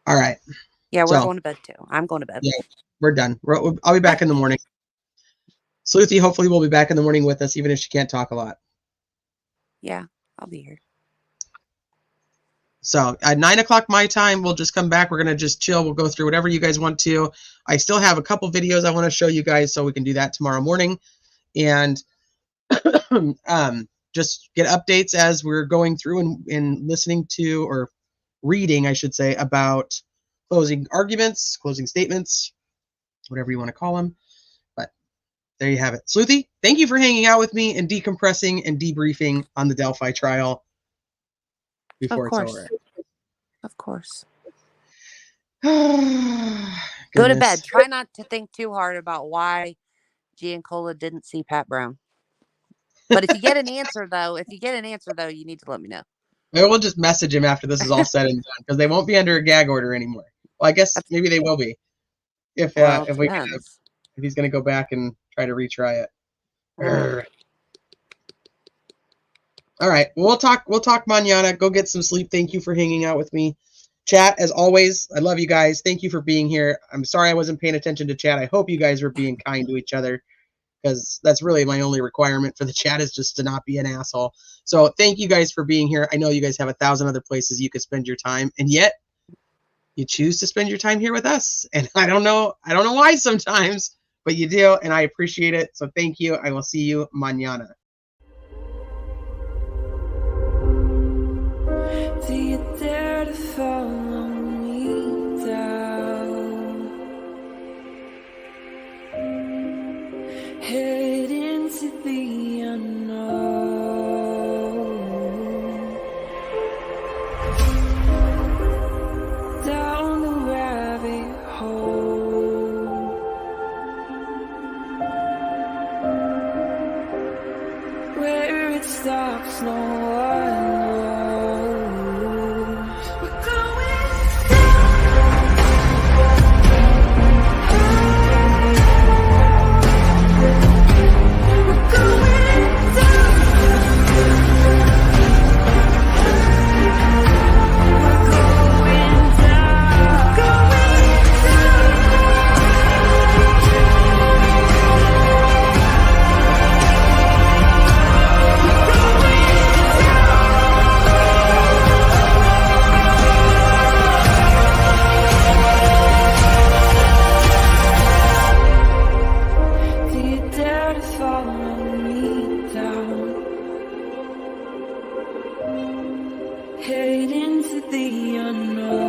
All right. Yeah, we're going to bed too. I'm going to bed. Yeah, we're done. I'll be back in the morning. Sleuthie hopefully will be back in the morning with us, even if she can't talk a lot. Yeah, I'll be here. So at 9 o'clock my time, we'll just come back. We're going to just chill. We'll go through whatever you guys want to. I still have a couple videos I want to show you guys, so we can do that tomorrow morning. And just get updates as we're going through and listening to, or reading, I should say, about closing arguments, closing statements, whatever you want to call them. But there you have it. Sleuthie, thank you for hanging out with me and decompressing and debriefing on the Delphi trial before it's over. Of course. Goodness. Go to bed. Try not to think too hard about why Giancola didn't see Pat Brown. But if you get an answer, though, you need to let me know. Maybe we'll just message him after this is all said and done, because they won't be under a gag order anymore. Well, I guess maybe they will be if he's going to go back and try to retry it. All right, we'll talk mañana. Go get some sleep. Thank you for hanging out with me. Chat, as always, I love you guys. Thank you for being here. I'm sorry I wasn't paying attention to chat. I hope you guys were being kind to each other, because that's really my only requirement for the chat, is just to not be an asshole. So thank you guys for being here. I know you guys have 1,000 other places you could spend your time, and yet you choose to spend your time here with us. And I don't know why sometimes, but you do, and I appreciate it. So thank you. I will see you mañana. Do you dare to follow me down? Head into the unknown. Down the rabbit hole. Where it stops, no one knows. We're going head into the unknown.